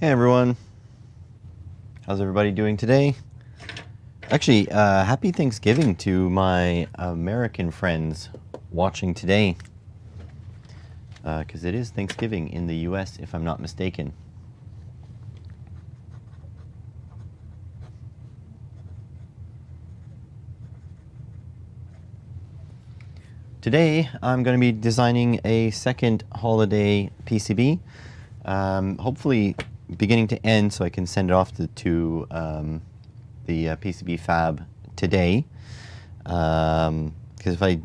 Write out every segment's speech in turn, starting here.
Hey everyone, how's everybody doing today? Actually, happy Thanksgiving to my American friends watching today, because it is Thanksgiving in the US, if I'm not mistaken. Today, I'm going to be designing a second holiday PCB, hopefully beginning to end so I can send it off to the PCB fab today. Because if I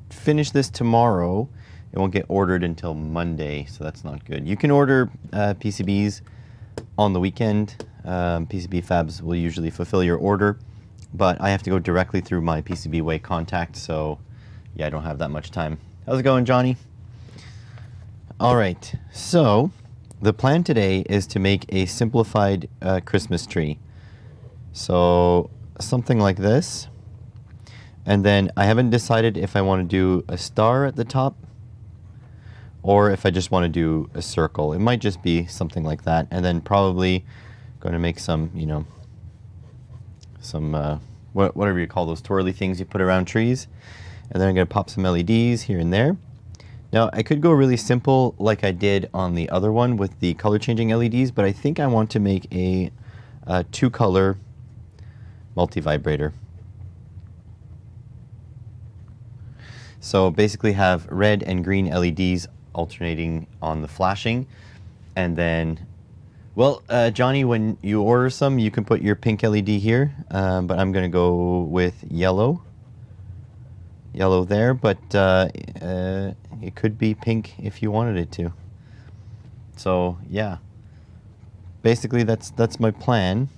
finish this tomorrow, it won't get ordered until Monday, so that's not good. You can order PCBs on the weekend. PCB fabs will usually fulfill your order, but I have to go directly through my PCBWay contact, so yeah, I don't have that much time. How's it going, Johnny? All right, so the plan today is to make a simplified Christmas tree. So something like this. And then I haven't decided if I want to do a star at the top or if I just want to do a circle. It might just be something like that. And then probably going to make some, you know, some, whatever you call those twirly things you put around trees. And then I'm going to pop some LEDs here and there. Now, I could go really simple like I did on the other one with the color changing LEDs, but I think I want to make a two-color multi-vibrator. So basically have red and green LEDs alternating on the flashing. And then, well, Johnny, when you order some, you can put your pink LED here, but I'm going to go with yellow there, but it could be pink if you wanted it to. So yeah, basically that's my plan.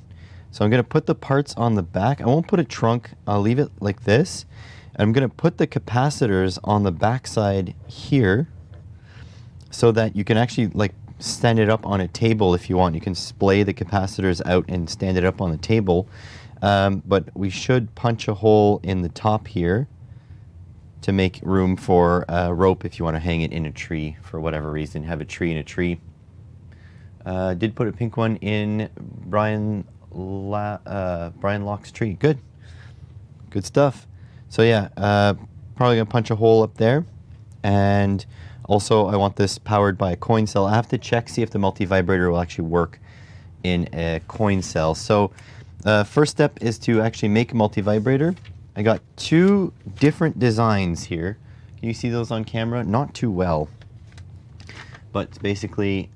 So I'm going to put the parts on the back. I won't put a trunk. I'll leave it like this. I'm going to put the capacitors on the back side here so that you can actually like stand it up on a table if you want. You can splay the capacitors out and stand it up on the table. But we should punch a hole in the top here to make room for a rope if you want to hang it in a tree for whatever reason. Have a tree in a tree. Did put a pink one in Brian Locke's tree. Good stuff. So yeah, probably gonna punch a hole up there. And also I want this powered by a coin cell. I have to check, see if the multi-vibrator will actually work in a coin cell. So first step is to actually make a multi-vibrator. I got two different designs here. Can you see those on camera? Not too well. But basically,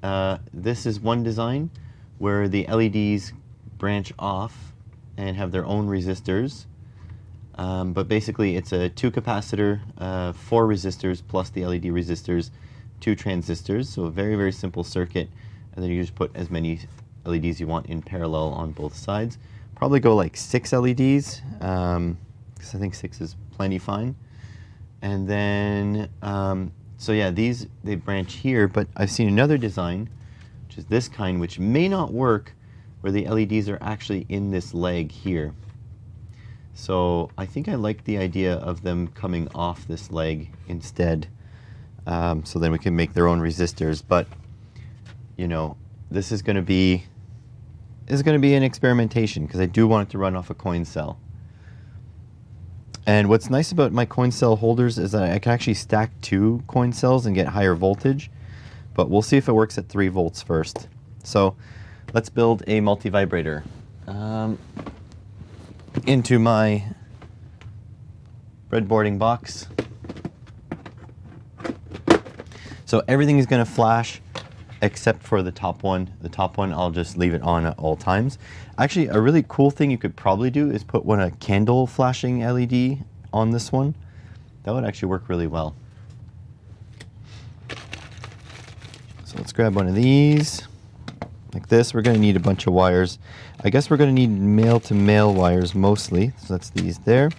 this is one design where the LEDs branch off and have their own resistors. But basically, it's a 2 capacitor, 4 resistors plus the LED resistors, 2 transistors. So a very, very simple circuit. And then you just put as many LEDs you want in parallel on both sides. Probably go like 6 LEDs. Because I think 6 is plenty fine. And then, so yeah, these, they branch here, but I've seen another design, which is this kind, which may not work, where the LEDs are actually in this leg here. So I think I like the idea of them coming off this leg instead, so then we can make their own resistors. But, you know, this is going to be an experimentation, because I do want it to run off a coin cell. And what's nice about my coin cell holders is that I can actually stack 2 coin cells and get higher voltage, but we'll see if it works at 3 volts first. So let's build a multi-vibrator. Into my breadboarding box. So everything is going to flash except for the top one. The top one, I'll just leave it on at all times. Actually, a really cool thing you could probably do is put a candle flashing LED on this one. That would actually work really well. So let's grab one of these. Like this. We're going to need a bunch of wires. I guess we're going to need male-to-male wires mostly. So that's these there.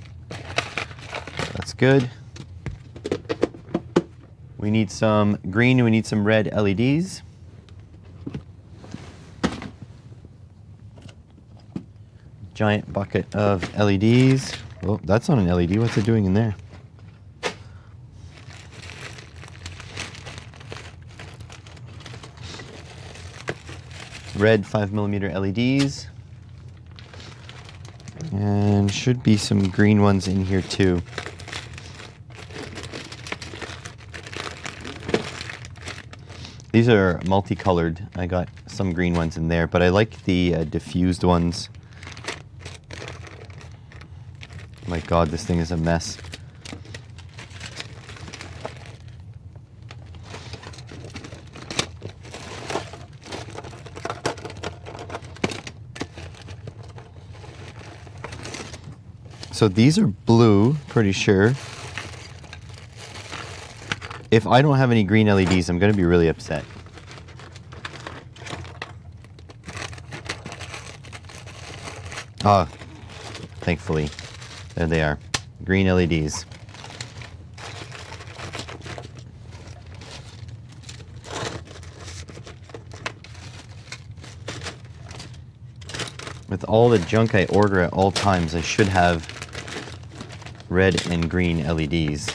That's good. We need some green, we need some red LEDs. Giant bucket of LEDs. Well, that's not an LED. What's it doing in there? red 5mm LEDs. And should be some green ones in here too. These are multicolored. I got some green ones in there, but I like the diffused ones. My God, this thing is a mess. So these are blue, pretty sure. If I don't have any green LEDs, I'm going to be really upset. Ah, thankfully. There they are. Green LEDs. With all the junk I order at all times, I should have red and green LEDs.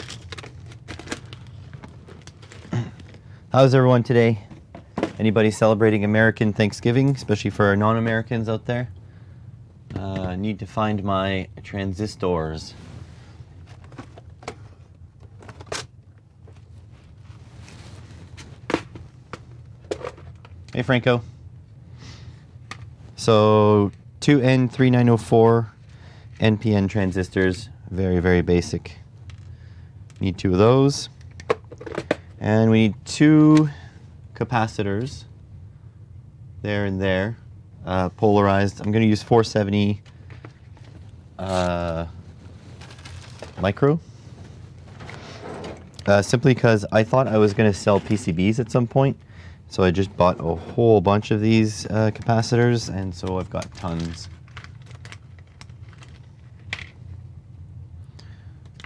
How's everyone today? Anybody celebrating American Thanksgiving, especially for our non-Americans out there? I need to find my transistors. Hey Franco. So 2N3904 NPN transistors, very, very basic. Need 2 of those. And we need 2 capacitors, there and there, polarized. I'm going to use 470 micro, simply because I thought I was going to sell PCBs at some point. So I just bought a whole bunch of these capacitors, and so I've got tons.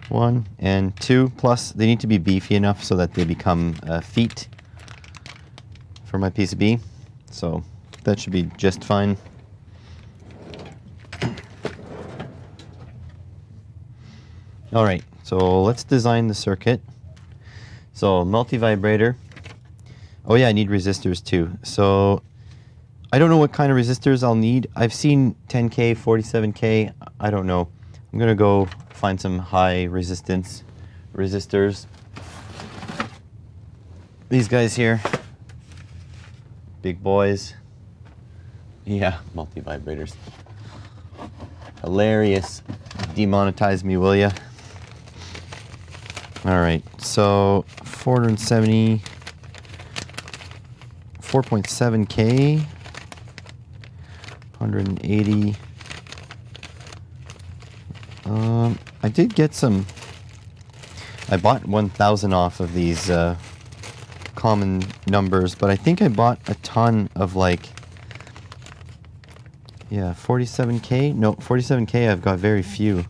1 and 2, plus they need to be beefy enough so that they become feet for my PCB. So that should be just fine. All right, so let's design the circuit. So multi-vibrator. Oh yeah, I need resistors too. So I don't know what kind of resistors I'll need. I've seen 10K, 47K, I don't know. I'm gonna go find some high resistance resistors. These guys here, big boys. Yeah, multi-vibrators. Hilarious. Demonetize me, will ya? All right, so 470, 4.7K, 180. I did get some. I bought 1,000 off of these common numbers, but I think I bought a ton of like, yeah, 47K. No, 47K. I've got very few.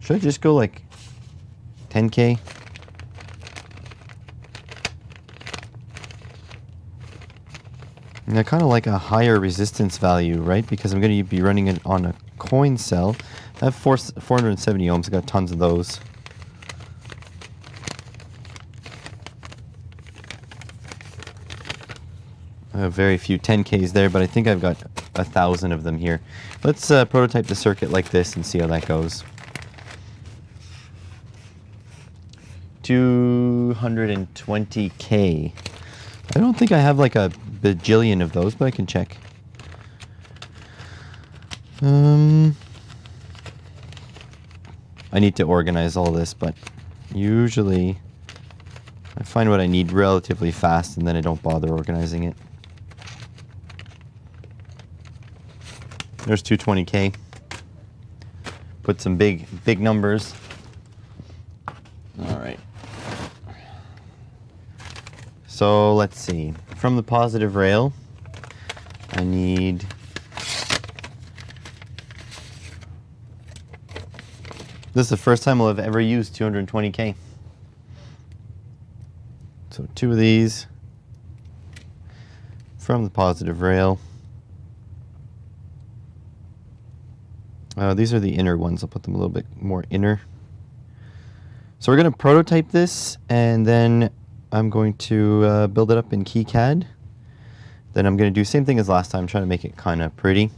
Should I just go like 10K? And I kind of like a higher resistance value, right? Because I'm going to be running it on a coin cell. I have 470 ohms. I got tons of those. I have very few 10Ks there, but I think I've got 1,000 of them here. Let's prototype the circuit like this and see how that goes. 220K. I don't think I have like a bajillion of those, but I can check. I need to organize all this, but usually I find what I need relatively fast and then I don't bother organizing it. There's 220K. Put some big numbers. All right. So let's see. From the positive rail, I need this is the first time I'll have ever used 220K. So 2 of these from the positive rail. These are the inner ones. I'll put them a little bit more inner. So we're going to prototype this, and then I'm going to build it up in KiCad. Then I'm going to do the same thing as last time, try to make it kind of pretty.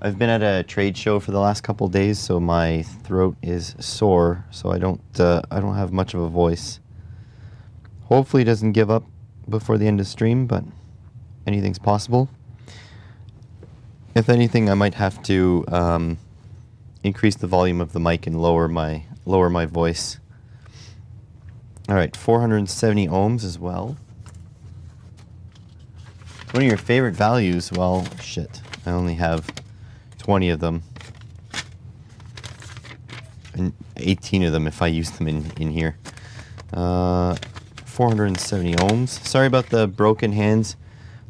I've been at a trade show for the last couple days, so my throat is sore, so I don't have much of a voice. Hopefully it doesn't give up before the end of stream, but anything's possible. If anything, I might have to increase the volume of the mic and lower my voice. All right, 470 ohms as well. One of your favorite values? Well, shit, I only have 20 of them. And 18 of them if I use them in here. 470 ohms. Sorry about the broken hands.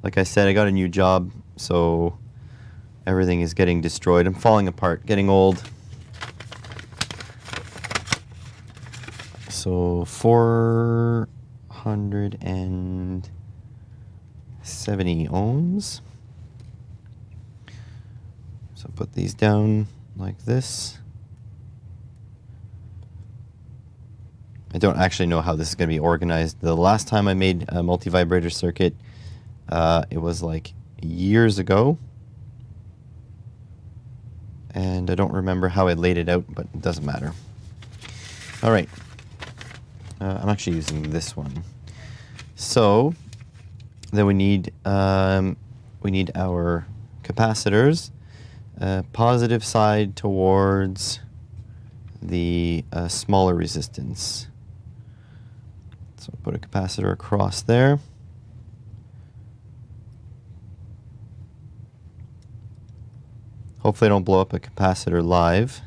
Like I said, I got a new job, so everything is getting destroyed. I'm falling apart, getting old. So 470 ohms. So put these down like this. I don't actually know how this is going to be organized. The last time I made a multi-vibrator circuit, it was like years ago. And I don't remember how I laid it out, but it doesn't matter. All right. I'm actually using this one. So then we need our capacitors. Positive side towards the smaller resistance. So put a capacitor across there. Hopefully I don't blow up a capacitor live.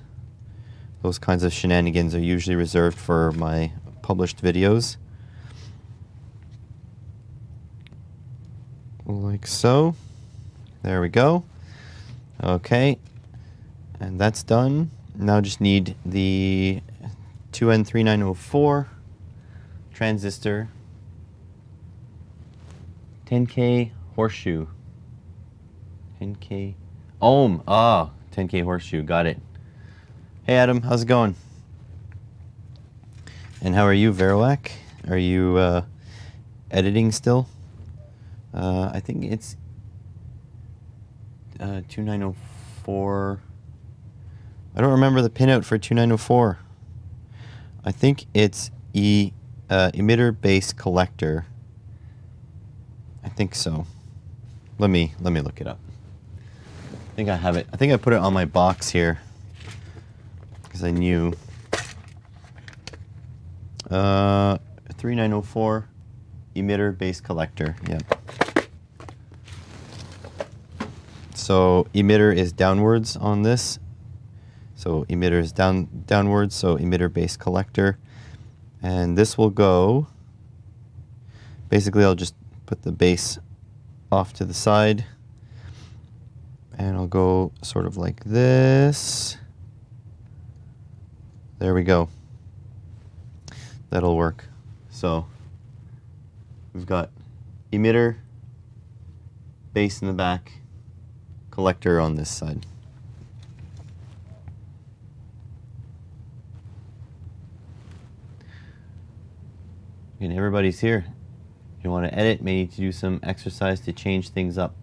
Those kinds of shenanigans are usually reserved for my published videos. Like so. There we go. Okay. And that's done. Now just need the 2N3904 transistor, 10K horseshoe, 10K ohm. Ah, 10K horseshoe. Got it. Hey Adam, how's it going? And how are you, Veroac? Are you editing still? I think it's 2904. I don't remember the pinout for 2904. I think it's emitter base collector. I think so. Let me look it up. I think I have it. I think I put it on my box here because I knew. 3904 emitter base collector. Yep. So emitter is downwards on this. So emitter is downwards, so emitter base collector. And this will go, basically I'll just put the base off to the side. And I'll go sort of like this. There we go. That'll work. So we've got emitter, base in the back, collector on this side. And everybody's here. If you want to edit, may need to do some exercise to change things up.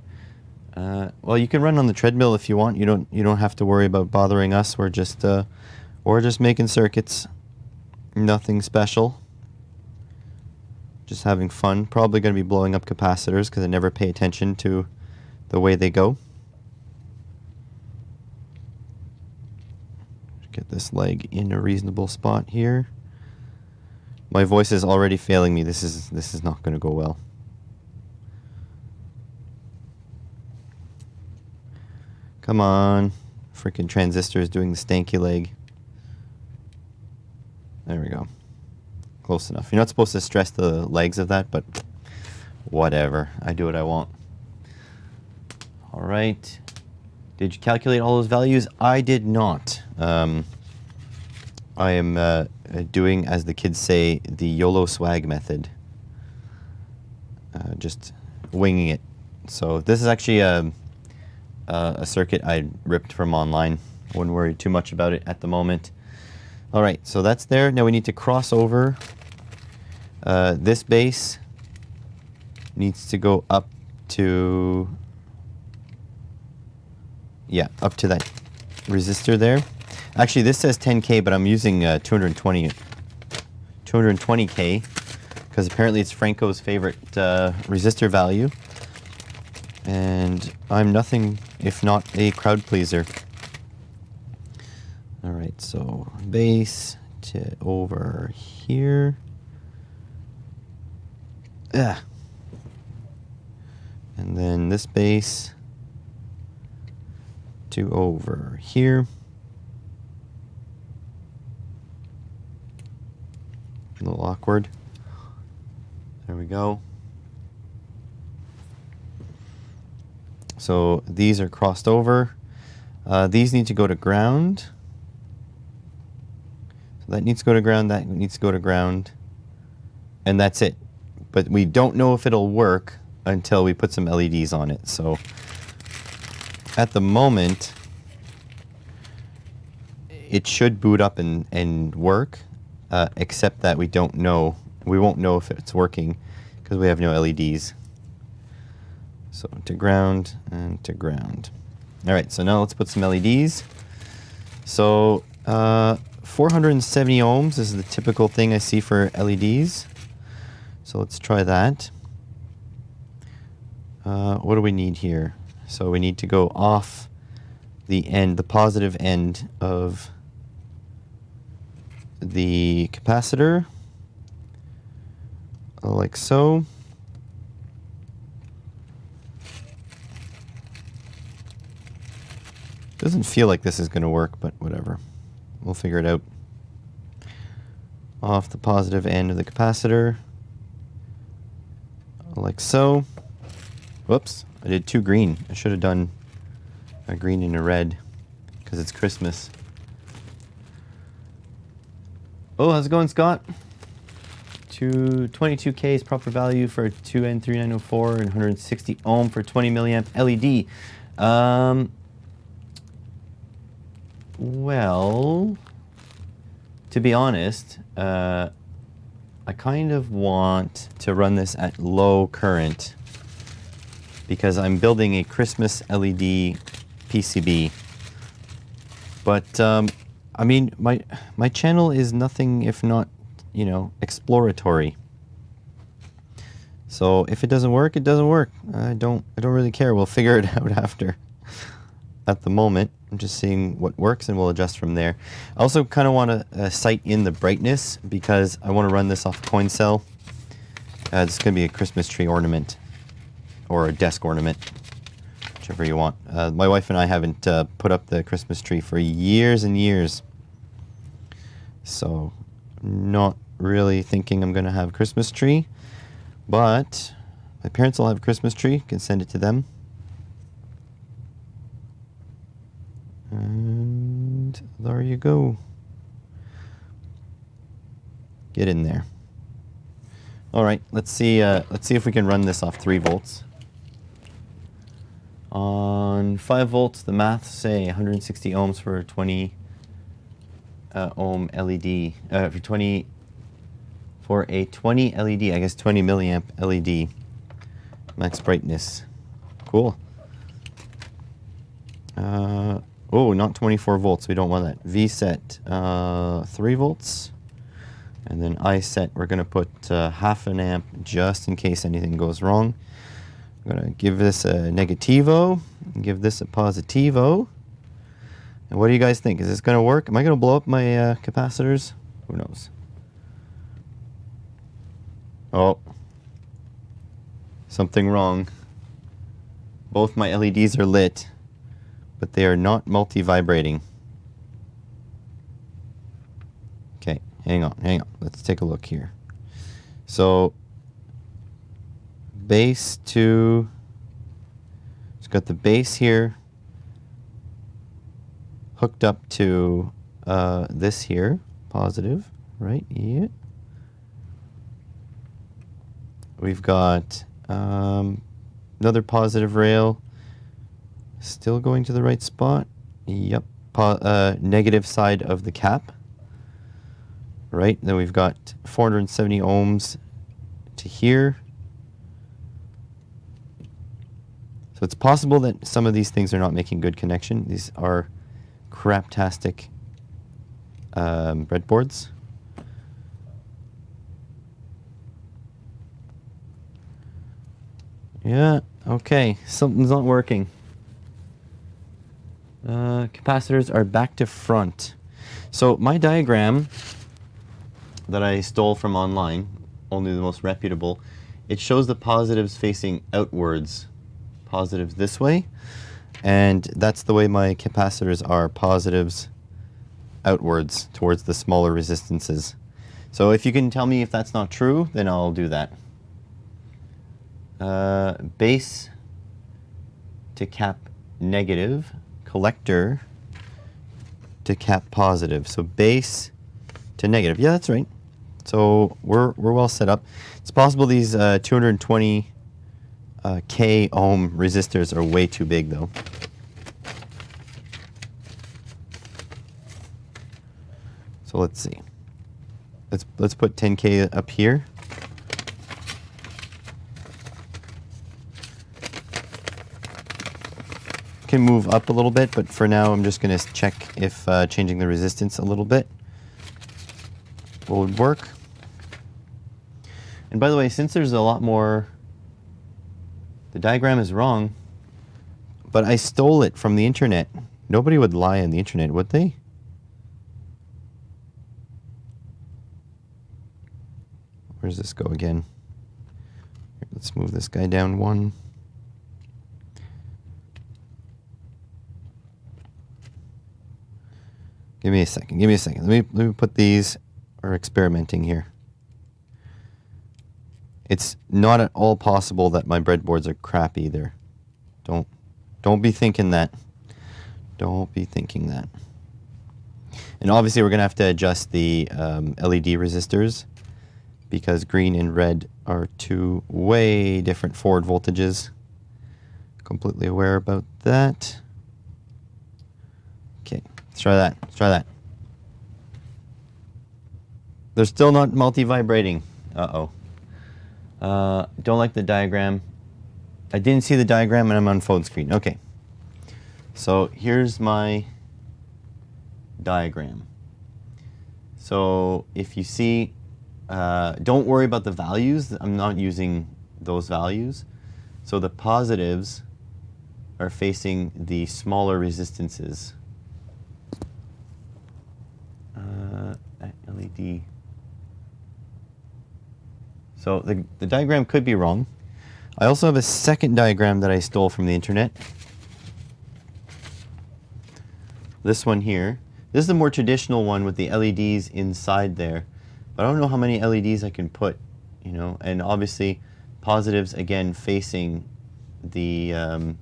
Well, you can run on the treadmill if you want. You don't have to worry about bothering us. We're just making circuits. Nothing special. Just having fun. Probably going to be blowing up capacitors because I never pay attention to the way they go. Get this leg in a reasonable spot here. My voice is already failing me. This is not going to go well. Come on. Freaking transistor is doing the stanky leg. There we go. Close enough. You're not supposed to stress the legs of that, but whatever. I do what I want. All right. Did you calculate all those values? I did not. I am doing, as the kids say, the YOLO swag method. Just winging it. So this is actually a circuit I ripped from online. Wouldn't worry too much about it at the moment. All right, so that's there. Now we need to cross over This base needs to go up to, yeah, up to that resistor there. Actually, this says 10K, but I'm using 220K because apparently it's Franco's favorite resistor value. And I'm nothing if not a crowd pleaser. All right, so base to over here. And then this base to over here. A little awkward. There we go. So these are crossed over. These need to go to ground. So that needs to go to ground, that needs to go to ground. And that's it. But we don't know if it'll work until we put some LEDs on it. So at the moment, it should boot up and work, except that we don't know. We won't know if it's working because we have no LEDs. So to ground and to ground. All right, so now let's put some LEDs. So 470 ohms is the typical thing I see for LEDs. So let's try that. What do we need here? So we need to go off the end, the positive end of the capacitor, like so. Doesn't feel like this is going to work, but whatever. We'll figure it out. Off the positive end of the capacitor, like so. Whoops, I did two green. I should have done a green and a red because it's Christmas. Oh, how's it going, Scott? 22K is proper value for 2N3904 and 160 ohm for 20 milliamp LED. Well, to be honest, I kind of want to run this at low current because I'm building a Christmas LED PCB. But I mean, my channel is nothing if not, you know, exploratory. So if it doesn't work, it doesn't work. I don't really care. We'll figure it out after. At the moment, I'm just seeing what works and we'll adjust from there. I also kind of want to sight in the brightness because I want to run this off a coin cell. It's going to be a Christmas tree ornament or a desk ornament, whichever you want. My wife and I haven't put up the Christmas tree for years and years. So, not really thinking I'm going to have a Christmas tree, but my parents will have a Christmas tree. Can send it to them. And there you go. Get in there. All right, let's see if we can run this off 3 volts. On 5 volts, the maths say 160 ohms for 20 ohm LED. For a 20 LED, I guess 20 milliamp LED. Max brightness. Cool. Oh, not 24 volts. We don't want that. V set 3 volts. And then I set, we're going to put half an amp just in case anything goes wrong. I'm going to give this a negativo and give this a positivo. And what do you guys think? Is this going to work? Am I going to blow up my capacitors? Who knows? Oh. Something wrong. Both my LEDs are lit, but they are not multi-vibrating. Okay, hang on. Let's take a look here. So, base to, it's got the base here hooked up to this here, positive, right? Yeah. We've got another positive rail still going to the right spot. Yep. Negative side of the cap. Right. Then we've got 470 ohms to here. So it's possible that some of these things are not making good connection. These are craptastic breadboards. Yeah, okay, something's not working. Capacitors are back to front. So my diagram that I stole from online, only the most reputable, it shows the positives facing outwards. Positives this way, and that's the way my capacitors are, positives outwards towards the smaller resistances. So if you can tell me if that's not true, then I'll do that. Base to cap negative, collector to cap positive. So base to negative. Yeah, that's right. So we're well set up. It's possible these 220 K ohm resistors are way too big though. So let's see. Let's put 10K up here. Can move up a little bit, but for now I'm just going to check if changing the resistance a little bit would work. And by the way, since there's a lot more, the diagram is wrong, but I stole it from the internet. Nobody would lie on the internet, would they? Where does this go again? Here, let's move this guy down one. Give me a second. Give me a second. Let me put these. We're experimenting here. It's not at all possible that my breadboards are crap either. Don't be thinking that. Don't be thinking that. And obviously we're going to have to adjust the LED resistors because green and red are two way different forward voltages. Completely aware about that. Okay, let's try that. Let's try that. They're still not multi-vibrating. Uh-oh. Don't like the diagram. I didn't see the diagram and I'm on phone screen. Okay. So here's my diagram. So if you see, don't worry about the values. I'm not using those values. So the positives are facing the smaller resistances. LED. So the diagram could be wrong. I also have a second diagram that I stole from the internet. This one here. This is the more traditional one with the LEDs inside there. But I don't know how many LEDs I can put, you know, and obviously positives again facing the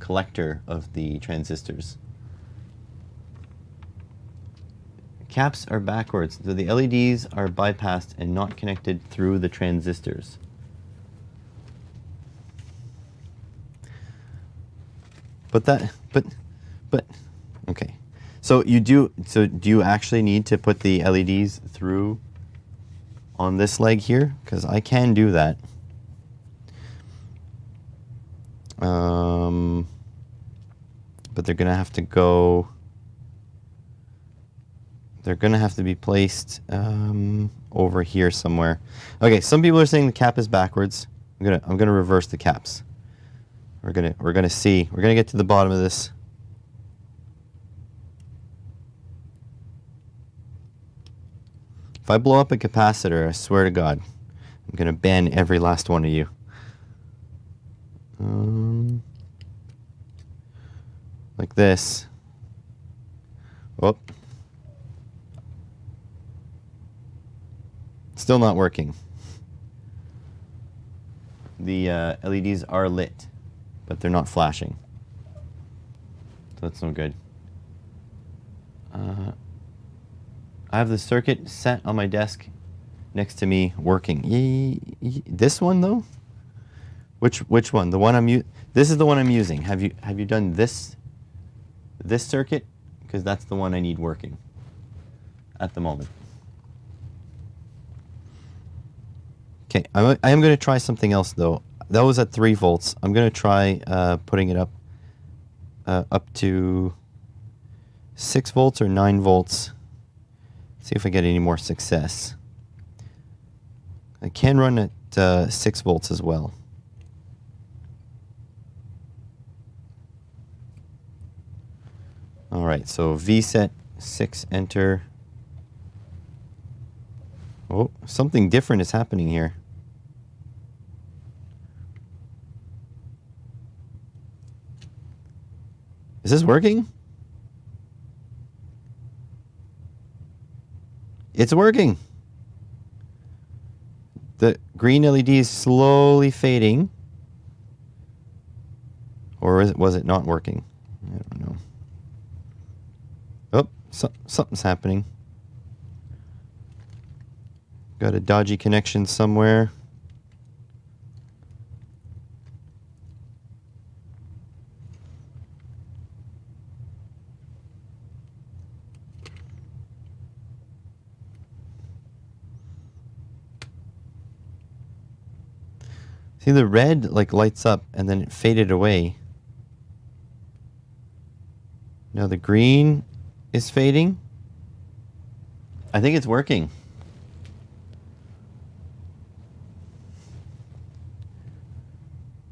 collector of the transistors. Caps are backwards, so the LEDs are bypassed and not connected through the transistors. But okay. So do you actually need to put the LEDs through on this leg here? Because I can do that. But they're gonna have to go. They're gonna have to be placed over here somewhere. Okay, some people are saying the cap is backwards. I'm gonna reverse the caps. We're gonna see. We're gonna get to the bottom of this. If I blow up a capacitor, I swear to God, I'm gonna ban every last one of you. Like this. Oh. Still not working. The LEDs are lit, but they're not flashing. So that's no good. I have the circuit set on my desk next to me working. This one though? Which one? The one this is the one I'm using. Have you done this circuit? Because that's the one I need working at the moment. Okay, I am going to try something else though. That was at 3 volts. I'm going to try putting it up to 6 volts or 9 volts. See if I get any more success. I can run at 6 volts as well. All right, so VSET 6, enter. Oh, something different is happening here. Is this working? It's working. The green LED is slowly fading. Or was it not working? I don't know. Oh, something's happening. Got a dodgy connection somewhere. See, the red like lights up and then it faded away. Now the green is fading. I think it's working.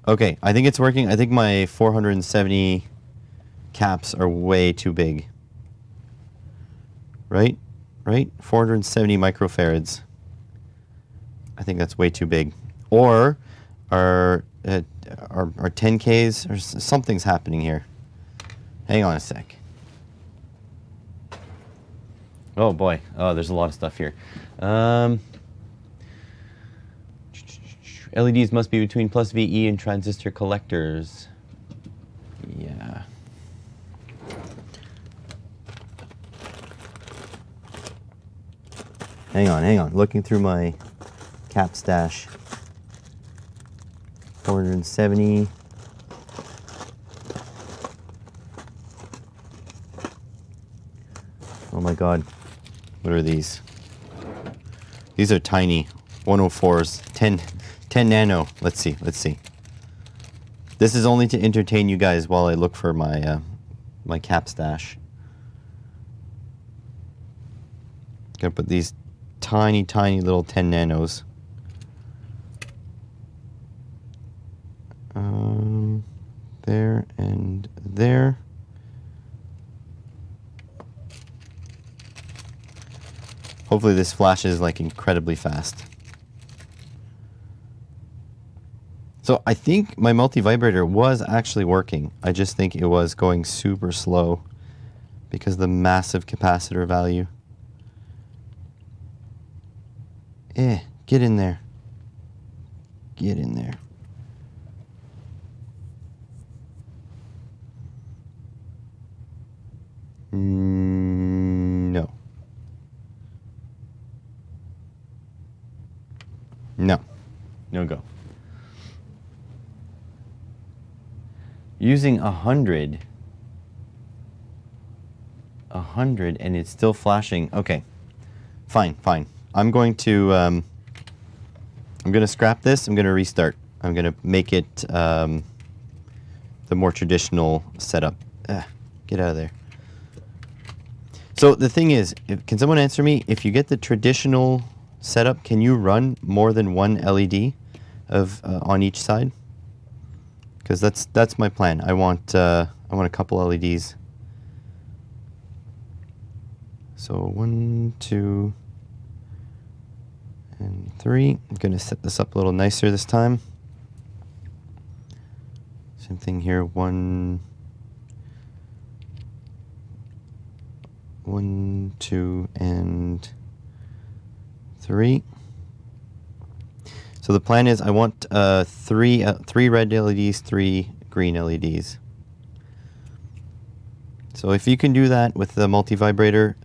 Okay, I think it's working. I think my 470 caps are way too big. Right? Right? 470 microfarads. I think that's way too big. Or our 10Ks, or something's happening here. Hang on a sec. Oh boy. Oh, there's a lot of stuff here. LEDs must be between plus VE and transistor collectors. Yeah. Hang on. Looking through my cap stash. 470. Oh my God. What are these? These are tiny. 104s. 10 nano. Let's see. This is only to entertain you guys while I look for my my cap stash. Gotta put these tiny little 10 nanos. There and there. Hopefully this flashes like incredibly fast. So I think my multi-vibrator was actually working. I just think it was going super slow because of the massive capacitor value. Get in there. Get in there. No. No. No go. Using 100 and it's still flashing. Okay. Fine. I'm going to scrap this. I'm going to restart. I'm going to make it the more traditional setup. Get out of there. So the thing is, can someone answer me? If you get the traditional setup, can you run more than one LED of on each side? Because that's my plan. I want a couple LEDs. So 1, 2, and 3. I'm going to set this up a little nicer this time. Same thing here. 1, 2, and 3. So the plan is I want 3 red LEDs, 3 green LEDs. So if you can do that with the multi-vibrator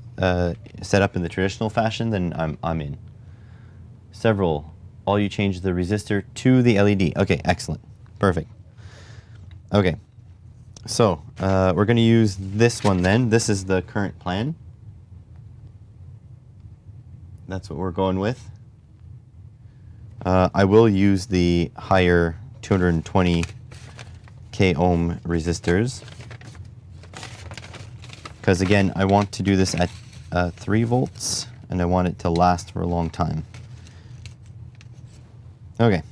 set up in the traditional fashion, then I'm in. All you change the resistor to the LED. Okay, excellent. Perfect. Okay. So we're going to use this one then. This is the current plan. That's what we're going with. I will use the higher 220 k ohm resistors, because again, I want to do this at 3 volts, and I want it to last for a long time. Okay.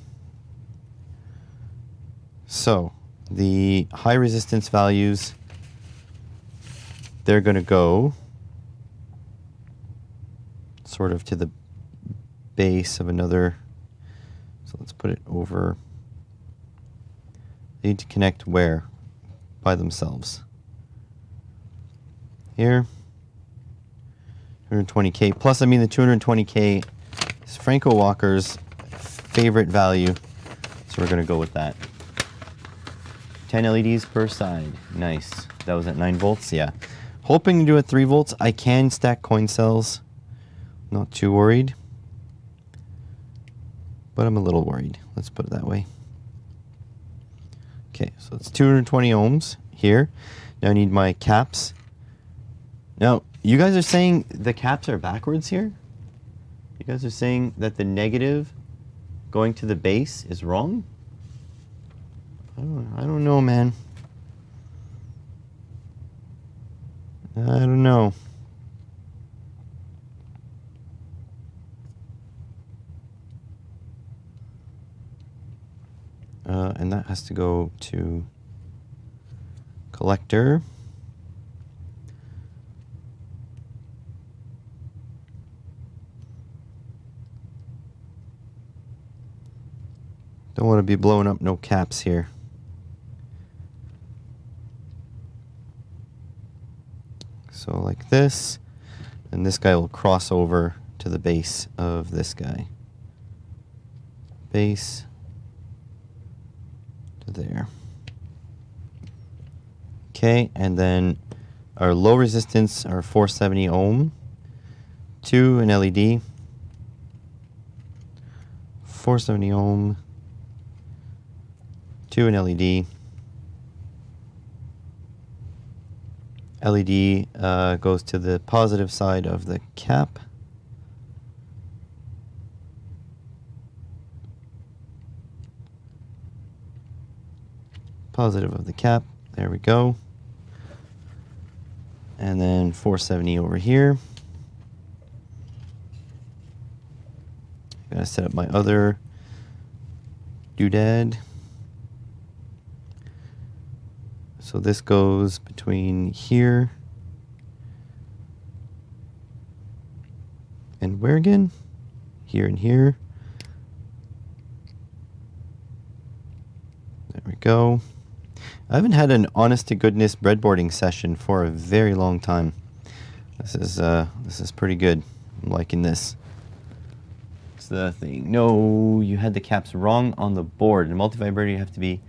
So the high resistance values, they're going to go sort of to the base of another. So let's put it over. They need to connect where? By themselves. Here. 220k. Plus, I mean, the 220k is Franco Walker's favorite value. So we're going to go with that. 10 LEDs per side. Nice. That was at 9 volts? Yeah. Hoping to do at 3 volts. I can stack coin cells. Not too worried. But I'm a little worried. Let's put it that way. Okay, so it's 220 ohms here. Now I need my caps. Now, you guys are saying the caps are backwards here? You guys are saying that the negative going to the base is wrong? I don't know, man. I don't know. And that has to go to collector. Don't want to be blowing up no caps here. So like this, and this guy will cross over to the base of this guy. Base to there. Okay, and then our low resistance, our 470 ohm, to an LED. 470 ohm to an LED. LED goes to the positive side of the cap. Positive of the cap. There we go. And then 470 over here. Gotta set up my other doodad. So this goes between here and where again? Here and here. There we go. I haven't had an honest-to-goodness breadboarding session for a very long time. This is pretty good. I'm liking this. What's the thing? No, you had the caps wrong on the board. In a multivibrator, you have to be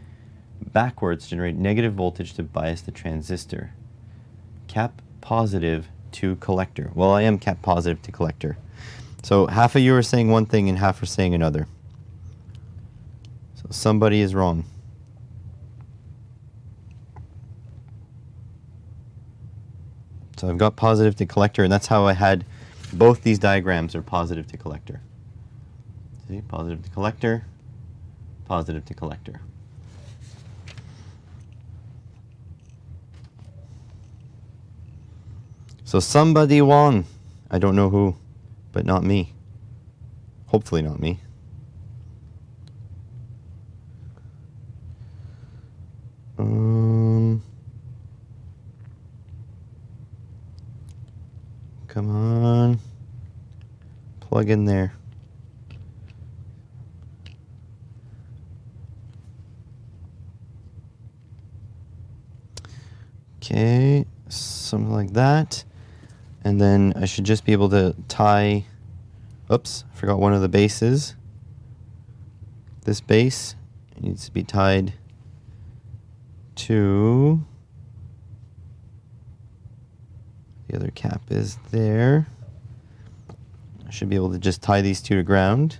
backwards to generate negative voltage to bias the transistor. Cap positive to collector. Well, I am cap positive to collector. So half of you are saying one thing and half are saying another. So somebody is wrong. So I've got positive to collector, and that's how I had both these diagrams are positive to collector. See, positive to collector, positive to collector. So somebody won. I don't know who, but not me. Hopefully not me. Come on. Plug in there. Okay, something like that. And then I should just be able to tie, oops, I forgot one of the bases. This base needs to be tied to, the other cap is there. I should be able to just tie these two to ground.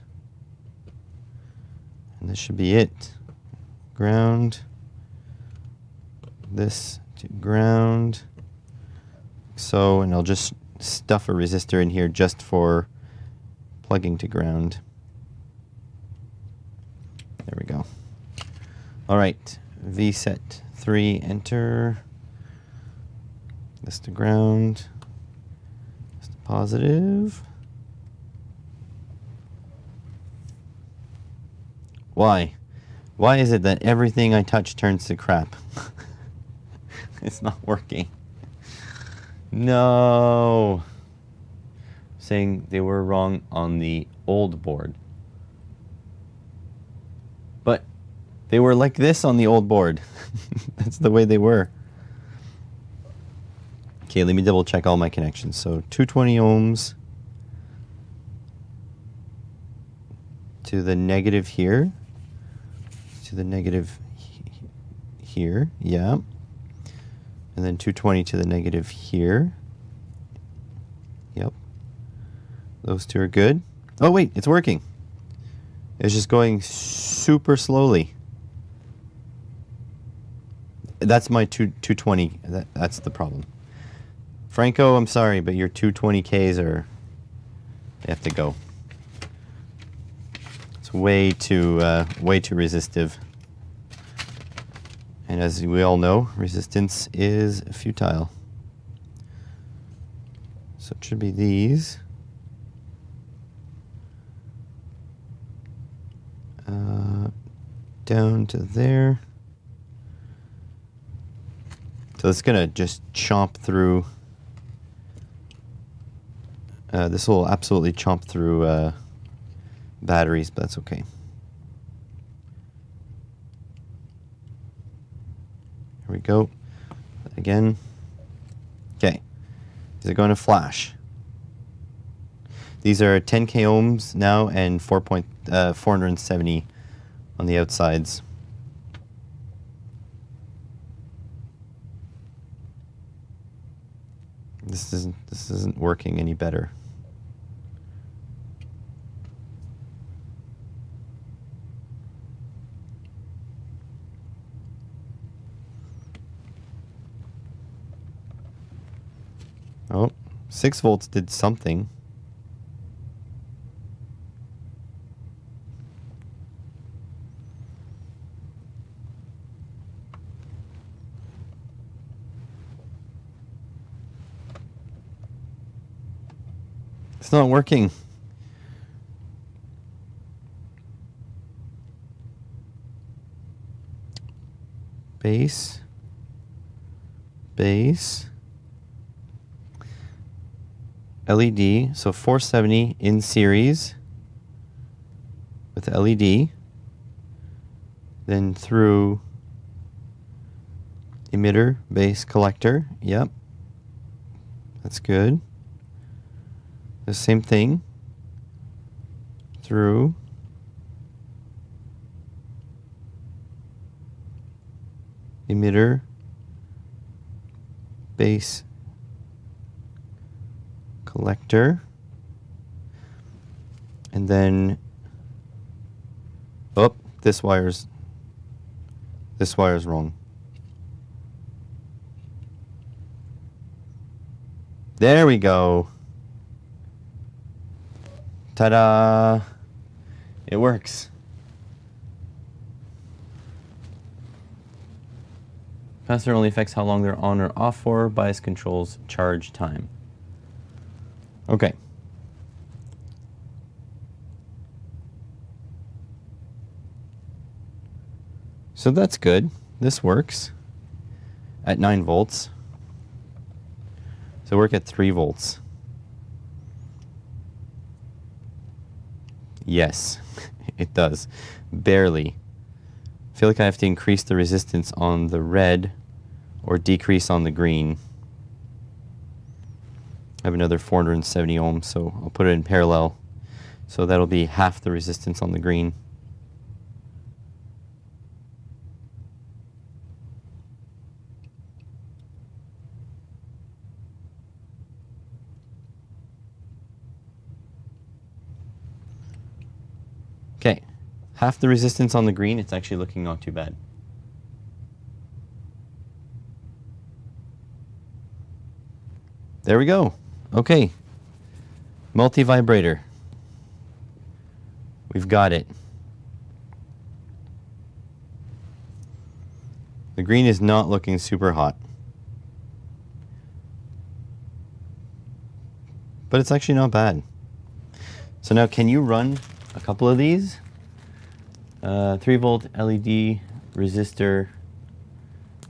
And this should be it. Ground. This to ground. So, and I'll just stuff a resistor in here just for plugging to ground. There we go. All right, V set 3, enter. This to ground. This to positive. Why? Why is it that everything I touch turns to crap? It's not working. No. Saying they were wrong on the old board. But they were like this on the old board. That's the way they were. Okay, let me double check all my connections. So 220 ohms to the negative here. To the negative here, yeah. And then 220 to the negative here. Yep. Those two are good. Oh wait, it's working. It's just going super slowly. That's my 220. That's the problem. Franco, I'm sorry, but your 220Ks are, they have to go. It's way too resistive. And as we all know, resistance is futile. So it should be these. Down to there. So it's gonna just chomp through. This will absolutely chomp through batteries, but that's okay. Here we go. Again. Okay. Is it going to flash? These are 10K ohms now and 470 on the outsides. This isn't working any better. Oh, 6 volts did something. It's not working. Base. LED, so 470 in series with the LED, then through emitter, base, collector. Yep, that's good. The same thing through emitter, base, collector, and then this wire's wrong. There we go. Ta-da! It works. Capacitor only affects how long they're on or off for. Bias controls charge time. Okay. So that's good. This works at 9 volts. So work at 3 volts. Yes, it does. Barely. I feel like I have to increase the resistance on the red or decrease on the green. I have another 470 ohms, so I'll put it in parallel. So that'll be half the resistance on the green. Okay, half the resistance on the green, it's actually looking not too bad. There we go. Okay, multi-vibrator. We've got it. The green is not looking super hot. But it's actually not bad. So now can you run a couple of these? 3-volt LED resistor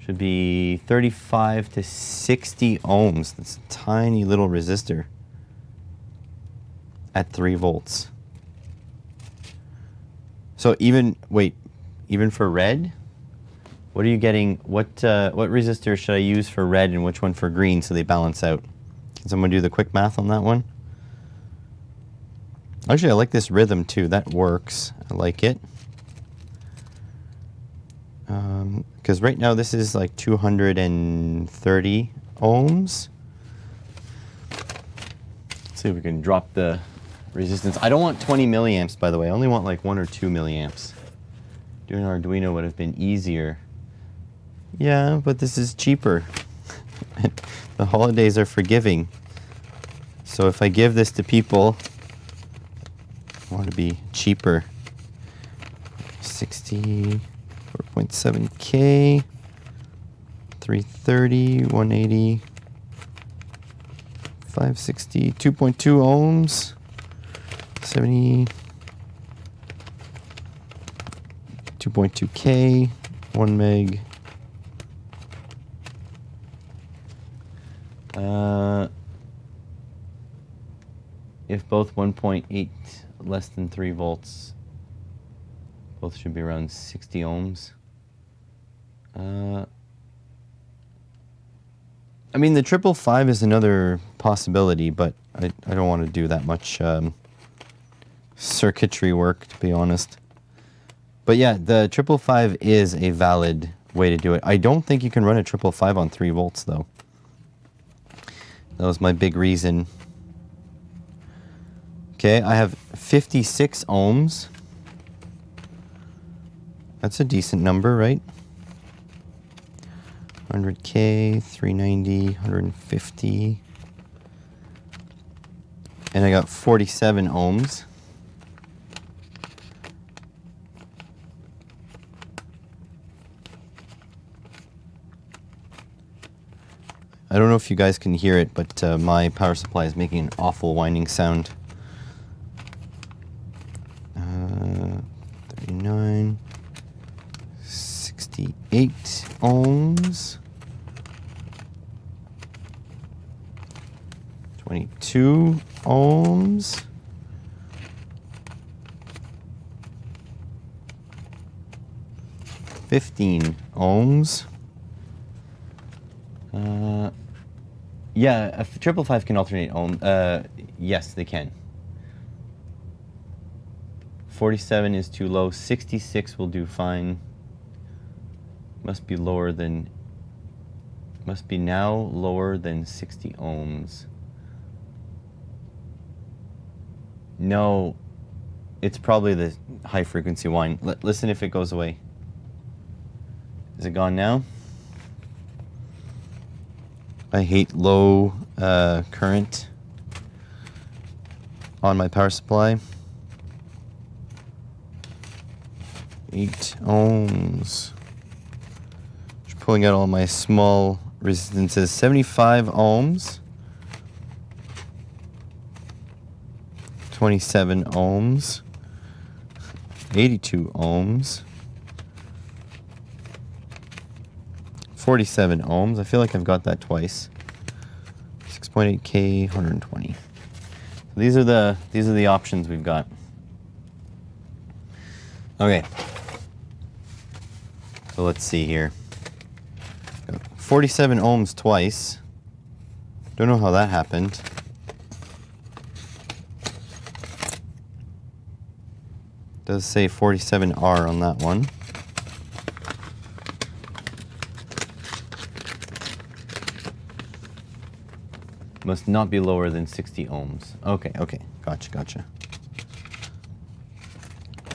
should be 35 to 60 ohms. That's a tiny little resistor at 3 volts. So even for red, what are you getting? What resistor should I use for red and which one for green so they balance out? Can someone do the quick math on that one? Actually, I like this rhythm too. That works. I like it. Because right now this is like 230 ohms. Let's see if we can drop the resistance. I don't want 20 milliamps, by the way. I only want like 1 or 2 milliamps. Doing Arduino would have been easier. Yeah, but this is cheaper. The holidays are forgiving. So if I give this to people, I want to be cheaper. 64.7K, 330, 180, 560, 2.2 ohms, 70, 2.2K, 1 meg. If both 1.8 less than 3 volts, both should be around 60 ohms. I mean, the 555 is another possibility, but I don't want to do that much circuitry work, to be honest. But yeah, the 555 is a valid way to do it. I don't think you can run a 555 on 3 volts, though. That was my big reason. Okay, I have 56 ohms. That's a decent number, right? 100K, 390, 150. And I got 47 ohms. I don't know if you guys can hear it, but my power supply is making an awful whining sound. 39, 68 ohms, 22 ohms, 15 ohms. Yeah, a 555 can alternate ohm. Yes, they can. 47 is too low. 66 will do fine. Must be now lower than 60 ohms. No, it's probably the high frequency whine. Listen if it goes away. Is it gone now? I hate low current on my power supply. 8 ohms. Just pulling out all my small resistances. 75 ohms. 27 ohms. 82 ohms. 47 ohms. I feel like I've got that twice. 6.8K, 120. These are the options we've got. Okay. So let's see here. 47 ohms twice. Don't know how that happened. Does say 47R on that one. Must not be lower than 60 ohms. Okay, gotcha.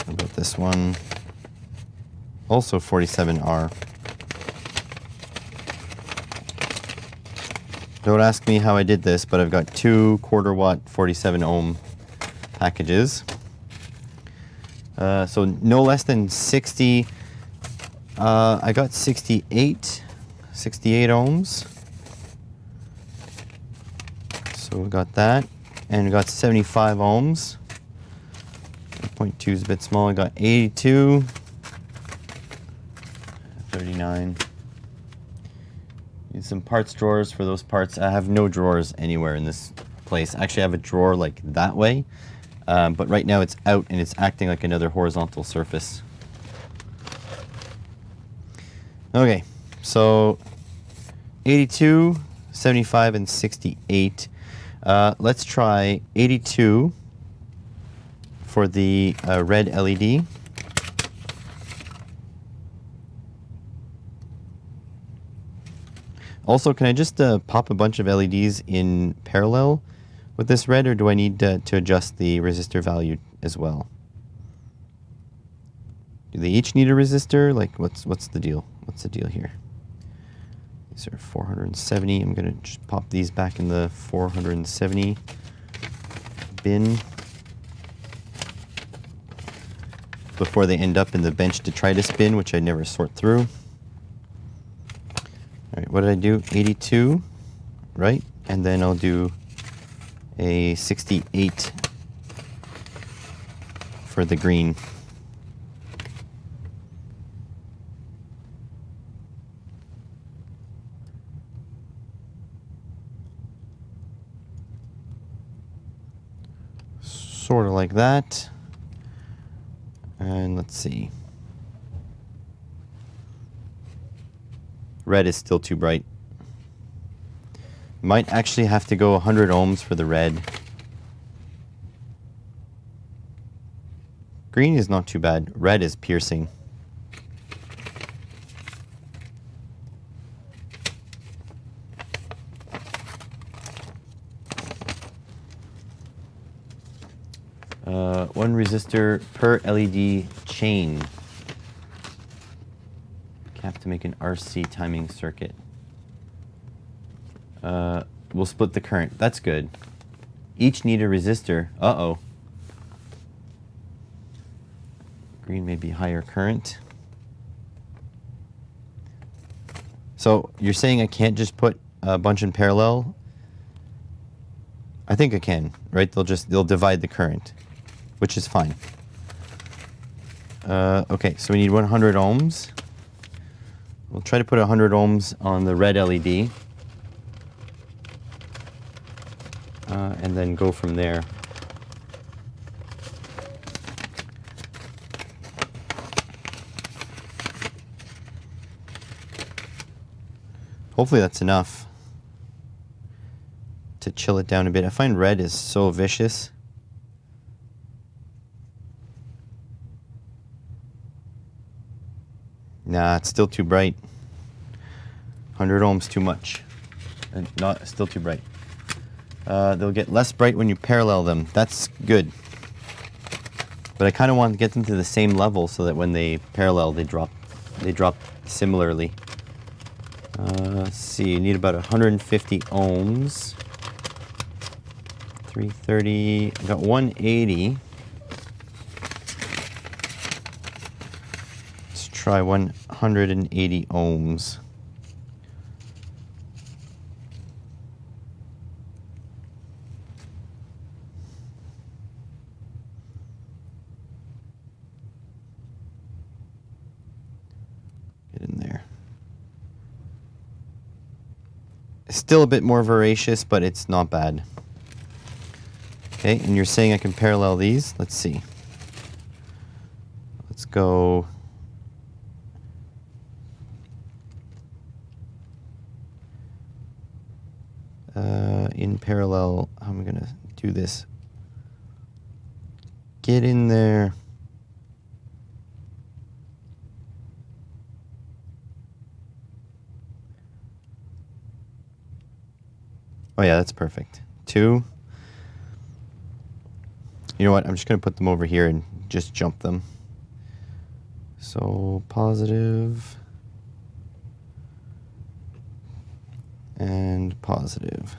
How about this one? Also 47R. Don't ask me how I did this, but I've got 2 quarter-watt 47 ohm packages. So no less than 60 I got 68 ohms. So we got that. And we got 75 ohms. 0.2 is a bit small. I got 82. 39. Need some parts drawers for those parts. I have no drawers anywhere in this place. Actually, I have a drawer like that way. But right now it's out and it's acting like another horizontal surface. Okay, so 82, 75, and 68. Let's try 82 for the red LED. Also, can I just pop a bunch of LEDs in parallel with this red, or do I need to adjust the resistor value as well? Do they each need a resistor? Like, what's the deal? What's the deal here? These are 470. I'm going to just pop these back in the 470 bin before they end up in the bench detritus bin, which I never sort through. All right, what did I do? 82, right? And then I'll do a 68 for the green. Sort of like that. And let's see. Red is still too bright. Might actually have to go 100 ohms for the red. Green is not too bad. Red is piercing. One resistor per LED chain. Cap to make an RC timing circuit. We'll split the current. That's good. Each need a resistor. Uh-oh. Green may be higher current. So you're saying I can't just put a bunch in parallel? I think I can, right? They'll divide the current, which is fine. Okay, so we need 100 ohms. We'll try to put 100 ohms on the red LED. And then go from there. Hopefully that's enough to chill it down a bit. I find red is so vicious. Nah, it's still too bright. 100 ohms too much. And still too bright. They'll get less bright when you parallel them. That's good. But I kind of want to get them to the same level so that when they parallel, they drop similarly. Let's see, you need about 150 ohms. 330, I got 180. Let's try 180 ohms. Get in there. Still a bit more voracious, but it's not bad. Okay, and you're saying I can parallel these? Let's see. Let's go. In parallel, how am I going to do this? Get in there. Oh yeah, that's perfect. 2. You know what? I'm just going to put them over here and just jump them. So positive and positive.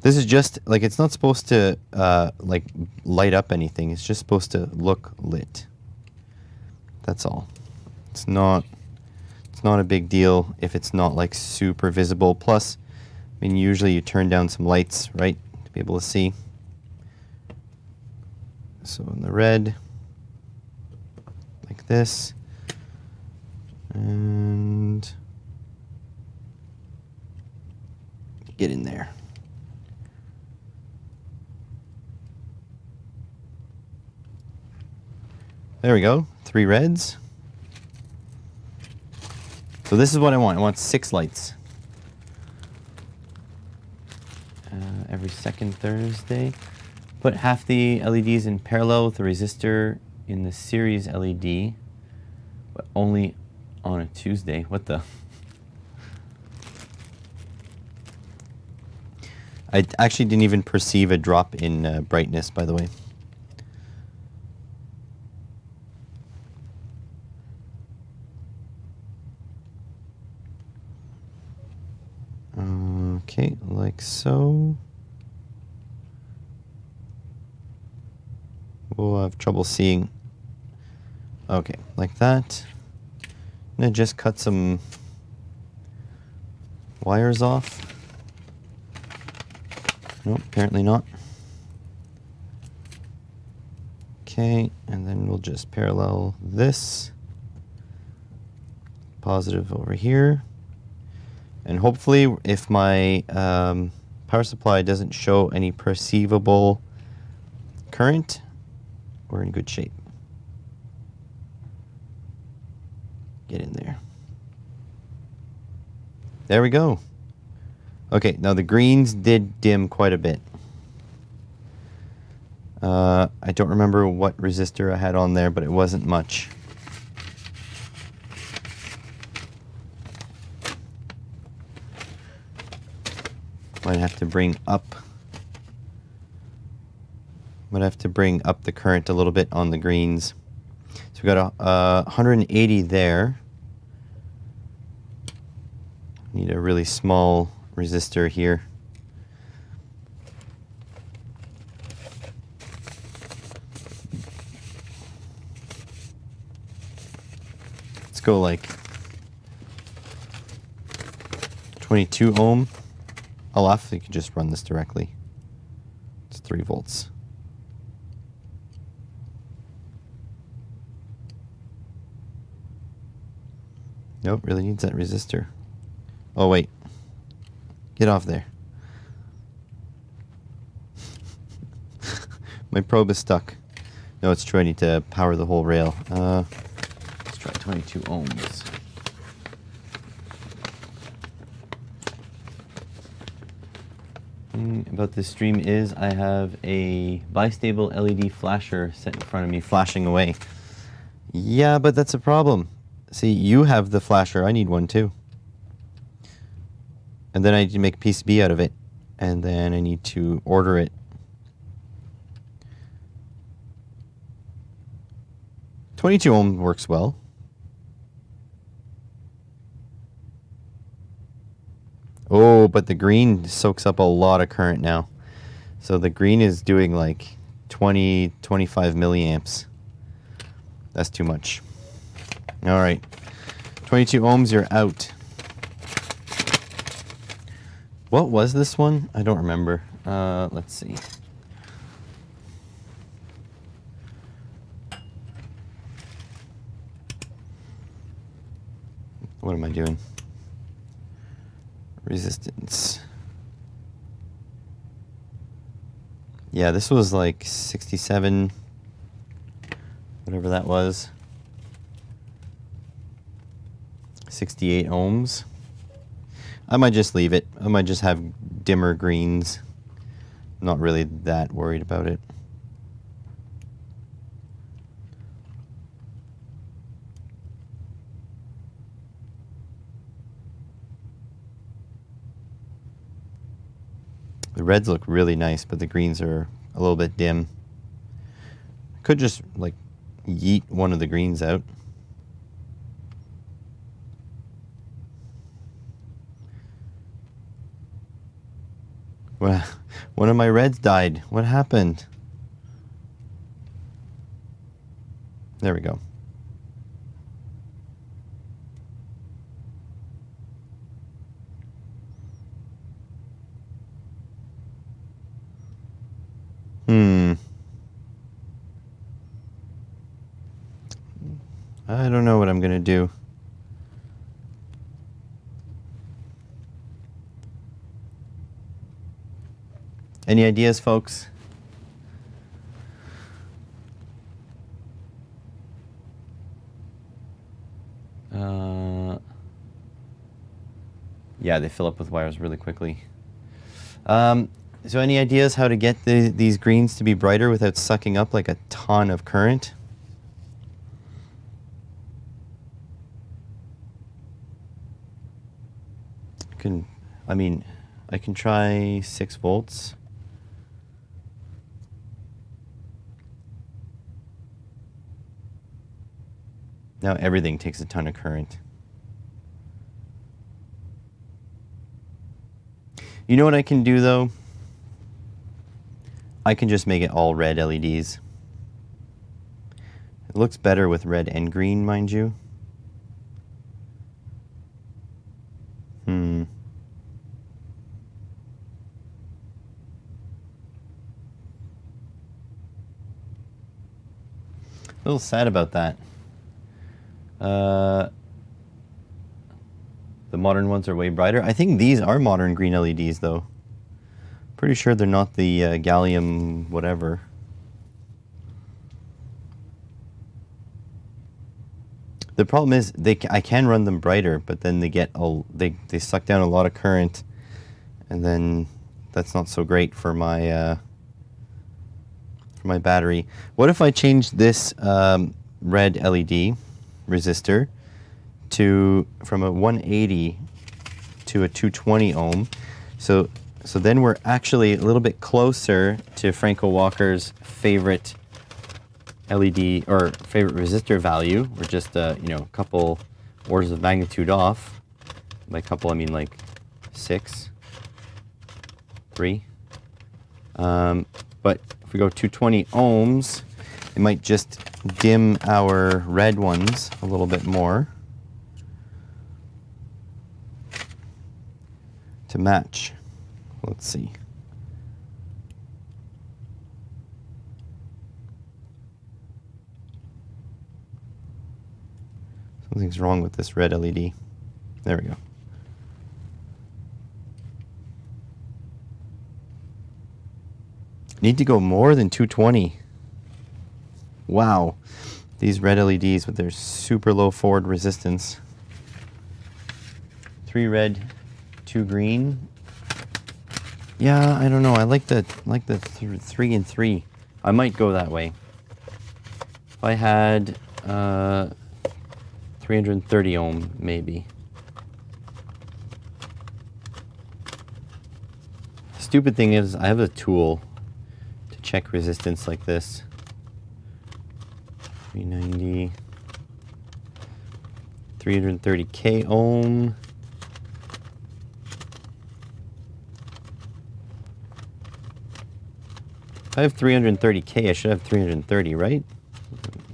This is just like, it's not supposed to like light up anything. It's just supposed to look lit. That's all. It's not a big deal if it's not like super visible. Plus, I mean, usually you turn down some lights, right, to be able to see. So in the red, like this, and get in there. There we go, 3 reds. So this is what I want. I want 6 lights. Every second Thursday. Put half the LEDs in parallel with the resistor in the series LED, but only on a Tuesday. What the? I actually didn't even perceive a drop in brightness, by the way. Okay, like so. We'll have trouble seeing. Okay, like that. I'm gonna just cut some wires off. Nope, apparently not. Okay, and then we'll just parallel this. Positive over here. And hopefully, if my power supply doesn't show any perceivable current, we're in good shape. Get in there. There we go. Okay, now the greens did dim quite a bit. I don't remember what resistor I had on there, but it wasn't much. Might have to bring up the current a little bit on the greens. So we got a 180 there. Need a really small resistor here. Let's go like 22 ohm. I'll actually just run this directly. It's 3 volts. Nope, really needs that resistor. Oh wait, get off there. My probe is stuck. No, it's true, I need to power the whole rail. Let's try 22 ohms. About this stream is I have a bistable LED flasher set in front of me flashing away. Yeah, but that's a problem. See, you have the flasher, I need one too. And then I need to make a PCB out of it. And then I need to order it. .22 ohm works well. Oh, but the green soaks up a lot of current now. So the green is doing like 20, 25 milliamps. That's too much. All right, 22 ohms, you're out. What was this one? I don't remember. Let's see. What am I doing? Resistance. Yeah, this was like 67, whatever that was. 68 ohms. I might just leave it. I might just have dimmer greens. Not really that worried about it. The reds look really nice, but the greens are a little bit dim. I could just like yeet one of the greens out. Well, one of my reds died. What happened? There we go. I don't know what I'm gonna do. Any ideas, folks? Yeah, they fill up with wires really quickly. So any ideas how to get these greens to be brighter without sucking up like a ton of current? I can try 6 volts. Now everything takes a ton of current. You know what I can do though? I can just make it all red LEDs. It looks better with red and green, mind you. A little sad about that. The modern ones are way brighter. I think these are modern green LEDs though. Pretty sure they're not the gallium whatever. The problem is I can run them brighter, but then they suck down a lot of current, and then that's not so great for my battery. What if I change this red LED resistor from a 180 to a 220 ohm? So then we're actually a little bit closer to Franco Walker's favorite LED or favorite resistor value. We're just a couple orders of magnitude off. By couple I mean like 6, 3. But if we go 220 ohms, it might just dim our red ones a little bit more to match. Let's see. Something's wrong with this red LED. There we go. Need to go more than 220. Wow. These red LEDs with their super low forward resistance. 3 red, 2 green. Yeah, I don't know. I like the 3 and 3. I might go that way. If I had 330 ohm, maybe. Stupid thing is, I have a tool to check resistance like this. 390, 330k ohm. If I have 330k, I should have 330, right?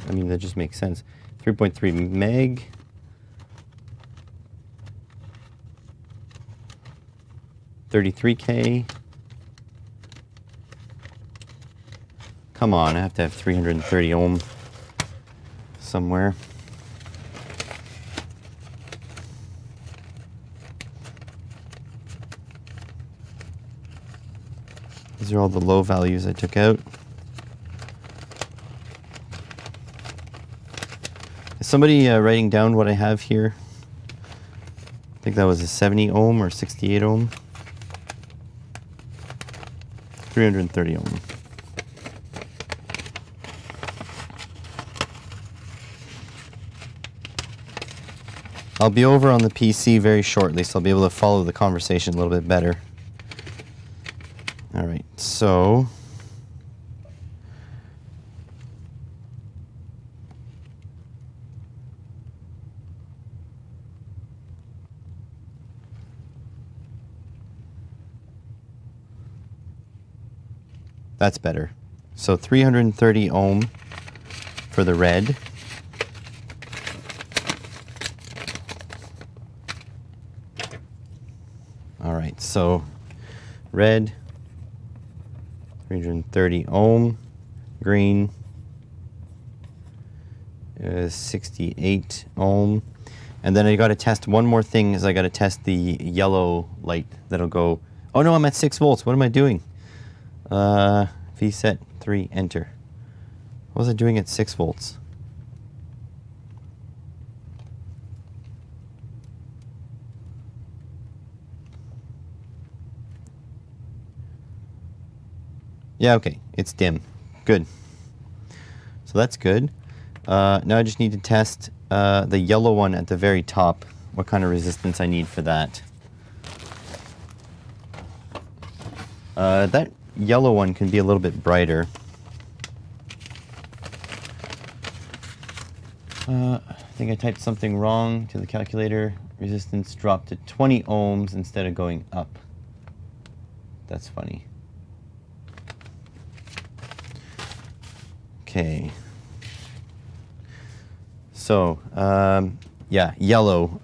I mean, that just makes sense. 3.3 meg. $33K. Come on, I have to have 330 ohm somewhere. These are all the low values I took out. Is somebody writing down what I have here? I think that was a 70 ohm or 68 ohm. 330 ohm. I'll be over on the PC very shortly, so I'll be able to follow the conversation a little bit better. All right, so that's better. So 330 ohm for the red. All right, so red, 330 ohm, green, 68 ohm. And then I got to test one more thing, is I got to test the yellow light that'll go. Oh no, I'm at 6 volts. What am I doing? VSET 3, enter. What was I doing at 6 volts? Yeah, okay, it's dim. Good. So that's good. Now I just need to test the yellow one at the very top, what kind of resistance I need for that. That yellow one can be a little bit brighter. I think I typed something wrong to the calculator. Resistance dropped to 20 ohms instead of going up. That's funny. Okay. So, yeah, yellow.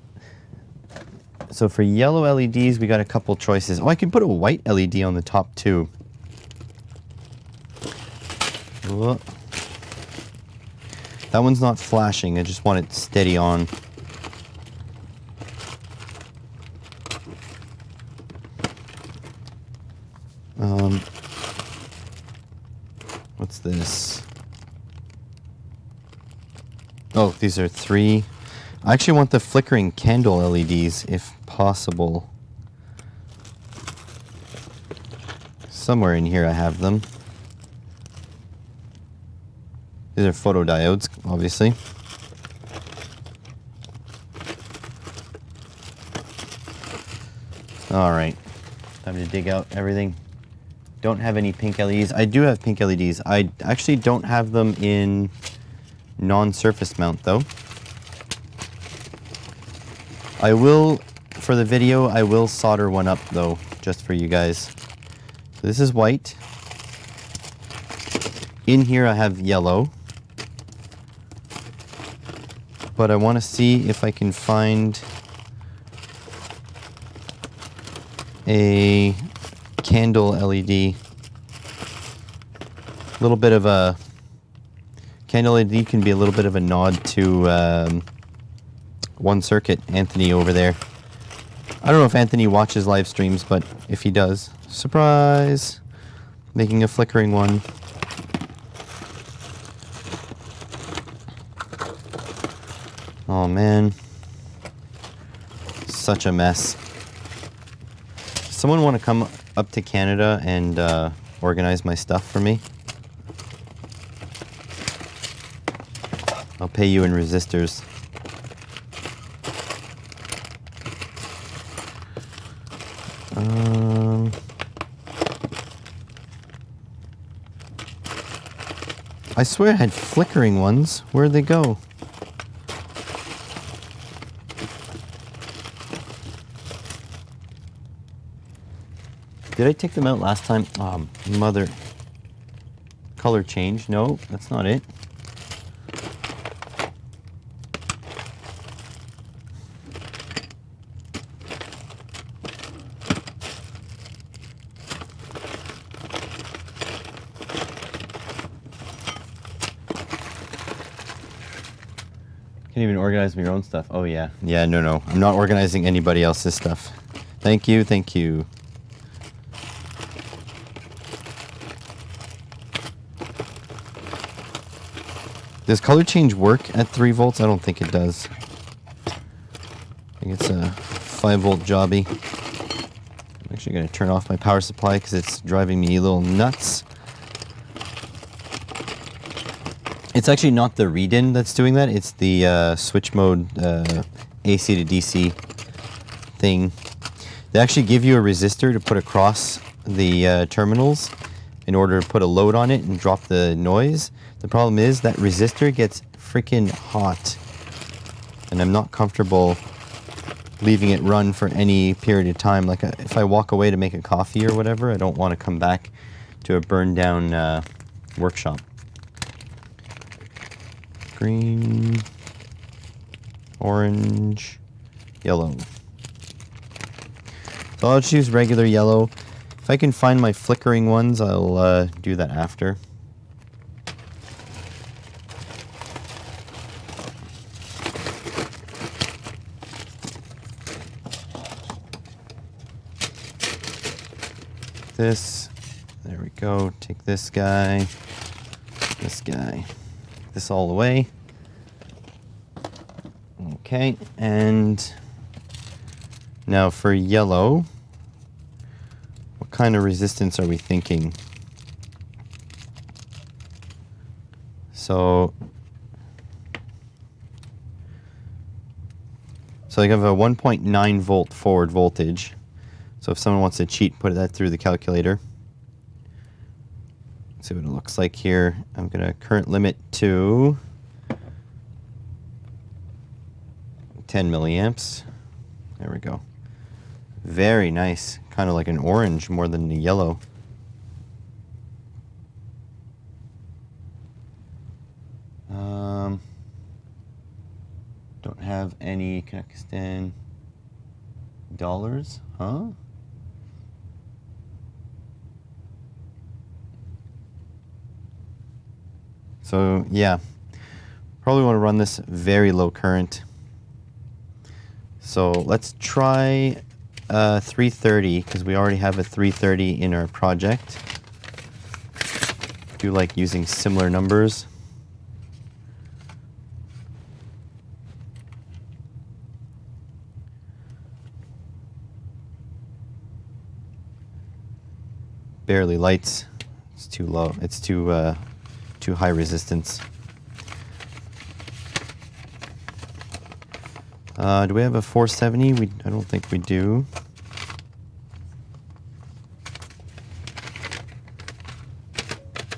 So for yellow LEDs, we got a couple choices. Oh, I can put a white LED on the top too. Whoa. That one's not flashing. I just want it steady on. What's this? Oh, these are 3. I actually want the flickering candle LEDs, if possible. Somewhere in here I have them. These are photodiodes, obviously. Alright, time to dig out everything. Don't have any pink LEDs. I do have pink LEDs. I actually don't have them in non-surface mount though. I will, for the video, I will solder one up though, just for you guys. So this is white. In here I have yellow. But I want to see if I can find a candle LED. A little bit of a candle LED can be a little bit of a nod to One Circuit, Anthony over there. I don't know if Anthony watches live streams, but if he does, surprise! Making a flickering one. Oh man, such a mess. Someone want to come up to Canada and organize my stuff for me? I'll pay you in resistors. I swear I had flickering ones. Where'd they go? Did I take them out last time? Oh, mother. Color change? No, that's not it. Can't even organize your own stuff. Oh yeah. Yeah, no. I'm not organizing anybody else's stuff. Thank you, thank you. Does color change work at 3 volts? I don't think it does. I think it's a 5 volt jobby. I'm actually going to turn off my power supply because it's driving me a little nuts. It's actually not the read-in that's doing that. It's the switch mode AC to DC thing. They actually give you a resistor to put across the terminals in order to put a load on it and drop the noise. The problem is that resistor gets freaking hot, and I'm not comfortable leaving it run for any period of time. Like if I walk away to make a coffee or whatever, I don't want to come back to a burned down workshop. Green, orange, yellow. So I'll just use regular yellow. If I can find my flickering ones, I'll do that after. this. There we go. Take this guy. This guy. This all the way. Okay, and now for yellow, what kind of resistance are we thinking? So I have a 1.9 volt forward voltage. So if someone wants to cheat, put that through the calculator. Let's see what it looks like here. I'm going to current limit to 10 milliamps. There we go. Very nice. Kind of like an orange more than the yellow. Don't have any Kazakhstan dollars, huh? So yeah, probably want to run this very low current. So let's try 330 because we already have a 330 in our project. Do like using similar numbers. Barely lights. It's too low. It's too high resistance. Do we have a 470? I don't think we do.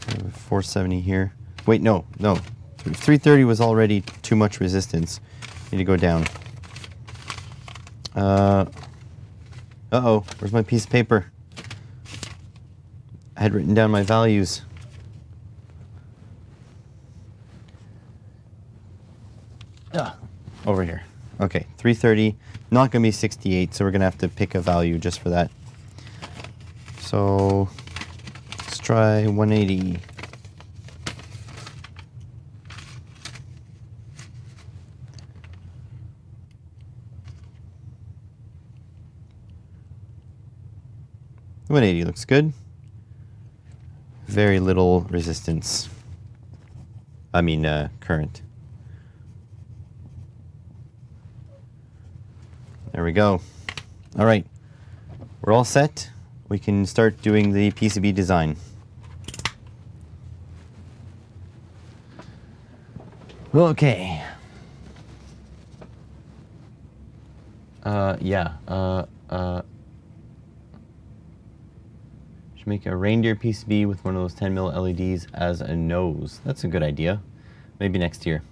We have a 470 here. Wait, no. 330 was already too much resistance. Need to go down. Uh-oh, where's my piece of paper? I had written down my values. Over here. Okay, 330, not going to be 68, so we're going to have to pick a value just for that. So let's try 180. $180 looks good. Very little resistance. I mean, current. There we go. All right, we're all set. We can start doing the PCB design. Okay. Should make a reindeer PCB with one of those 10 mil LEDs as a nose. That's a good idea. Maybe next year.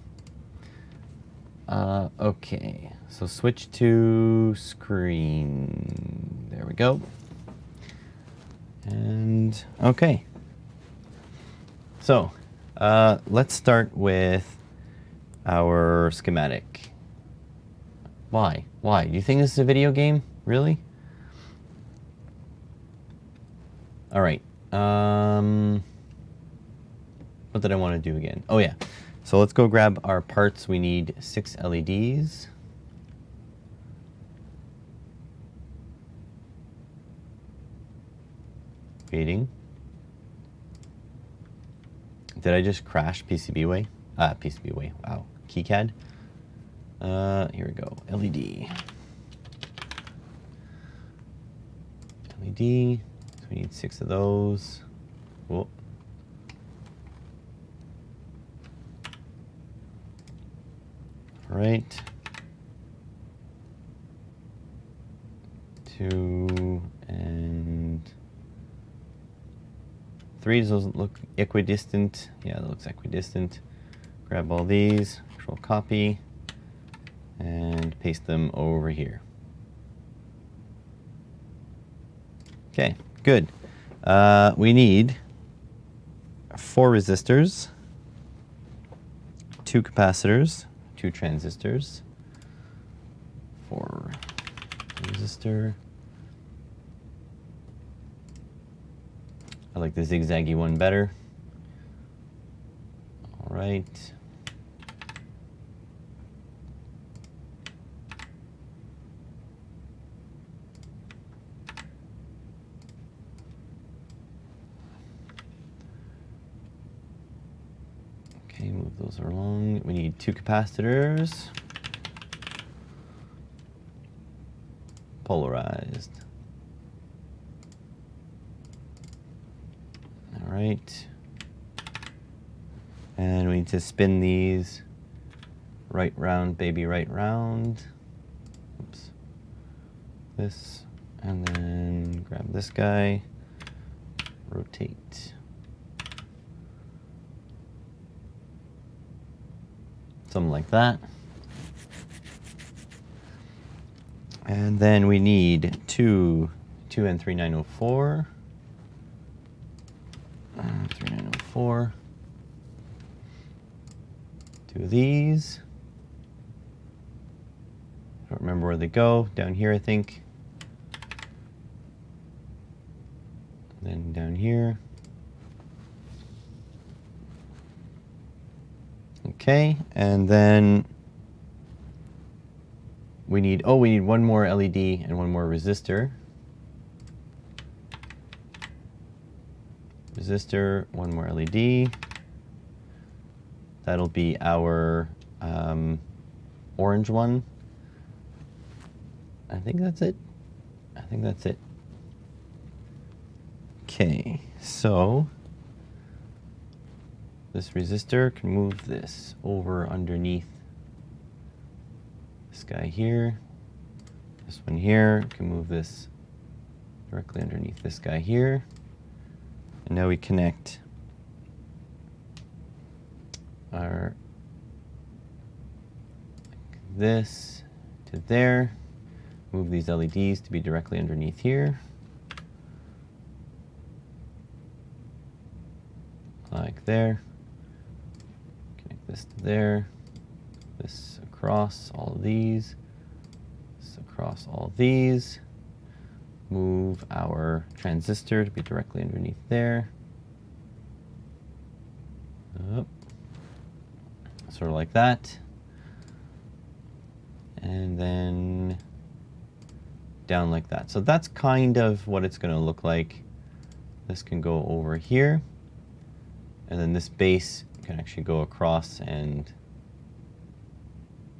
Okay, so switch to screen. There we go. And okay. So let's start with our schematic. Why? Why? Do you think this is a video game? Really? All right. What did I want to do again? Oh yeah. So let's go grab our parts. We need 6 LEDs. Waiting. Did I just crash PCBWay? PCBWay. Wow. KiCad. Here we go. LED. LED. So we need 6 of those. Cool. All right. 2 and 3. Does those look equidistant? Yeah, that looks equidistant. Grab all these, Control copy, and paste them over here. Okay, good. We need 4 resistors, 2 capacitors, 2 transistors, 4 resistor. I like the zigzaggy one better. All right. Okay, move those along. We need 2 capacitors. Polarized. All right. And we need to spin these right round, baby, right round. Oops. This, and then grab this guy, rotate. Something like that. And then we need 2 N3904. 3904. 2 of these. I don't remember where they go. Down here, I think. And then down here. Okay, and then we need, we need 1 more LED and 1 more resistor. Resistor, 1 more LED. That'll be our orange one. I think that's it. I think that's it. Okay, so this resistor can move this over underneath this guy here. This one here can move this directly underneath this guy here. And now we connect our this to there. Move these LEDs to be directly underneath here. Like there. Connect this to there. This across all of these. This across all these. Move our transistor to be directly underneath there. Up. Sort of like that. And then down like that. So that's kind of what it's going to look like. This can go over here. And then this base can actually go across and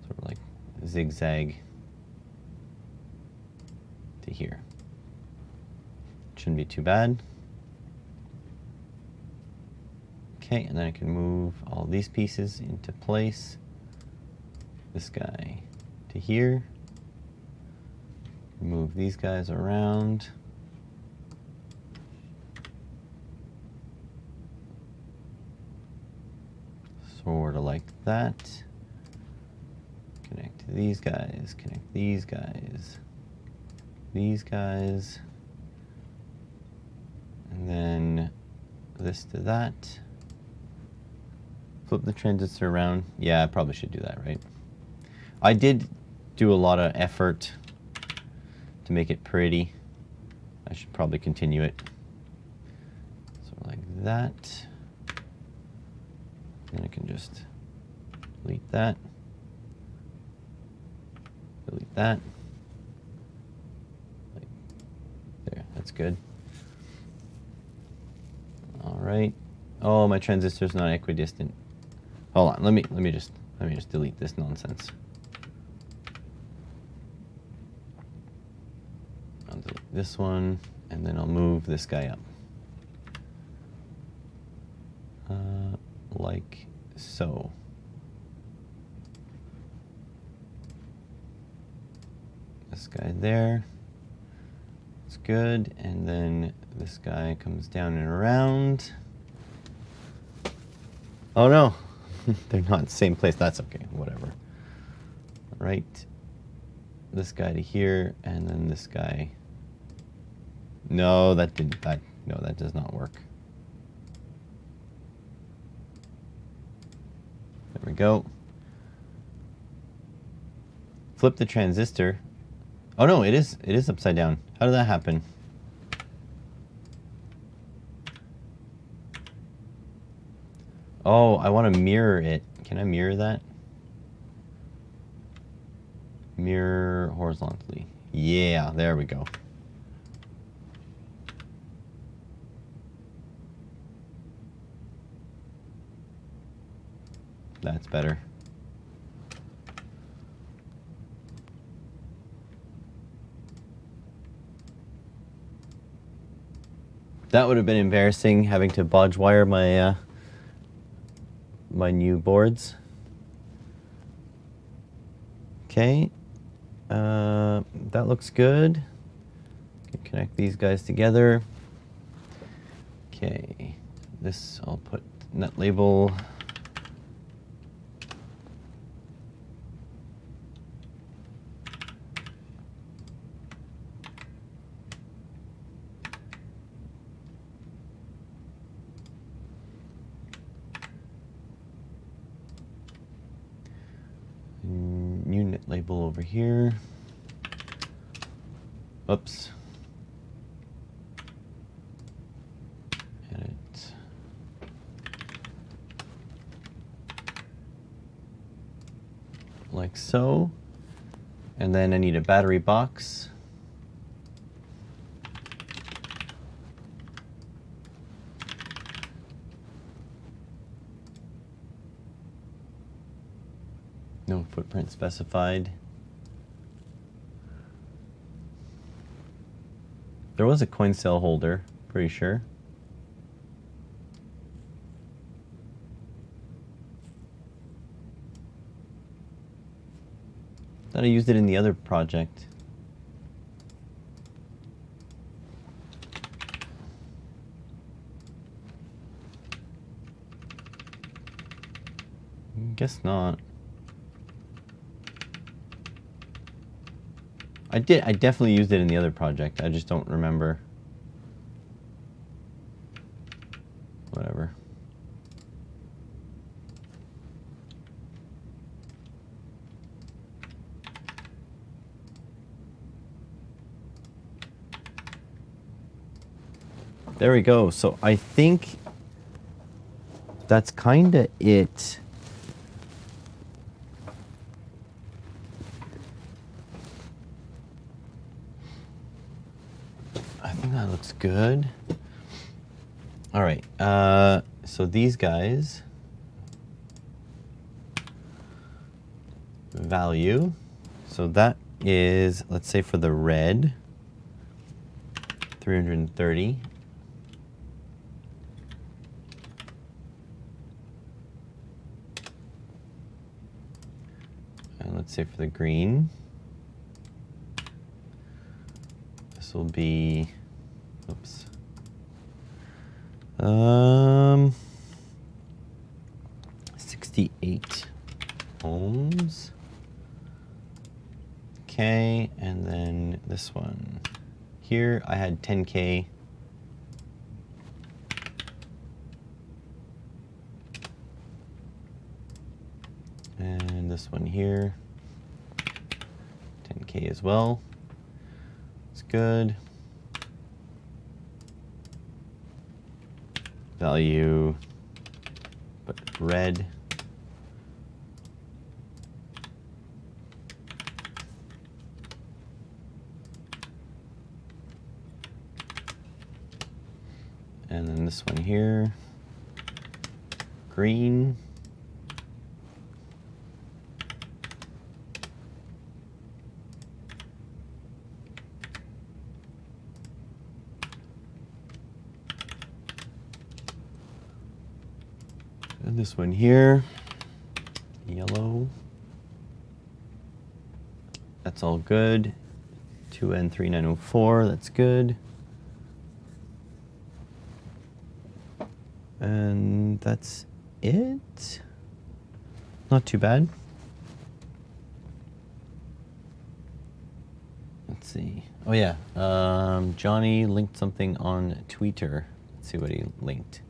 sort of like zigzag to here. Shouldn't be too bad. Okay, and then I can move all these pieces into place. This guy to here. Move these guys around. Sort of like that. Connect these guys, connect these guys, these guys, and then this to that. Flip the transistor around. Yeah, I probably should do that, right? I did do a lot of effort to make it pretty. I should probably continue it. So like that. Then I can just delete that. Delete that. Like there, that's good. All right. Oh, my transistor's not equidistant. Hold on, let me just delete this nonsense. I'll delete this one, and then I'll move this guy up. Like so. This guy there. It's good, and then this guy comes down and around. Oh no, they're not in the same place. That's okay, whatever. Right, this guy to here, and then this guy. No, that does not work. There we go. Flip the transistor. Oh no, it is upside down. How did that happen? Oh, I want to mirror it. Can I mirror that? Mirror horizontally. Yeah, there we go. That's better. That would have been embarrassing, having to bodge wire my my new boards. Okay, that looks good. Can connect these guys together. Okay, this I'll put net label. Unit label over here. Oops. Edit. Like so. And then I need a battery box. No footprint specified. There was a coin cell holder, pretty sure. Thought I used it in the other project. Guess not. I definitely used it in the other project. I just don't remember. Whatever. There we go. So I think that's kind of it. I think that looks good. All right. So these guys, value. So that is, let's say for the red, 330. And let's say for the green, this will be, oops, 68 ohms. Okay, and then this one here, I had 10K. And this one here, 10K as well. It's good. Value, but red. And then this one here, green. And this one here, yellow. That's all good. 2N3904, that's good. And that's it. Not too bad. Let's see. Oh yeah, Johnny linked something on Twitter. Let's see what he linked.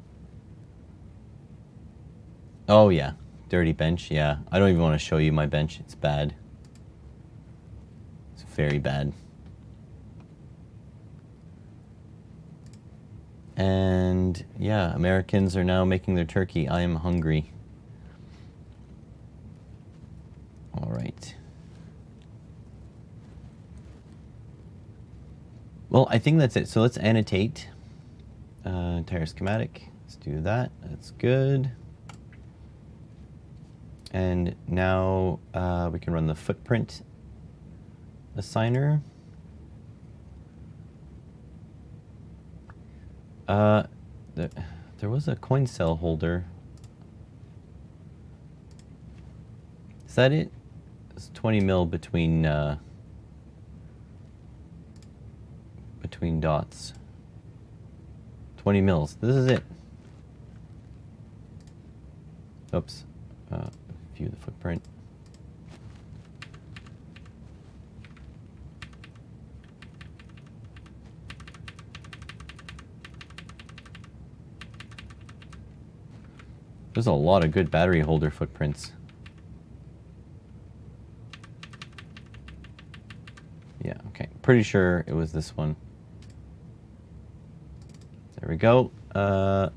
Oh yeah, dirty bench, yeah. I don't even want to show you my bench, it's bad. It's very bad. And yeah, Americans are now making their turkey. I am hungry. All right. Well, I think that's it. So let's annotate entire schematic. Let's do that. That's good. And now we can run the footprint assigner. There was a coin cell holder. Is that it? It's 20 mil between dots. 20 mils. This is it. Oops. View the footprint. There's a lot of good battery holder footprints. Yeah, okay. Pretty sure it was this one. There we go. Capacitor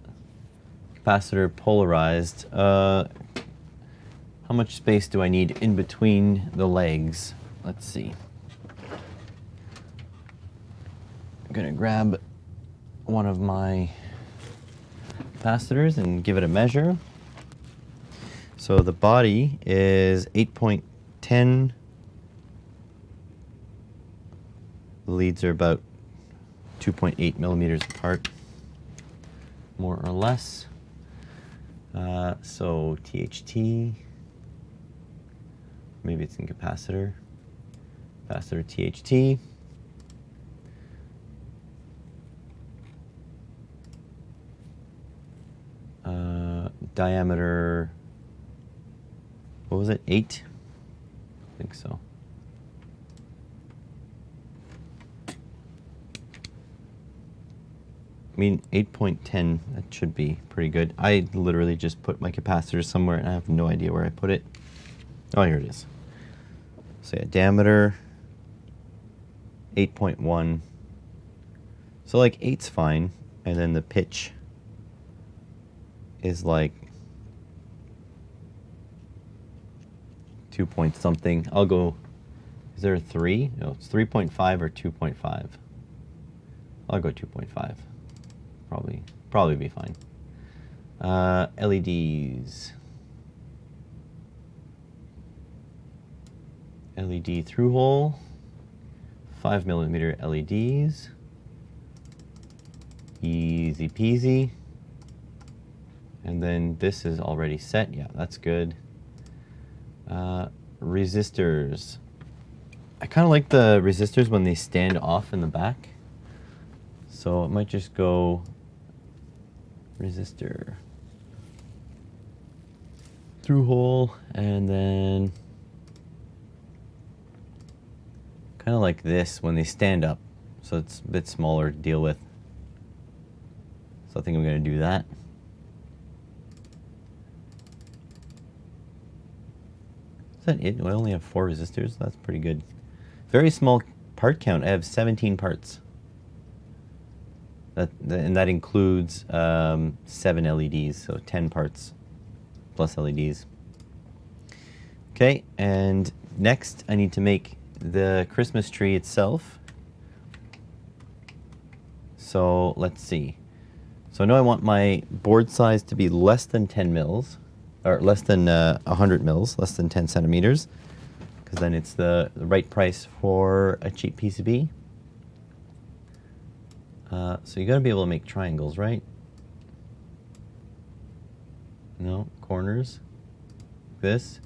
polarized. How much space do I need in between the legs? Let's see. I'm gonna grab one of my capacitors and give it a measure. So the body is 8.10. The leads are about 2.8 millimeters apart, more or less. So THT, maybe it's in capacitor. Capacitor THT. Diameter, what was it, 8? I think so. I mean, 8.10, that should be pretty good. I literally just put my capacitor somewhere and I have no idea where I put it. Oh, here it is. So yeah, diameter, 8.1. So like 8's fine, and then the pitch is like 2 point something. I'll go, is there a 3? No, it's 3.5 or 2.5. I'll go 2.5. Probably be fine. LEDs. LED through hole. 5 millimeter LEDs. Easy peasy. And then this is already set. Yeah, that's good. Resistors. I kind of like the resistors when they stand off in the back. So it might just go resistor through hole, and then kind of like this when they stand up. So it's a bit smaller to deal with. So I think I'm going to do that. Is that it? I only have 4 resistors. That's pretty good. Very small part count. I have 17 parts. And that includes 7 LEDs, so 10 parts plus LEDs. Okay, and next I need to make the Christmas tree itself. So let's see. So I know I want my board size to be less than 10 mils, or less than 100 mils, less than 10 centimeters, because then it's the right price for a cheap PCB. So you got to be able to make triangles, right? No, corners. This.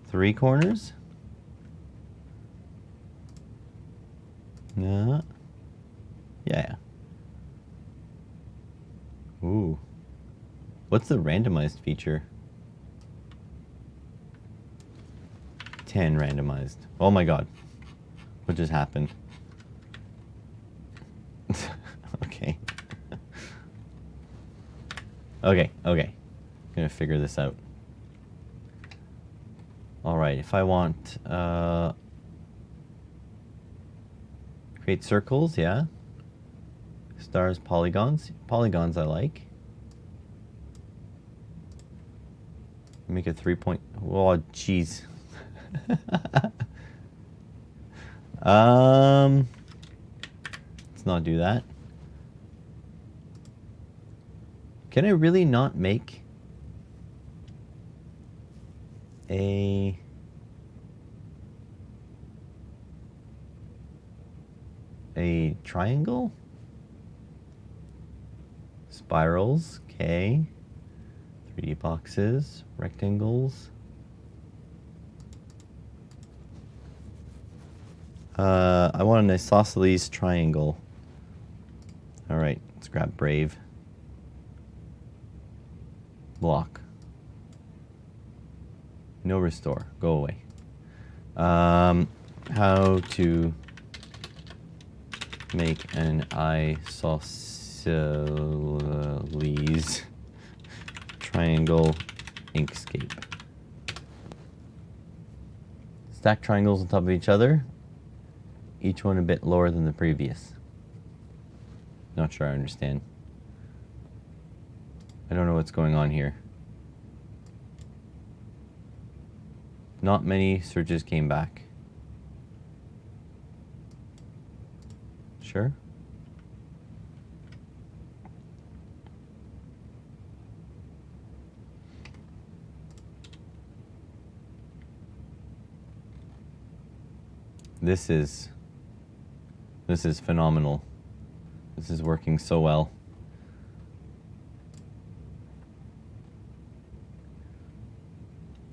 3 corners. No. Yeah. Ooh. What's the randomized feature? 10 randomized. Oh my god. What just happened? Okay. Okay. I'm gonna figure this out. Alright, if I want create circles, yeah. Stars, polygons. Polygons I like. Make a 3 point. Oh, jeez. Let's not do that. Can I really not make a triangle, spirals, okay, 3D boxes, rectangles. I want an isosceles triangle. All right, let's grab Brave. Block. No restore. Go away. How to make an isosceles triangle Inkscape. Stack triangles on top of each other, each one a bit lower than the previous. Not sure I understand. I don't know what's going on here. Not many searches came back. Sure. This is phenomenal. This is working so well.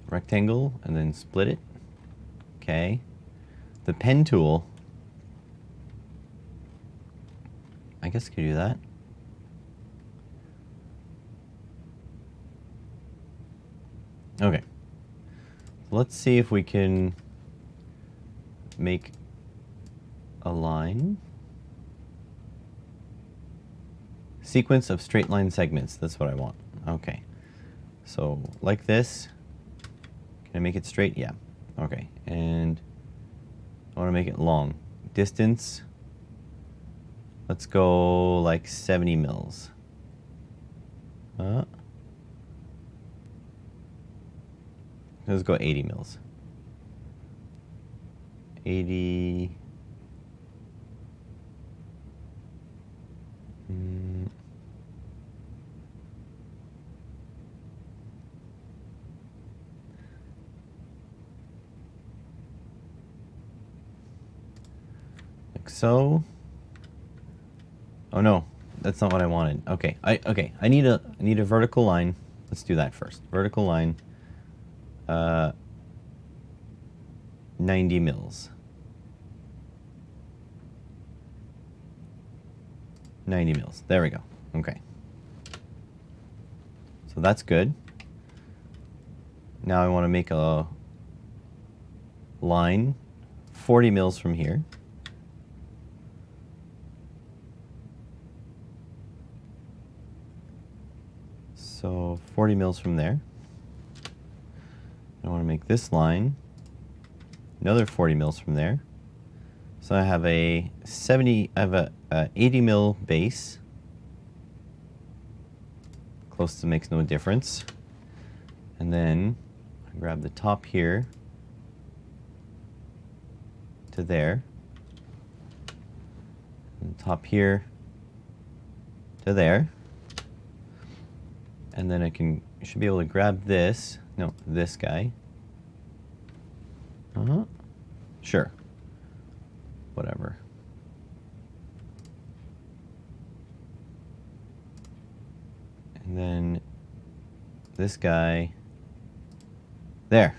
Rectangle and then split it. Okay. The pen tool, I guess I could do that. Okay. Let's see if we can make a line. Sequence of straight line segments. That's what I want. Okay. So like this. Can I make it straight? Yeah. Okay. And I want to make it long. Distance. Let's go like 70 mils. Let's go 80 mils. 80. Like so. Oh no, that's not what I wanted. Okay, I need a vertical line. Let's do that first. Vertical line. 90 mils. 90 mils. There we go. Okay. So that's good. Now I want to make a line 40 mils from here. So 40 mils from there. I want to make this line another 40 mils from there. So I have a 80 mil base. Close to makes no difference. And then I grab the top here to there. And top here to there. And then I should be able to grab this. No, this guy. Sure. Whatever. And then this guy. There.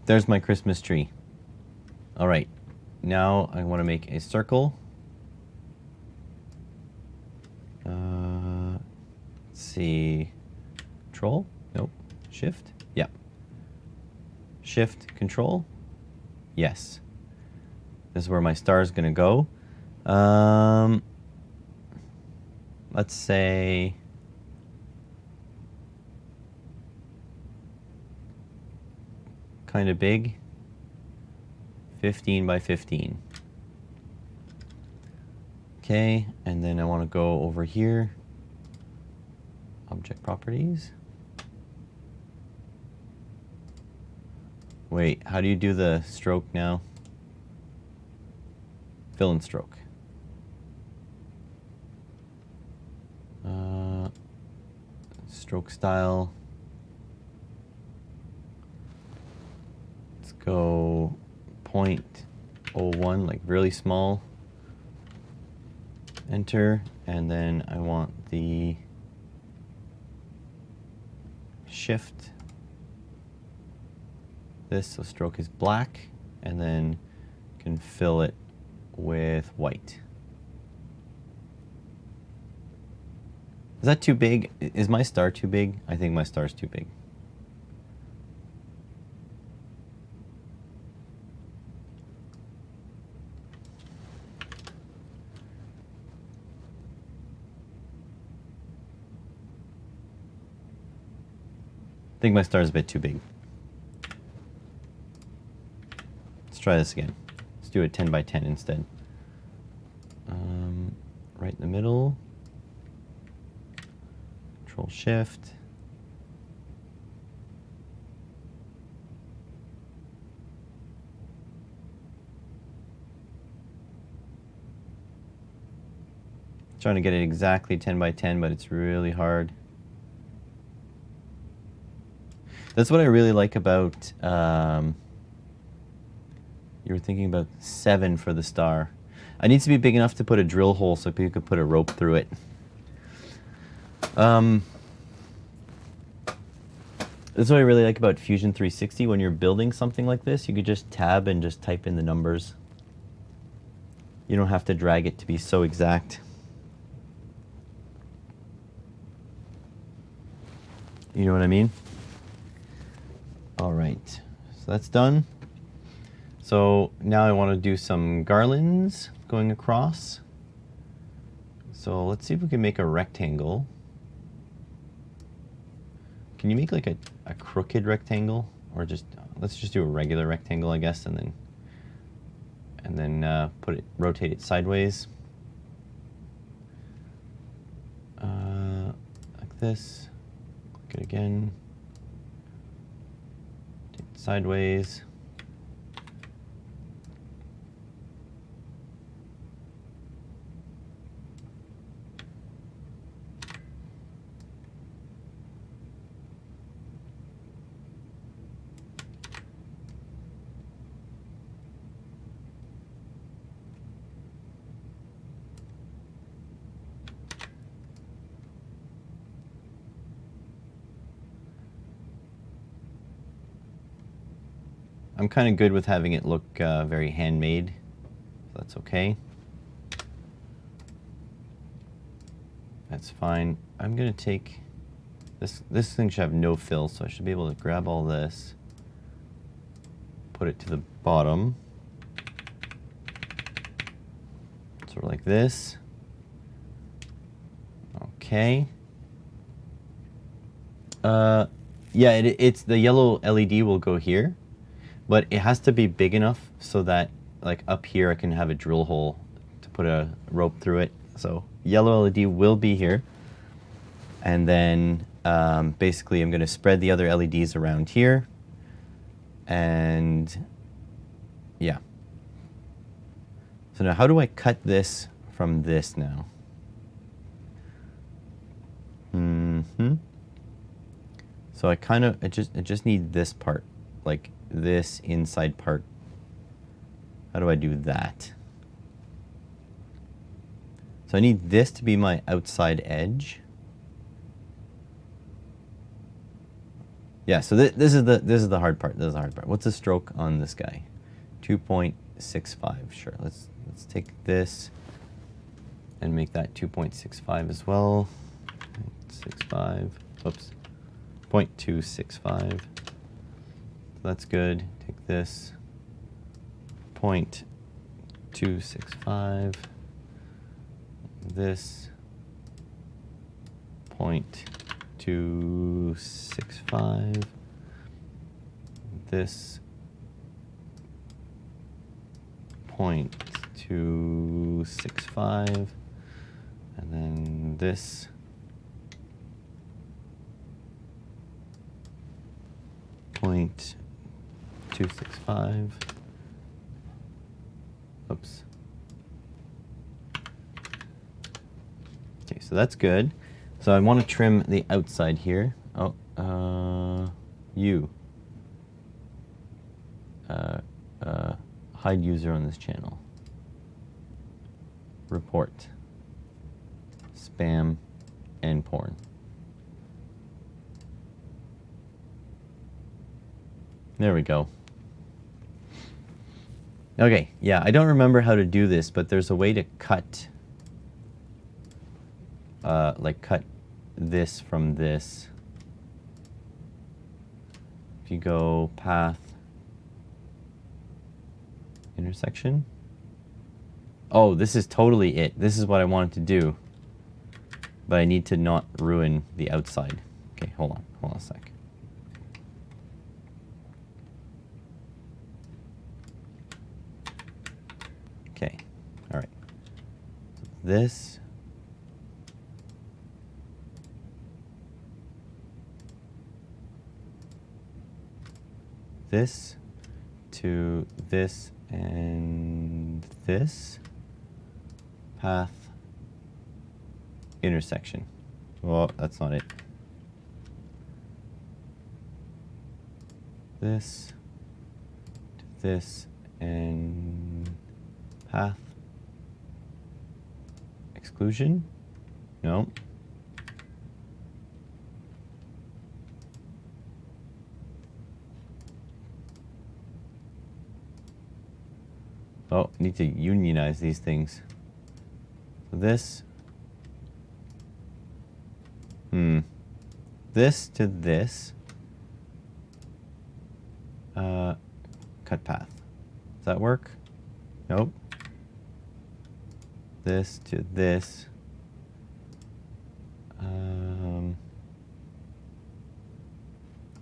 There's my Christmas tree. All right. Now I want to make a circle. Let's see. Control? Nope. Shift? Yeah. Shift, Control? Yes. This is where my star is going to go. Let's say kind of big. 15 by 15. Okay, and then I want to go over here. Object properties. Wait, how do you do the stroke now? Fill and stroke. Stroke style. one, like really small. Enter, and then I want the shift. This, so stroke is black, and then can fill it with white. Is that too big? Is my star too big? I think my star's too big. I think my star's a bit too big. Let's try this again. Let's do it 10 by 10 instead. Right in the middle. Control Shift. Trying to get it exactly 10 by 10, but it's really hard. That's what I really like about, you were thinking about 7 for the star. It needs to be big enough to put a drill hole so people could put a rope through it. That's what I really like about Fusion 360. When you're building something like this, you could just tab and just type in the numbers. You don't have to drag it to be so exact. You know what I mean? All right, so that's done. So now I want to do some garlands going across. So let's see if we can make a rectangle. Can you make like a crooked rectangle, or just let's just do a regular rectangle, I guess, and then rotate it sideways, like this. Click it again. Take it sideways. I'm kind of good with having it look very handmade, so that's okay. That's fine. I'm gonna take this thing should have no fill, so I should be able to grab all this, put it to the bottom, sort of like this. Okay. Yeah, it's the yellow LED will go here. But it has to be big enough so that, like, up here I can have a drill hole to put a rope through it. So yellow LED will be here. And then basically I'm going to spread the other LEDs around here. And yeah. So now how do I cut this from this now? So I just need this part, like this inside part. How do I do that? So I need this to be my outside edge. Yeah, so this is the hard part. This is the hard part. What's the stroke on this guy? 2.65. Sure. Let's take this and make that 2.65 as well. 0.65. Oops. 0.265. That's good. Take this. 0.265. This. 0.265. This. 0.265. And then this. 0.265. Oops. Okay, so that's good. So I want to trim the outside here. Oh, hide user on this channel. report spam and porn. There we go. Okay, yeah, I don't remember how to do this, but there's a way to cut, cut this from this. If you go path, intersection. Oh, this is totally it. This is what I wanted to do, but I need to not ruin the outside. Okay, hold on a sec. Okay, all right. This, this to this and this, path, intersection. Well, that's not it. This to this and path, exclusion? No. Oh, I need to unionize these things. So this. This to this. Cut path. Does that work? Nope. This to this.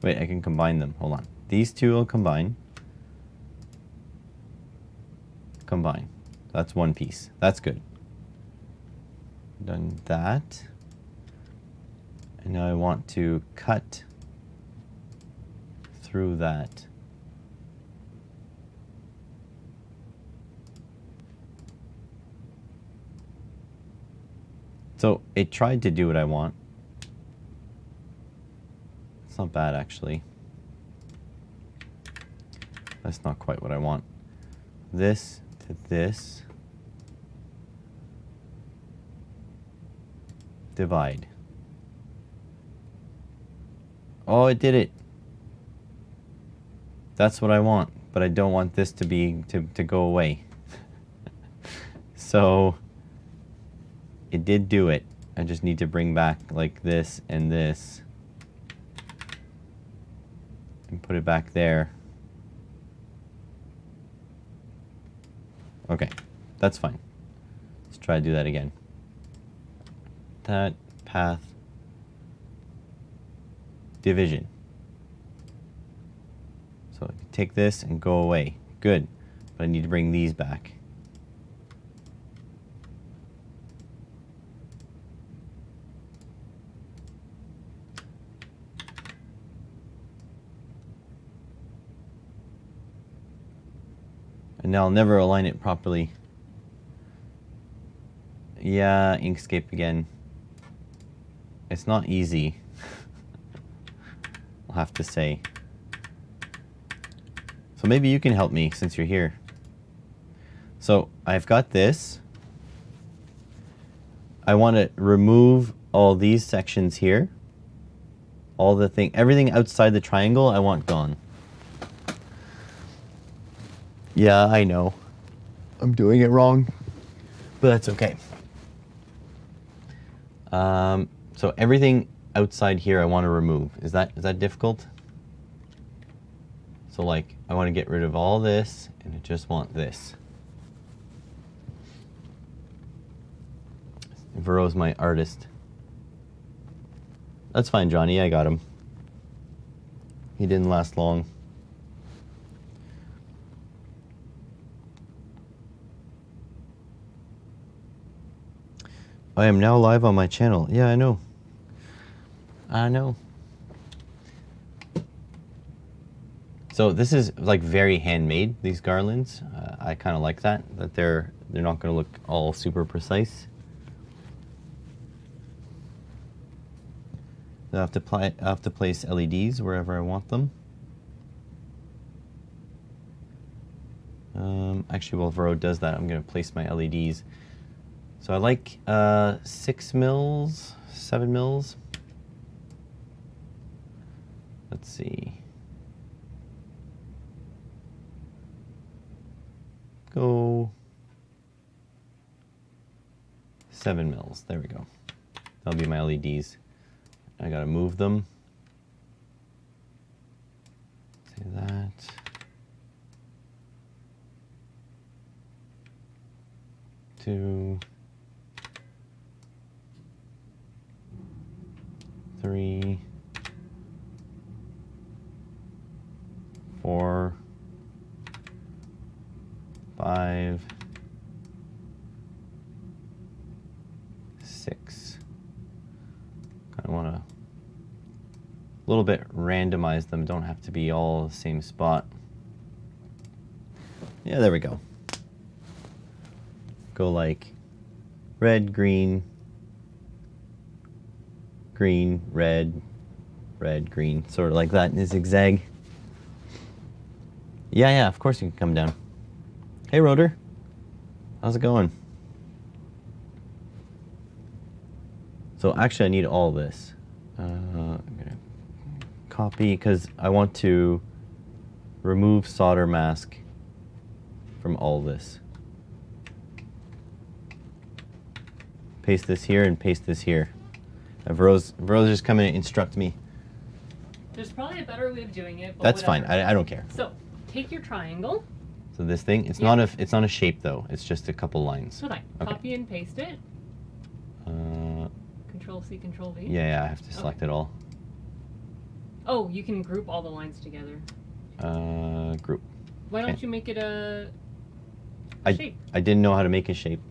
Wait, I can combine them. Hold on. These two will combine. Combine. That's one piece. That's good. Done that. And now I want to cut through that. So it tried to do what I want. It's not bad, actually. That's not quite what I want. This to this. Divide. Oh, it did it. That's what I want, but I don't want this to be to go away. So it did do it. I just need to bring back like this and this and put it back there. Okay, that's fine. Let's try to do that again. That path, division. So I can take this and go away. Good, but I need to bring these back. And now I'll never align it properly. Yeah, Inkscape again. It's not easy. I'll have to say. So maybe you can help me since you're here. So I've got this. I want to remove all these sections here. All the everything outside the triangle I want gone. Yeah, I know. I'm doing it wrong, but that's okay. So everything outside here I want to remove. Is that difficult? So like, I want to get rid of all this, and I just want this. Vero's my artist. That's fine, Johnny, I got him. He didn't last long. I am now live on my channel. Yeah, I know. I know. So this is like very handmade, these garlands. I kind of like that they're not going to look all super precise. I have to place LEDs wherever I want them. Actually, while Vero does that, I'm going to place my LEDs So I like 6 mils, 7 mils. Let's see. Go 7 mils. There we go. That'll be my LEDs. I gotta move them. Say that. Two, 3, 4, 5, 6. I want to a little bit randomize them. Don't have to be all the same spot. Yeah, there we go. Go like red, green, green, red, red, green, sort of like that in a zigzag. Yeah, of course you can come down. Hey, Rotor. How's it going? So actually I need all this. I'm gonna copy because I want to remove solder mask from all this. Paste this here and paste this here. Vero's just come in and instruct me. There's probably a better way of doing it. But That's whatever. fine. I don't care. So take your triangle. So this thing, it's Yeah. not a shape though. It's just a couple lines. So fine. Okay. Copy and paste it. Control C, Control V. Yeah, I have to select it all. Oh, you can group all the lines together. Group. Why don't Okay. you make it a shape? I didn't know how to make a shape.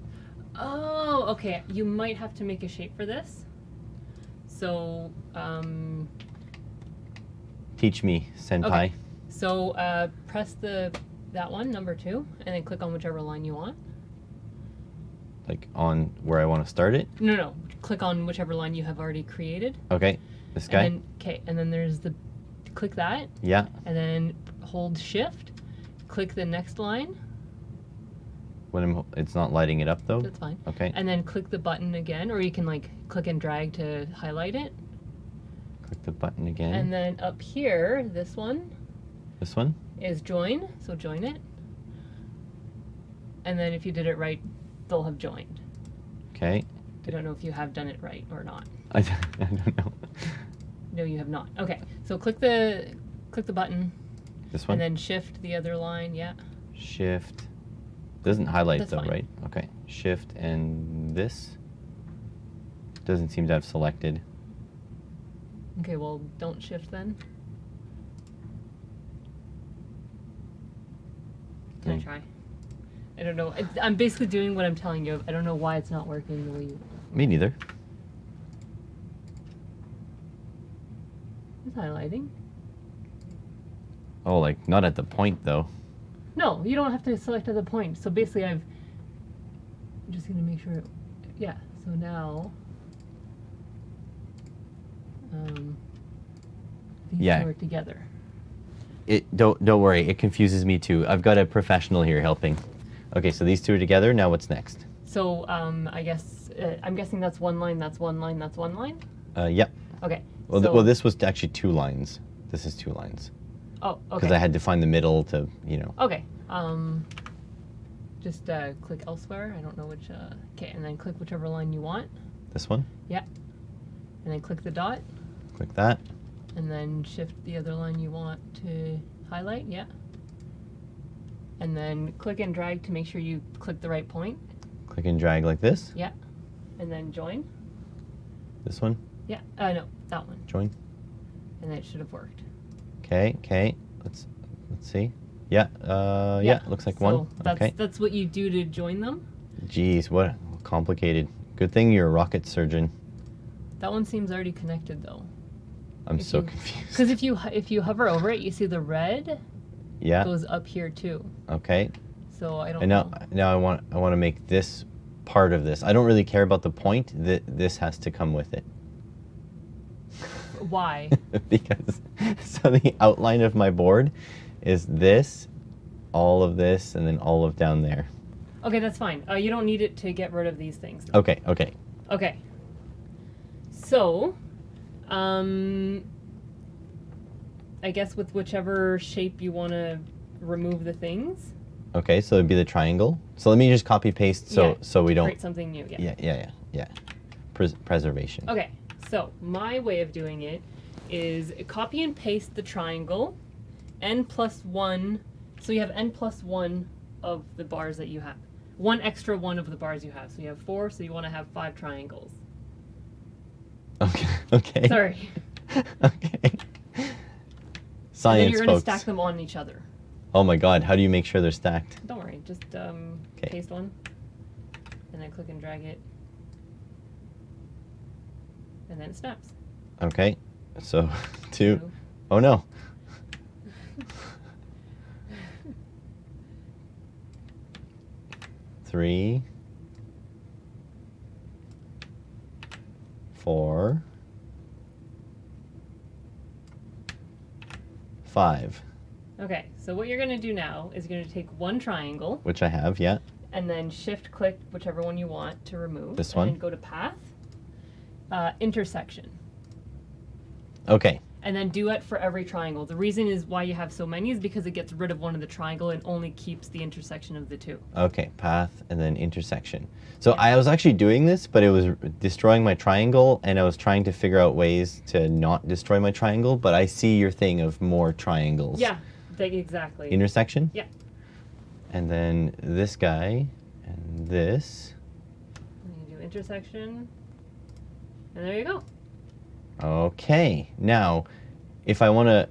Oh, okay. You might have to make a shape for this. So, Teach me, senpai. okay. So press that one, number 2, and then click on whichever line you want. Like on where I want to start it. No. Click on whichever line you have already created. Okay, this guy. And then there's click that. Yeah. And then hold Shift. Click the next line. When it's not lighting it up though. That's fine. Okay. And then click the button again, or you can like click and drag to highlight it. Click the button again. And then up here, this one This one. is join. So join it. And then if you did it right, they'll have joined. Okay. I don't know if you have done it right or not. I don't know. No, you have not. Okay. So click the button. This one. And then shift the other line. Yeah. Shift. Doesn't highlight That's though, fine. right? Okay. Shift and this. Doesn't seem to have selected. Okay. Well, don't shift then. Can I try? I don't know. I'm basically doing what I'm telling you. I don't know why it's not working the way you. Me neither. It's highlighting. Oh, like not at the point though. No, you don't have to select at the point. So basically, I'm just gonna make sure. Yeah. So now. These Yeah. two work together. Don't worry. It confuses me too. I've got a professional here helping. Okay, so these two are together. Now what's next? So I guess I'm guessing that's one line. That's one line. That's one line. Yep. Okay. Well, so, well, this was actually 2 lines. This is 2 lines. Oh, okay. Because I had to find the middle to, you know. Okay. Just click elsewhere. I don't know which. Okay, and then click whichever line you want. This one. Yeah. And then click the dot. Click that. And then shift the other line you want to highlight. Yeah. And then click and drag to make sure you click the right point. Click and drag like this. Yeah. And then join. This one. Yeah. No, that one. Join. And then it should have worked. Okay. Let's see. Yeah. Yeah. Looks like So one. That's, Okay. that's what you do to join them. Jeez, what complicated. Good thing you're a rocket surgeon. That one seems already connected though. I'm If so you- confused. Because if you hover over it, you see the red Yeah. goes up here too. Okay. So I don't And know. now I want to make this part of this. I don't really care about the point. This has to come with it. Why? Because so the outline of my board is this, all of this, and then all of down there. Okay, that's fine. You don't need it to get rid of these things. Okay, okay. Okay. So, I guess with whichever shape you want to remove the things. Okay, so it'd be the triangle. So let me just copy paste so we don't create something new. Yeah. Yeah. Preservation. Okay. So my way of doing it is copy and paste the triangle, n+1. So you have n+1 of the bars that you have. One extra one of the bars you have. So you have 4. So you want to have 5 triangles. Okay. Okay. Sorry. Okay. Science, And then you're going to folks. stack them on each other. Oh my God! How do you make sure they're stacked? Don't worry. Just paste one, and then click and drag it, and then it snaps. Okay. So 2. 2. Oh no. 3. 4. 5. Okay, so what you're going to do now is you're going to take one triangle Which I have, yeah. and then shift click whichever one you want to remove. This and one? then go to path, intersection, Okay. and then do it for every triangle. The reason is why you have so many is because it gets rid of one of the triangle and only keeps the intersection of the 2. Okay, path and then intersection. So Yeah. I was actually doing this, but it was destroying my triangle, and I was trying to figure out ways to not destroy my triangle, but I see your thing of more triangles. Yeah, exactly. Intersection? Yeah. And then this guy and this. And you do intersection, and there you go. Okay. Now, if I want to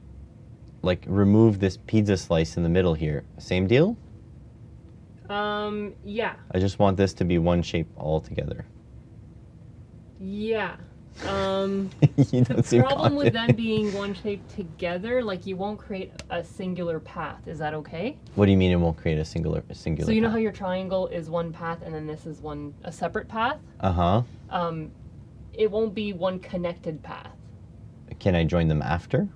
like remove this pizza slice in the middle here, same deal? Yeah. I just want this to be one shape all together. Yeah. You don't The seem problem with them confident. being one shape together, like you won't create a singular path. Is that okay? What do you mean it won't create a singular So you know path? how your triangle is one path and then this is a separate path? Uh-huh. It won't be one connected path. Can I join them after?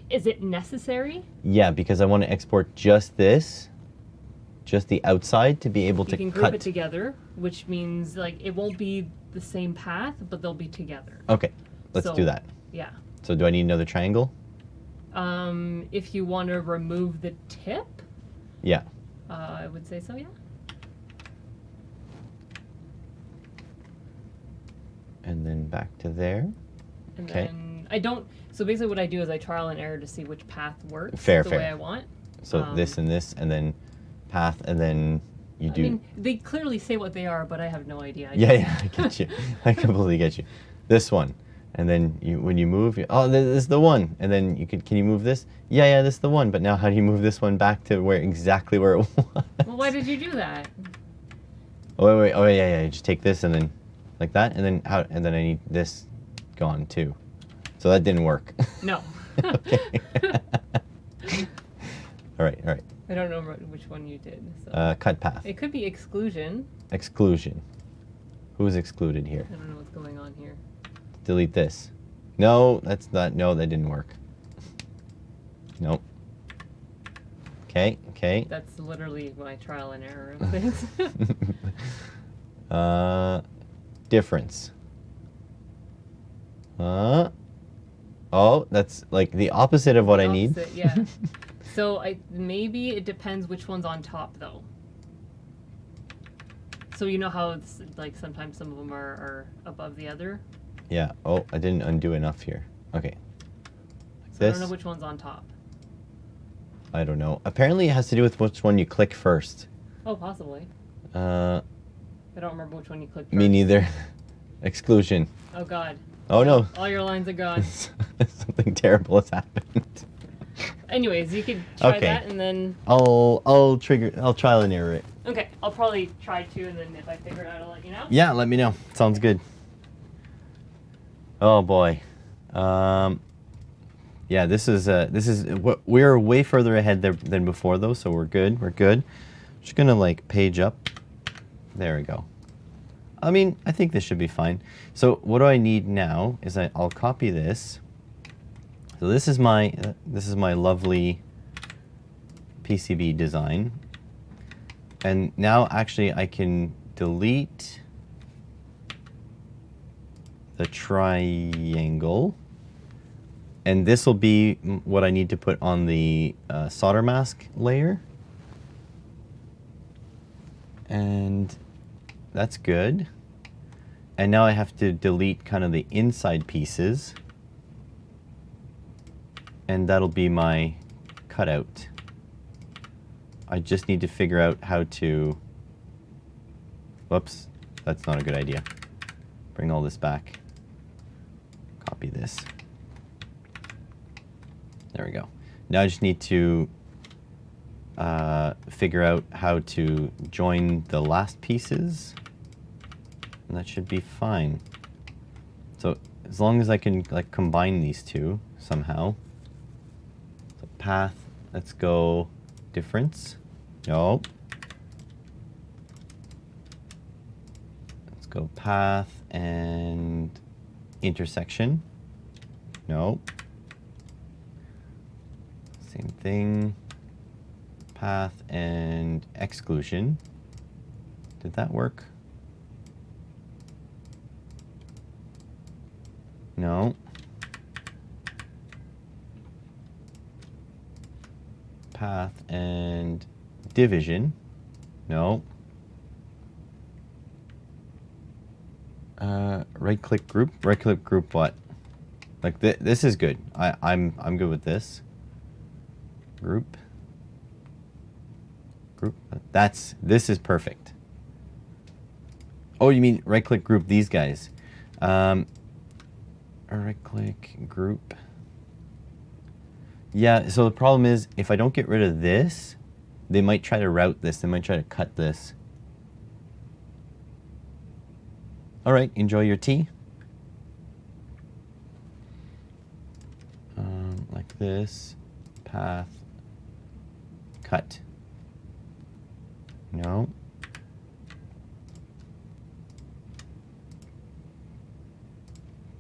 Is it necessary? Yeah, because I want to export just this, just the outside, to be able You to can group cut. it together, which means like it won't be the same path, but they'll be together. Okay, let's So- do that. Yeah. So do I need another triangle? If you want to remove the tip, Yeah. I would say so, yeah. And then back to there. And Okay. then I don't. So basically, what I do is I trial and error to see which path works Fair, the fair. way I want. So this and this, and then path, and then you do. I mean, they clearly say what they are, but I have no idea. Yeah, I get you. I completely get you. This one, and then when you move, oh, this is the one, and then can you move this? Yeah, this is the one. But now, how do you move this one back to exactly where it was? Well, why did you do that? Oh wait, oh yeah. You just take this and then like that, and then and then I need this gone too. So that didn't work. No. Okay. All right. I don't know which one you did. So. Cut path. It could be exclusion. Exclusion. Who's excluded here? I don't know what's going on here. Delete this. No, that's not. No, that didn't work. Nope. Okay. That's literally my trial and error of things. Difference. Oh, that's like the opposite of what I need. Opposite, yeah. So maybe it depends which one's on top though. So you know how it's like sometimes some of them are above the other. Yeah. Oh, I didn't undo enough here. Okay. Like So I this. don't know which one's on top. I don't know. Apparently, it has to do with which one you click first. Oh, possibly. Uh, I don't remember which one you clicked. me first. neither. Exclusion. Oh God. Oh no. All your lines are gone. Something terrible has happened. Anyways, you could try Okay. that and then. I'll trial and error it. Okay, I'll probably try to, and then if I figure it out, I'll let you know. Yeah, let me know. Sounds good. Oh boy. Yeah, this is we're way further ahead than before though, so we're good. We're good. Just gonna like page up. There we go. I mean, I think this should be fine. So what do I need now is I'll copy this. So this is my lovely PCB design. And now actually I can delete the triangle. And this will be what I need to put on the solder mask layer. And that's good. And now I have to delete kind of the inside pieces. And that'll be my cutout. I just need to figure out how to, whoops, that's not a good idea. Bring all this back. Copy this. There we go. Now I just need to figure out how to join the last pieces. And that should be fine. So as long as I can like combine these two somehow. So path, let's go difference. No. Let's go path and intersection. No. Same thing. Path and exclusion. Did that work? No. Path and division. No. Right click group. Right click group what? Like this is good. I'm good with this. Group. Group. This is perfect. Oh, you mean right click group these guys? Right click group. Yeah, so the problem is if I don't get rid of this, they might try to route this. They might try to cut this. All right, enjoy your tea. Like this, path, cut. No.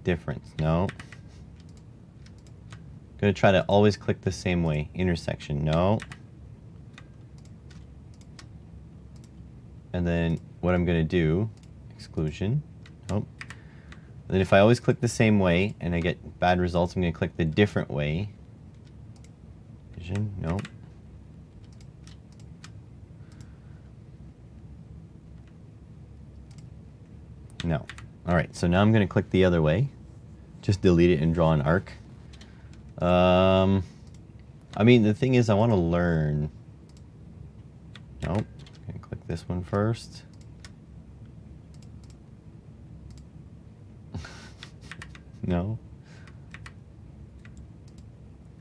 Difference, no. Gonna try to always click the same way. Intersection, no. And then what I'm gonna do, exclusion, nope. And then if I always click the same way and I get bad results, I'm gonna click the different way. Vision, nope. No. All right, so now I'm gonna click the other way. Just delete it and draw an arc. I mean, the thing is I wanna learn. Nope, gonna click this one first. No.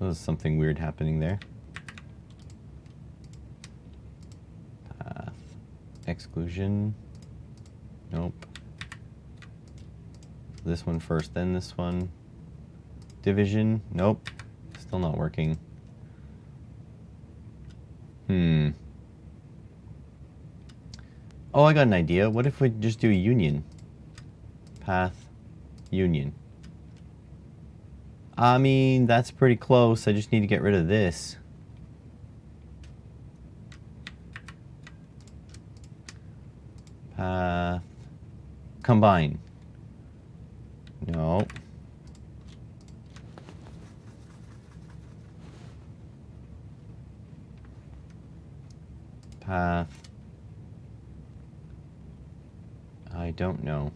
There's something weird happening there. Path. Exclusion. Nope. This one first, then this one. Division. Nope. Still not working. Oh, I got an idea. What if we just do union? Path. Union. I mean, that's pretty close. I just need to get rid of this. Path. Combine. No. Path. I don't know.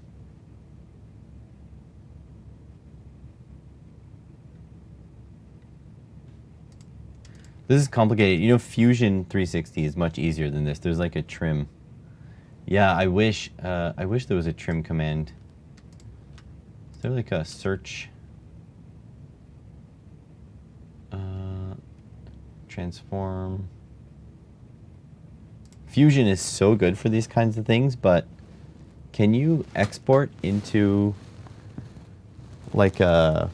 This is complicated. You know, Fusion 360 is much easier than this. There's like a trim. Yeah, I wish there was a trim command. Is there like a search? Transform. Fusion is so good for these kinds of things, but can you export into like a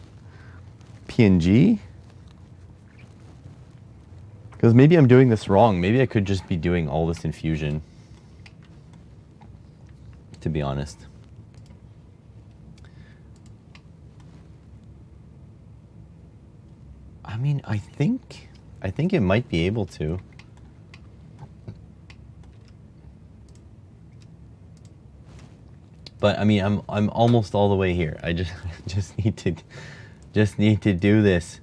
PNG? Because maybe I'm doing this wrong. Maybe I could just be doing all this in Fusion, to be honest. I mean, I think it might be able to. But I mean, I'm almost all the way here. I just need to do this.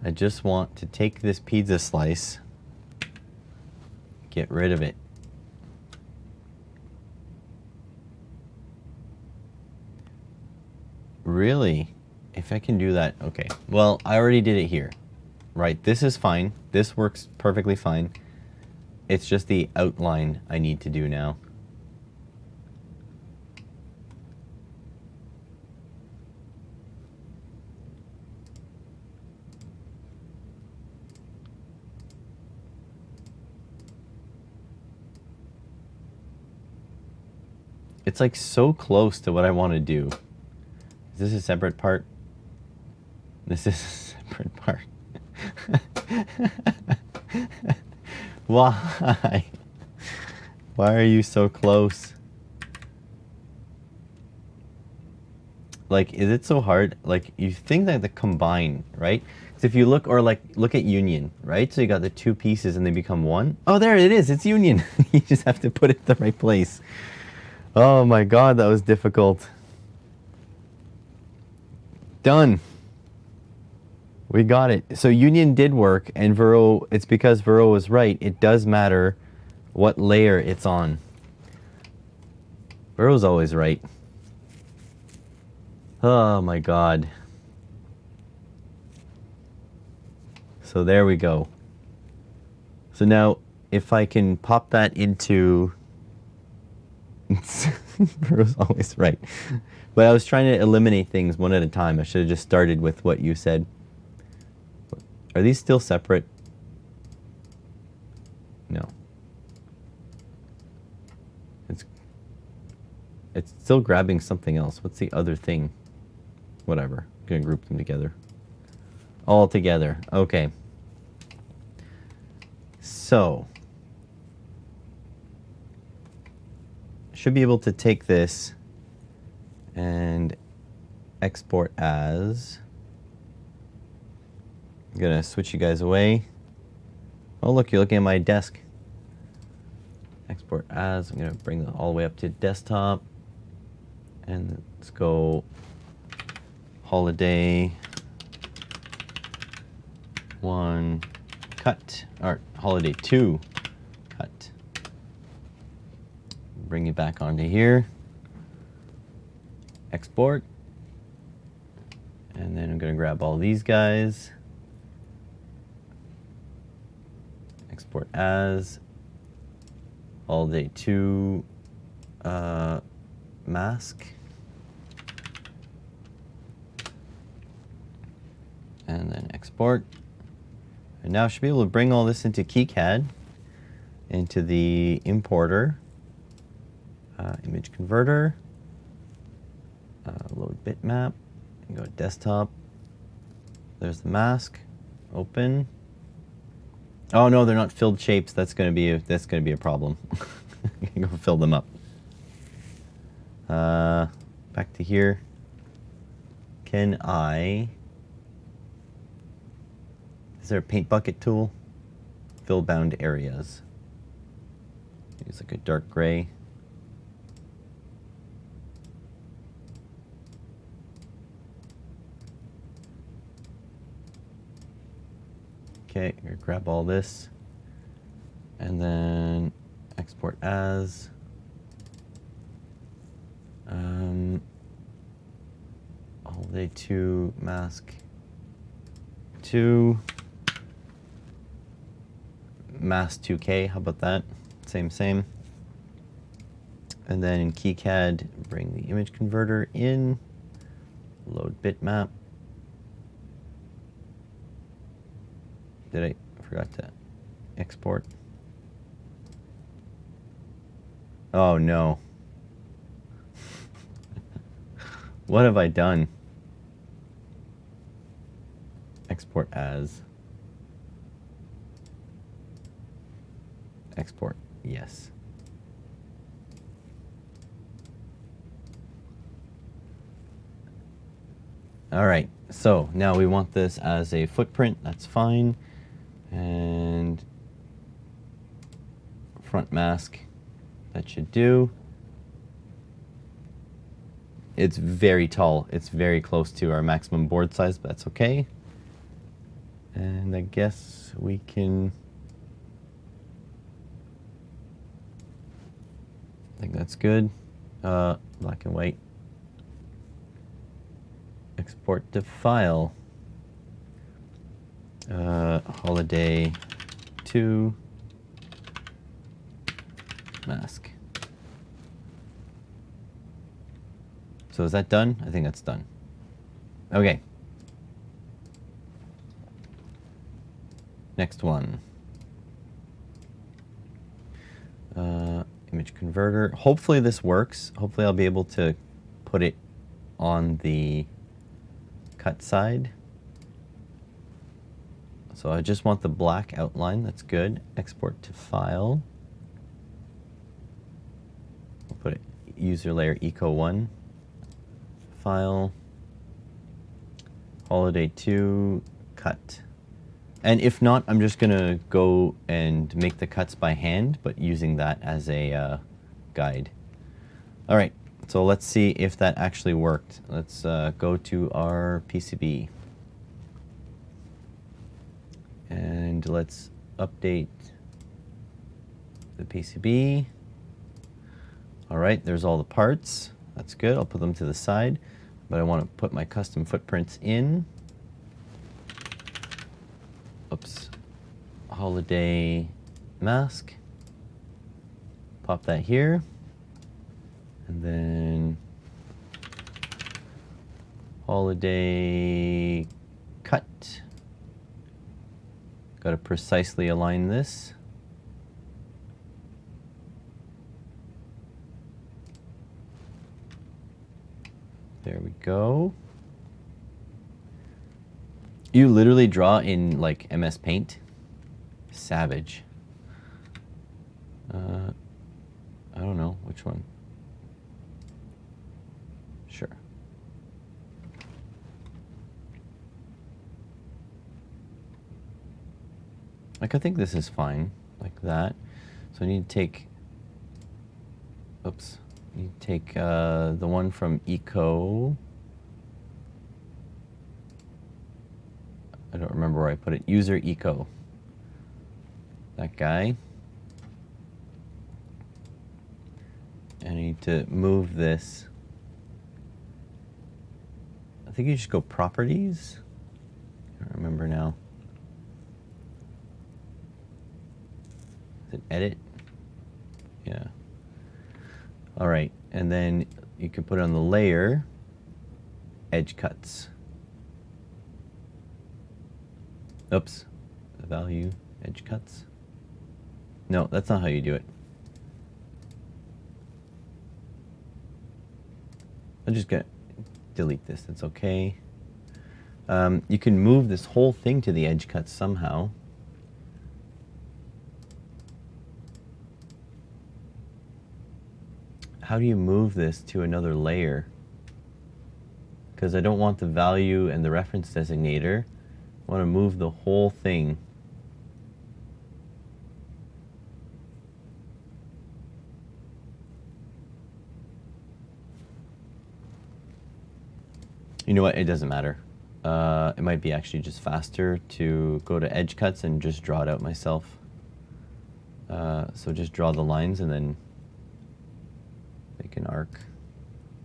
I just want to take this pizza slice, get rid of it. Really? If I can do that, okay. Well, I already did it here. Right, this is fine. This works perfectly fine. It's just the outline I need to do now. It's like so close to what I want to do. Is this a separate part? This is a separate part. Why? Why are you so close? Like, is it so hard? Like, you think that the combine, right? Because if you look, or like, look at union, right? So you got the two pieces and they become one. Oh, there it is. It's union. You just have to put it in the right place. Oh my God, that was difficult. Done. We got it. So union did work, and Vero, it's because Vero was right. It does matter what layer it's on. Vero's always right. Oh my God. So there we go. So now, if I can pop that into... Vero's always right. But I was trying to eliminate things one at a time. I should have just started with what you said. Are these still separate? No. It's still grabbing something else. What's the other thing? Whatever. I'm gonna group them together. All together. Okay. So should be able to take this and export as. I'm gonna switch you guys away. Oh look, you're looking at my desk. Export as. I'm gonna bring them all the way up to desktop. And let's go holiday 1 cut, or holiday 2 cut. Bring it back onto here. Export. And then I'm gonna grab all these guys. Export as holiday 2 mask. And then export. And now I should be able to bring all this into KiCad, into the importer, image converter, load bitmap, and go to desktop. There's the mask. Open. Oh no, they're not filled shapes. That's gonna be a problem. Go fill them up. Back to here. Can I? Is there a paint bucket tool? Fill bound areas. Use like a dark gray. Okay, I'm gonna grab all this and then export as. Holiday 2 mask 2 mask 2K. How about that? Same. And then in KiCad, bring the image converter in. Load bitmap. Forgot to export. Oh no. What have I done? Export as. Export, yes. All right, so now we want this as a footprint, that's fine. And front mask, that should do. It's very tall. It's very close to our maximum board size, but that's okay. And I guess we can... I think that's good. Black and white. Export to file. Holiday 2 mask. So is that done? I think that's done. Okay. Next one. Image converter. Hopefully this works. Hopefully I'll be able to put it on the cut side. So I just want the black outline. That's good. Export to file. I'll put it user layer eco 1. File. Holiday 2 cut. And if not, I'm just gonna go and make the cuts by hand, but using that as a guide. All right, so let's see if that actually worked. Let's go to our PCB. And let's update the PCB. All right, there's all the parts. That's good, I'll put them to the side, but I want to put my custom footprints in. Oops, holiday mask. Pop that here. And then holiday cut. Got to precisely align this. There we go. You literally draw in like MS Paint? Savage. I don't know which one. Sure. Like I think this is fine, like that. So I need to take, oops, I need to take the one from Eco. I don't remember where I put it. User Eco. That guy. And I need to move this. I think you just go properties. I don't remember now. Is it edit? Yeah. All right, and then you can put on the layer, edge cuts. Oops, the value, edge cuts. No, that's not how you do it. I'm just gonna delete this, that's okay. You can move this whole thing to the edge cuts somehow. How do you move this to another layer? Because I don't want the value and the reference designator. I want to move the whole thing. You know what? It doesn't matter. It might be actually just faster to go to edge cuts and just draw it out myself. So just draw the lines and then make an arc.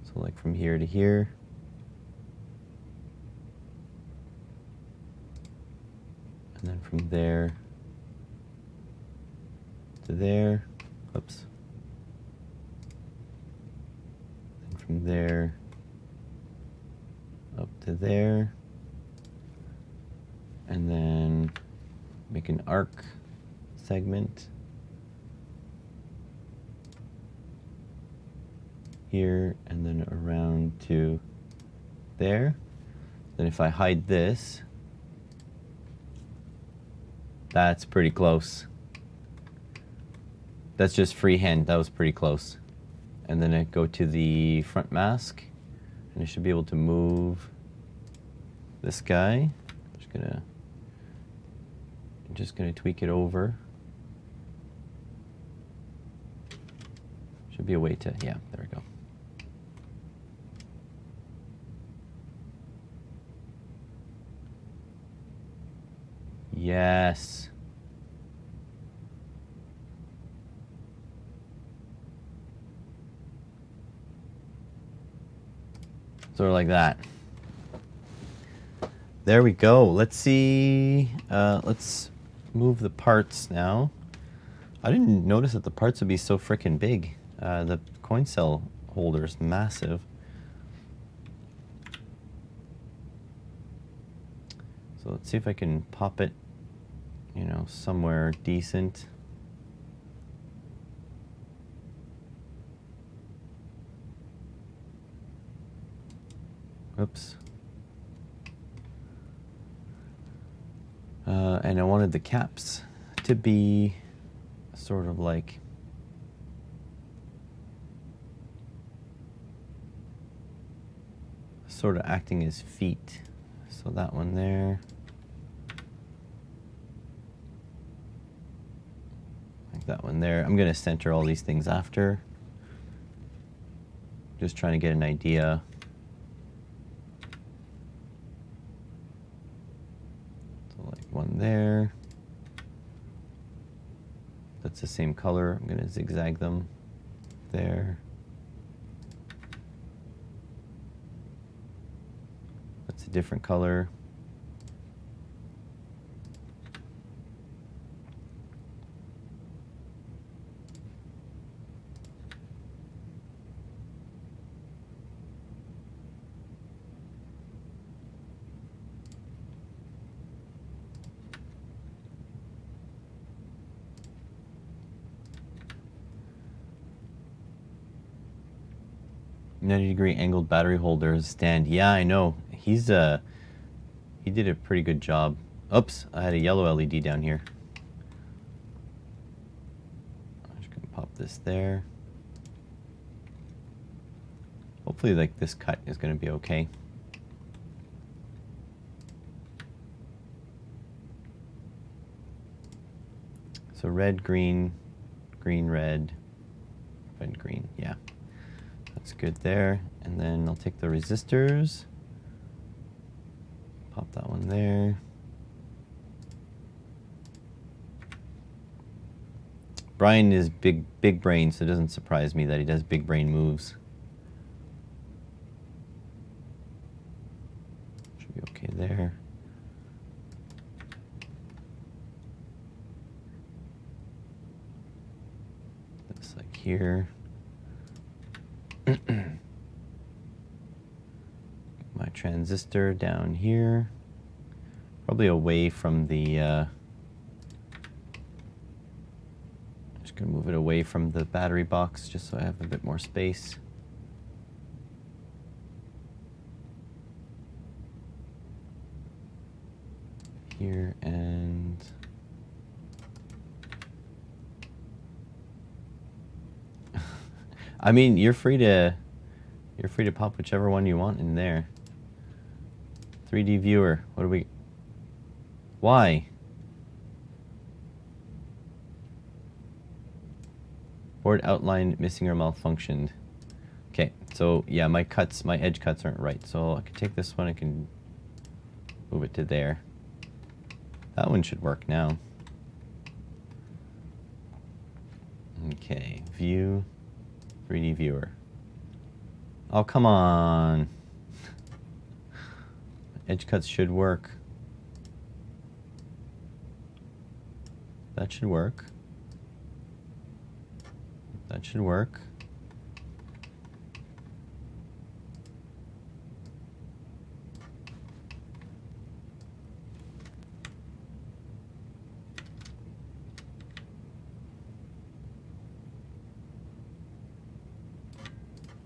So like from here to here. And then from there to there. Oops. And from there up to there. And then make an arc segment here and then around to there. Then if I hide this, that's pretty close. That's just freehand, that was pretty close. And then I go to the front mask and I should be able to move this guy. I'm just gonna tweak it over. Should be a way to, yeah, there we go. Yes. Sort of like that. There we go. Let's see. Let's move the parts now. I didn't notice that the parts would be so freaking big. The coin cell holder is massive. So let's see if I can pop it, you know, somewhere decent. Oops. And I wanted the caps to be sort of like sort of acting as feet. So that one there. Like that one there. I'm going to center all these things after. Just trying to get an idea. One there. That's the same color. I'm going to zigzag them there. That's a different color. .90-degree angled battery holder stand. Yeah, I know. He did a pretty good job. Oops, I had a yellow LED down here. I'm just gonna pop this there. Hopefully, like, this cut is gonna be okay. So red, green, green, red, red, green. Yeah. That's good there. And then I'll take the resistors. Pop that one there. Brian is big brain, so it doesn't surprise me that he does big brain moves. Should be okay there. That's like here. My transistor down here, probably away from the just gonna move it away from the battery box just so I have a bit more space. Here and I mean, you're free to pop whichever one you want in there. 3D viewer. What do we? Why? Board outline missing or malfunctioned. Okay, so yeah, my edge cuts aren't right. So I can take this one, I can move it to there. That one should work now. Okay, view. 3D viewer. Oh, come on. Edge cuts should work. That should work. That should work.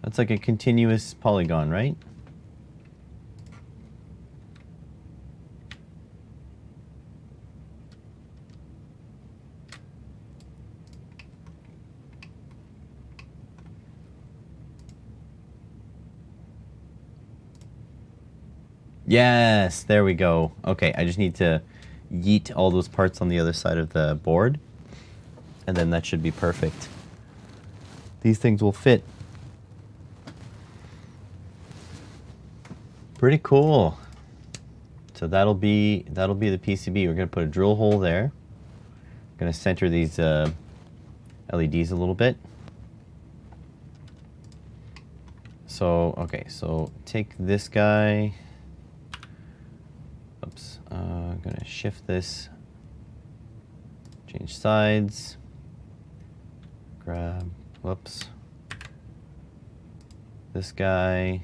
That's like a continuous polygon, right? Yes, there we go. Okay, I just need to yeet all those parts on the other side of the board, and then that should be perfect. These things will fit. Pretty cool. So that'll be the PCB. We're gonna put a drill hole there. Gonna center these LEDs a little bit. So okay, so take this guy. Oops, I'm gonna shift this. Change sides. Grab. Whoops. This guy.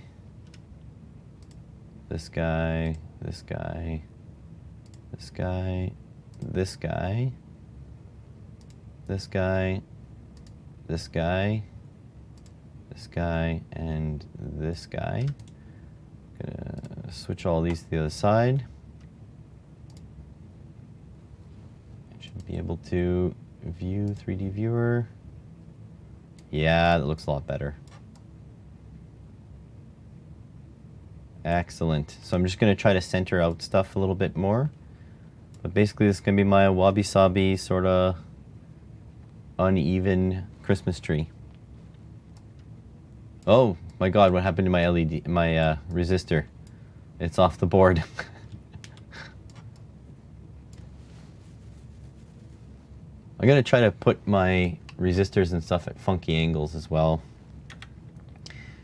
This guy. This guy. This guy. This guy. This guy. This guy. This guy and this guy. Gonna switch all these to the other side. I should be able to view 3D viewer. Yeah, that looks a lot better. Excellent. So I'm just gonna try to center out stuff a little bit more. But basically this is gonna be my wabi-sabi sort of uneven Christmas tree. Oh my god, what happened to my LED, my resistor? It's off the board. I'm gonna try to put my resistors and stuff at funky angles as well,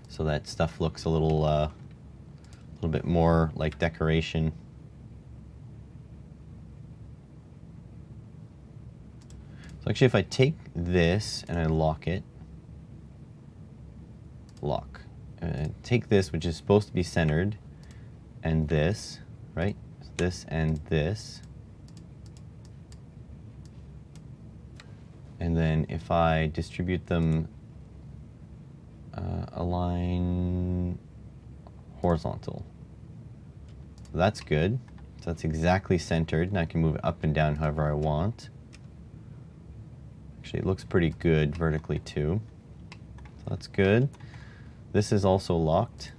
so that stuff looks a little bit more like decoration. So actually, if I take this and I lock it, lock. Take this, which is supposed to be centered, and this, right? This and this. And then if I distribute them, align horizontal. So that's good. So that's exactly centered, and I can move it up and down however I want. Actually, it looks pretty good vertically too. So that's good. This is also locked.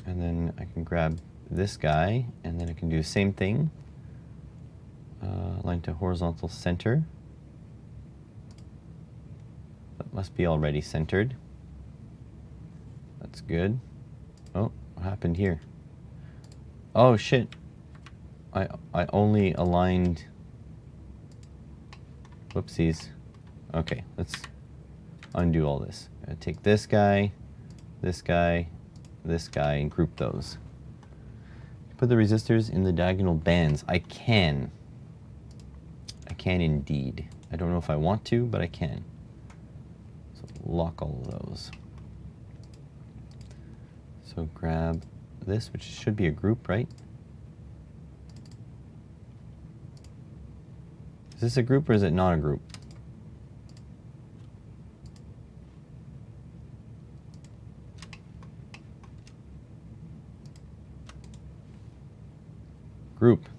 And then I can grab this guy, and then I can do the same thing. Align to horizontal center. That must be already centered. That's good. Oh, what happened here? Oh shit. I only aligned. Whoopsies. Okay, let's undo all this. Take this guy, this guy, this guy, and group those. Put the resistors in the diagonal bands. I can. I can indeed. I don't know if I want to, but I can. So lock all of those. So grab this, which should be a group, right? Is this a group or is it not a group? Group.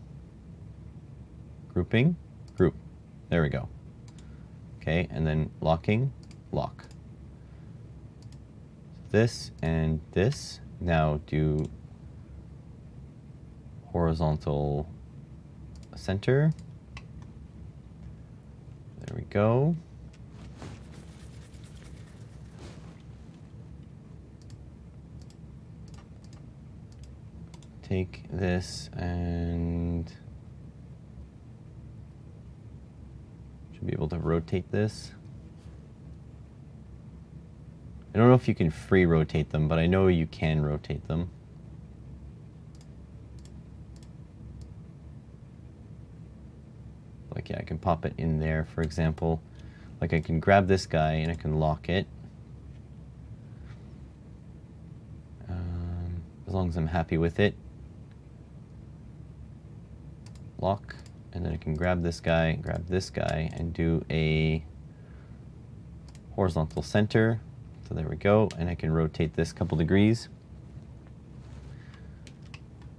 Grouping. Group. There we go. Okay, and then locking. Lock. This and this. Now do horizontal center. There we go. Take this and should be able to rotate this. I don't know if you can free rotate them, but I know you can rotate them. Like, yeah, I can pop it in there, for example. Like, I can grab this guy and I can lock it. As long as I'm happy with it. Lock, and then I can grab this guy, and do a horizontal center. So there we go, and I can rotate this a couple degrees.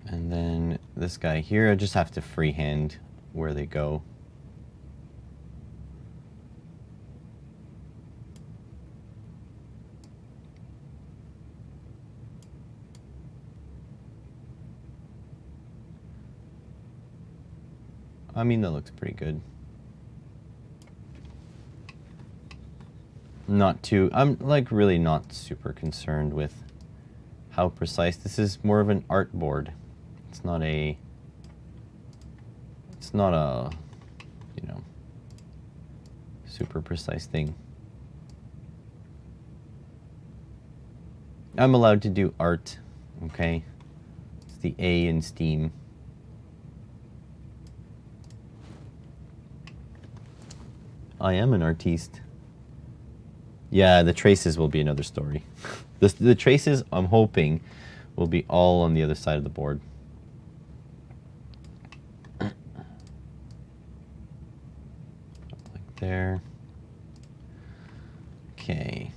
And then this guy here, I just have to freehand where they go. I mean, that looks pretty good. I'm like really not super concerned with how precise. This is more of an art board. It's not a, you know, super precise thing. I'm allowed to do art, okay? It's the A in Steam. I am an artiste. Yeah, the traces will be another story. The traces, I'm hoping, will be all on the other side of the board. Like there. Okay.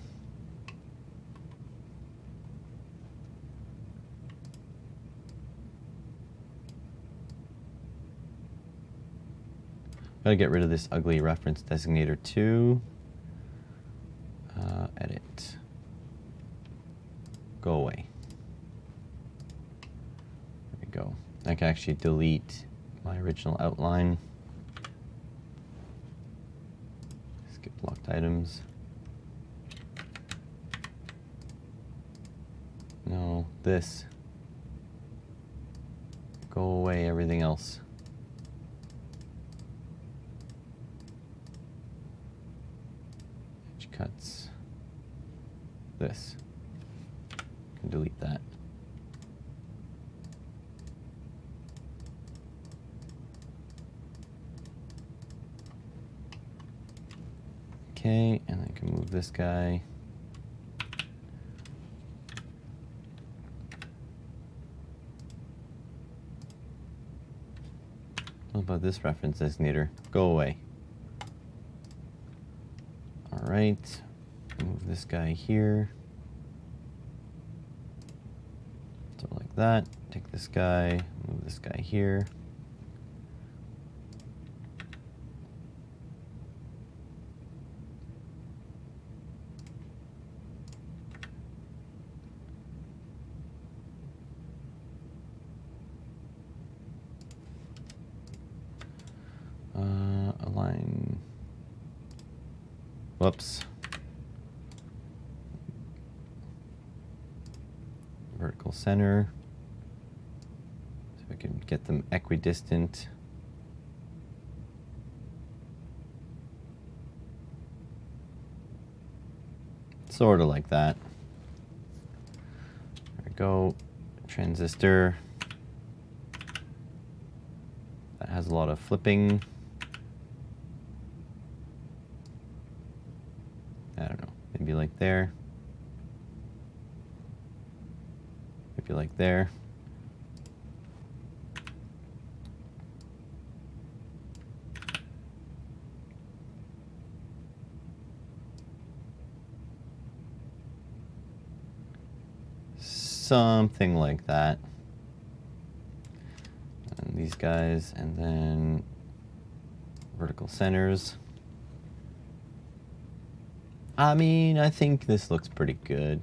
Gotta get rid of this ugly reference designator too. Edit. Go away. There we go. I can actually delete my original outline. Skip locked items. No, this. Go away, everything else. Edge cuts. This. Can delete that. Okay, and I can move this guy. What about this reference designator? Go away. All right, move this guy here. So like that, take this guy, move this guy here. Align. Whoops. Vertical center. So we can get them equidistant. Sort of like that. There we go. Transistor. That has a lot of flipping. I don't know, maybe like there. Maybe like there. Something like that. And these guys, and then vertical centers. I mean, I think this looks pretty good.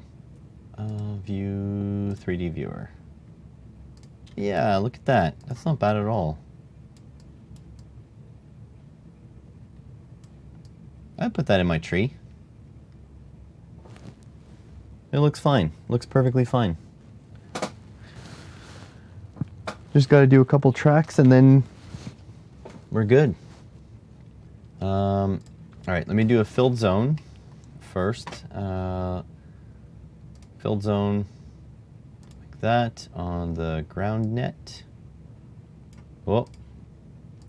View 3D viewer. Yeah, look at that. That's not bad at all. I'd put that in my tree. It looks fine. Looks perfectly fine. Just got to do a couple tracks and then we're good. All right, let me do a filled zone first. Filled zone like that on the ground net. Whoa,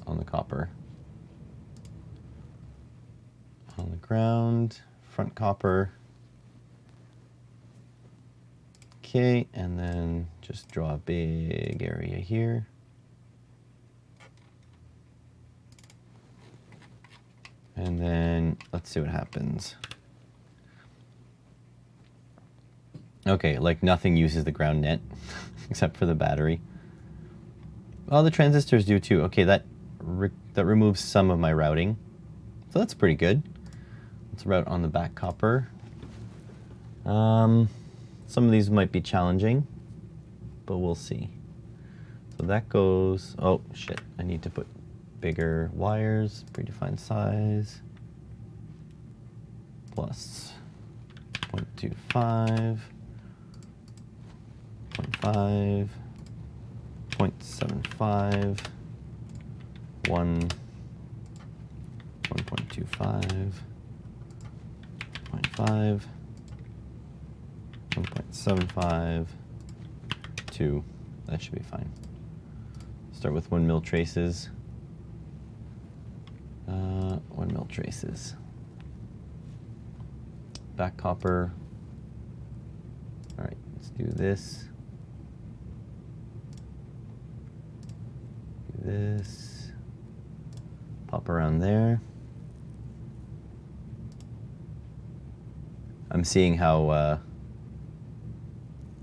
on the copper. On the ground, front copper. Okay, and then just draw a big area here. And then let's see what happens. Okay, like nothing uses the ground net except for the battery. Oh, the transistors do too. Okay, that removes some of my routing. So that's pretty good. Let's route on the back copper. Some of these might be challenging, but we'll see. So that goes, oh shit, I need to put bigger wires, predefined size, plus 0.25. 0.75, 0.75, 1, 1.25, 0.5, 1.75, 2. That should be fine. Start with 1 mil traces. 1 mil traces. Back copper. All right, let's do this. Do this. Pop around there. I'm seeing how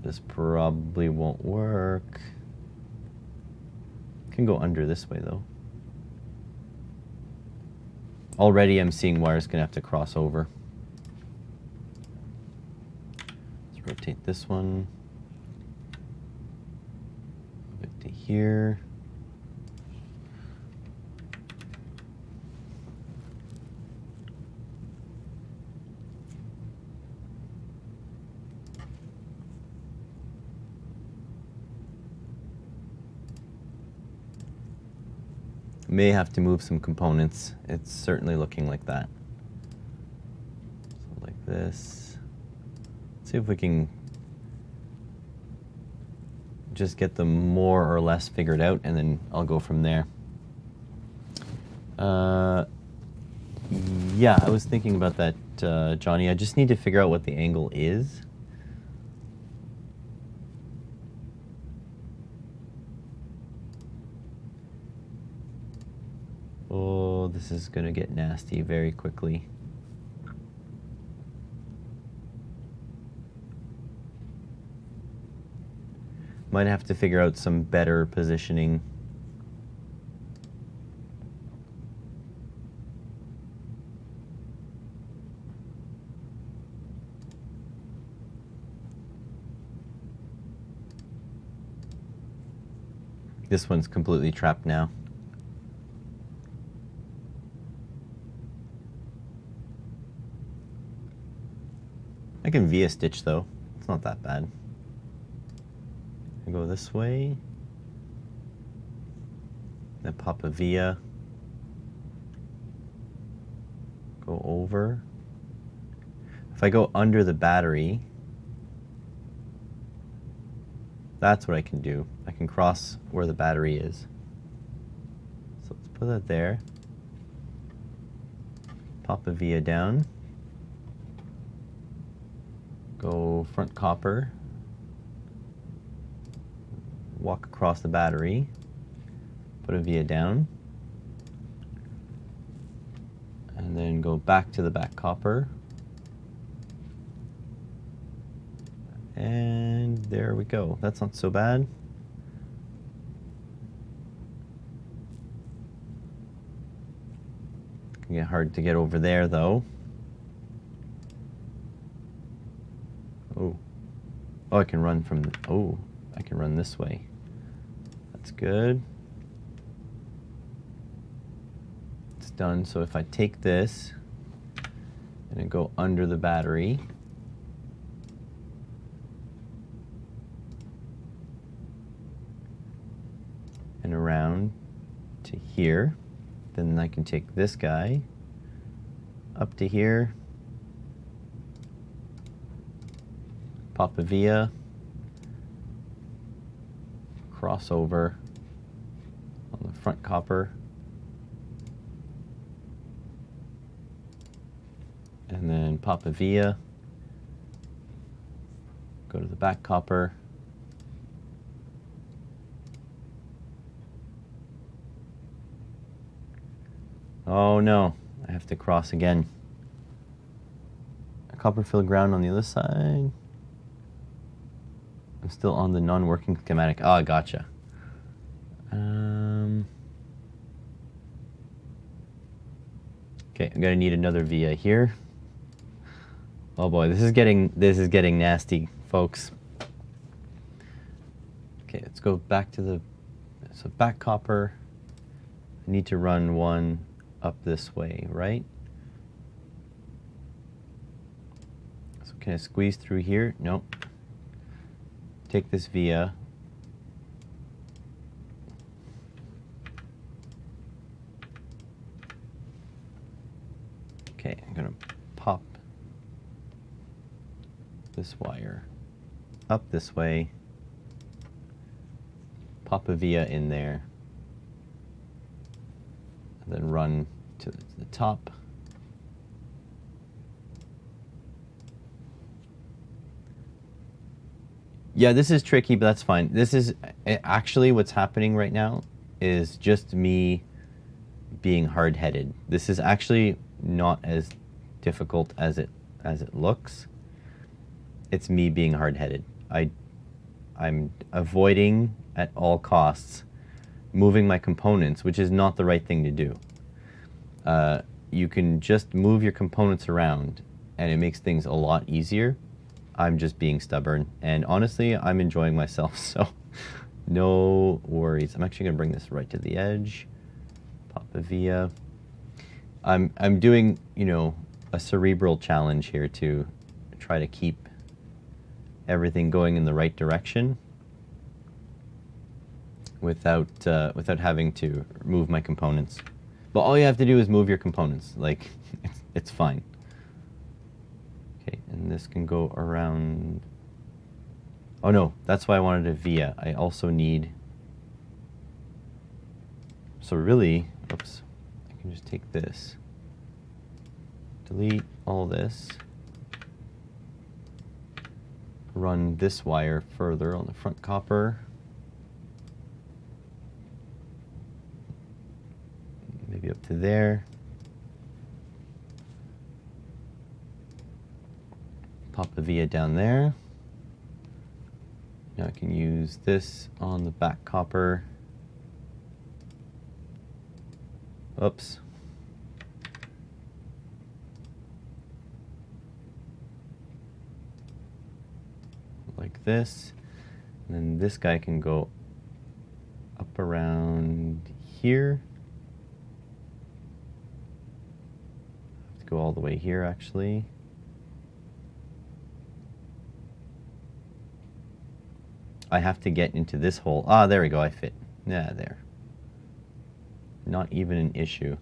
this probably won't work. Can go under this way though. Already I'm seeing wires gonna have to cross over. Let's rotate this one. Move it to here. May have to move some components. It's certainly looking like that. So like this. Let's see if we can just get them more or less figured out, and then I'll go from there. Yeah, I was thinking about that, Johnny. I just need to figure out what the angle is. Oh, this is going to get nasty very quickly. Might have to figure out some better positioning. This one's completely trapped now. I can via stitch though. It's not that bad. I go this way. Then pop a via. Go over. If I go under the battery, that's what I can do. I can cross where the battery is. So let's put that there. Pop a via down. Go front copper, walk across the battery, put a via down, and then go back to the back copper, and there we go. That's not so bad. It can get hard to get over there though. Oh, I can run from, oh, I can run this way. That's good. It's done. So if I take this and I go under the battery, and around to here, then I can take this guy up to here, pop a via, crossover on the front copper, and then pop a via, go to the back copper, oh no, I have to cross again. A copper filled ground on the other side. I'm still on the non-working schematic. Oh, gotcha. Okay, I'm gonna need another via here. Oh boy, this is getting nasty, folks. Okay, let's go back to the back copper. I need to run one up this way, right? So can I squeeze through here? Nope. take this via. Okay, I'm gonna pop this wire up this way, pop a via in there, and then run to the top. Yeah, this is tricky, but that's fine. This is actually what's happening right now is just me being hard-headed. This is actually not as difficult as it looks. It's me being hard-headed. I'm avoiding at all costs moving my components, which is not the right thing to do. You can just move your components around and it makes things a lot easier. I'm just being stubborn, and honestly, I'm enjoying myself, so no worries. I'm actually gonna bring this right to the edge, pop the via. I'm doing, you know, a cerebral challenge here to try to keep everything going in the right direction without having to move my components. But all you have to do is move your components. Like, it's fine. Okay, and this can go around. Oh no, that's why I wanted a via. I also need. So really, oops, I can just take this, delete all this, run this wire further on the front copper. Maybe up to there. Pop the via down there. Now I can use this on the back copper. Oops. Like this. And then this guy can go up around here. I have to go all the way here actually. I have to get into this hole. Ah, there we go, I fit. Yeah, there. Not even an issue.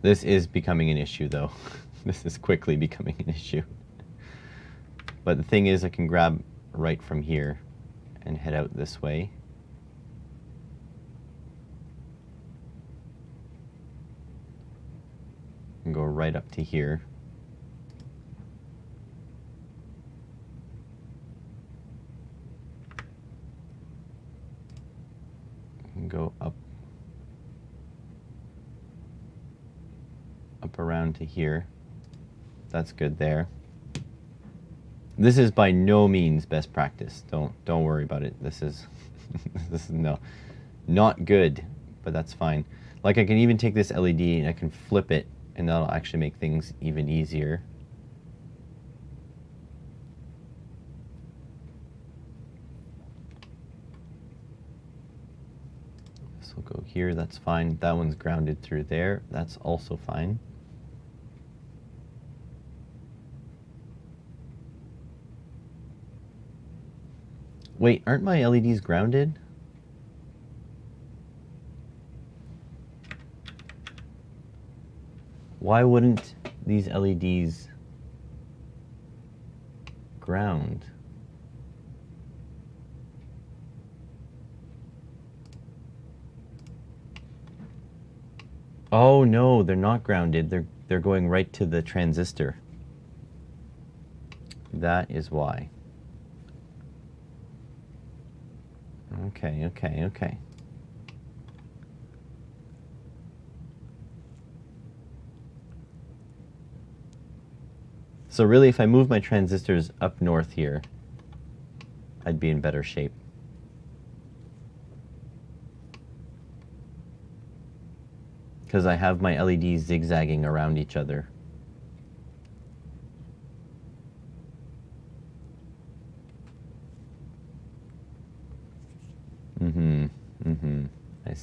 This is becoming an issue though. This is quickly becoming an issue. But the thing is, I can grab right from here and head out this way. And go right up to here. And go up around to here. That's good there. This is by no means best practice. Don't worry about it. This is this is not good, but that's fine. Like I can even take this LED and I can flip it, and that'll actually make things even easier. This will go here, that's fine. That one's grounded through there, that's also fine. Wait, aren't my LEDs grounded? Why wouldn't these LEDs ground? Oh no, they're not grounded. They're going right to the transistor. That is why. Okay. So really, if I move my transistors up north here, I'd be in better shape. Because I have my LEDs zigzagging around each other.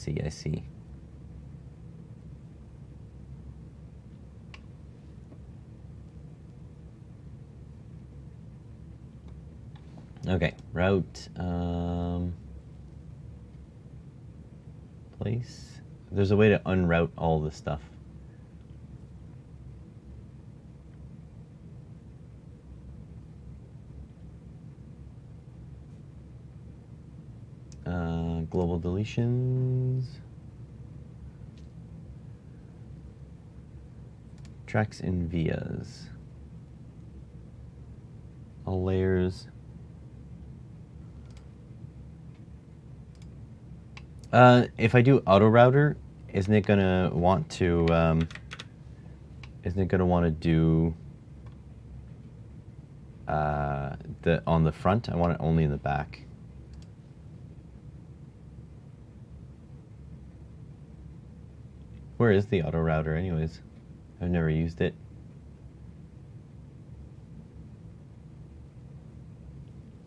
see, I see. Okay, route, place. There's a way to unroute all this stuff. Global deletions. Tracks and vias. All layers. If I do auto router, isn't it gonna want to do the on the front? I want it only in the back. Where is the auto router anyways? I've never used it.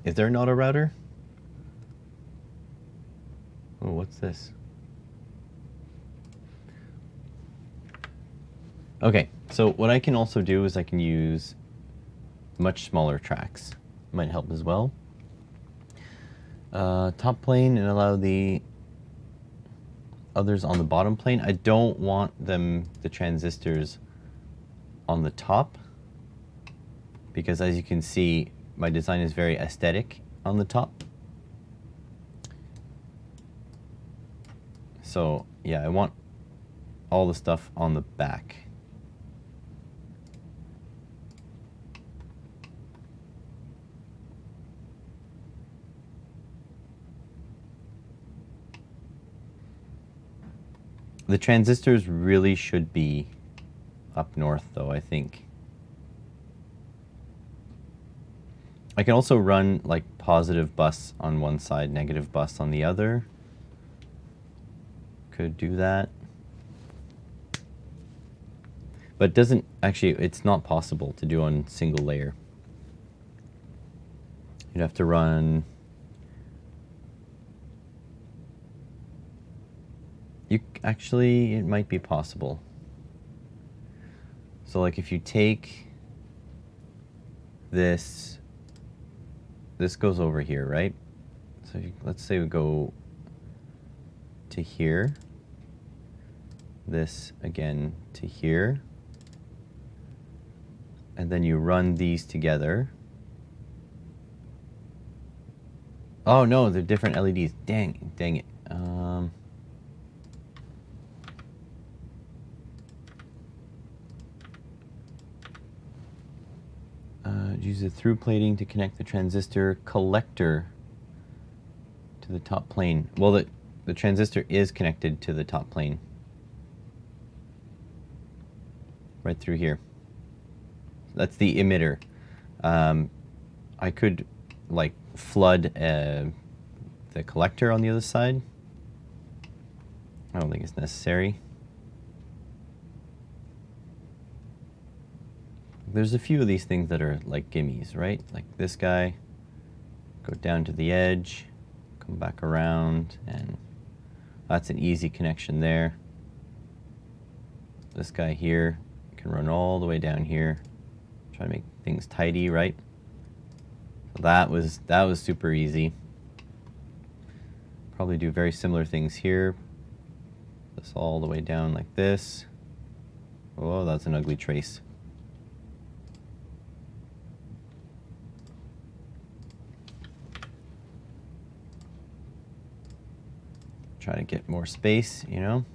Is there an auto router? Oh, what's this? Okay, so what I can also do is I can use much smaller tracks. Might help as well. Top plane and allow the others on the bottom plane. I don't want the transistors on the top, because as you can see, my design is very aesthetic on the top. So yeah, I want all the stuff on the back. The transistors really should be up north though, I think. I can also run like positive bus on one side, negative bus on the other. Could do that. But it doesn't, actually, it's not possible to do on single layer. You'd have to run, actually, it might be possible. So like if you take this goes over here, right? So let's say we go to here, this again to here, and then you run these together. Oh no, they're different LEDs. Dang it. Use the through plating to connect the transistor collector to the top plane. Well, the transistor is connected to the top plane. Right through here. That's the emitter. I could like flood the collector on the other side. I don't think it's necessary. There's a few of these things that are like gimmies, right? Like this guy, go down to the edge, come back around, and that's an easy connection there. This guy here can run all the way down here. Try to make things tidy, right? So that was super easy. Probably do very similar things here. This all the way down like this. Oh, that's an ugly trace. Try to get more space, you know.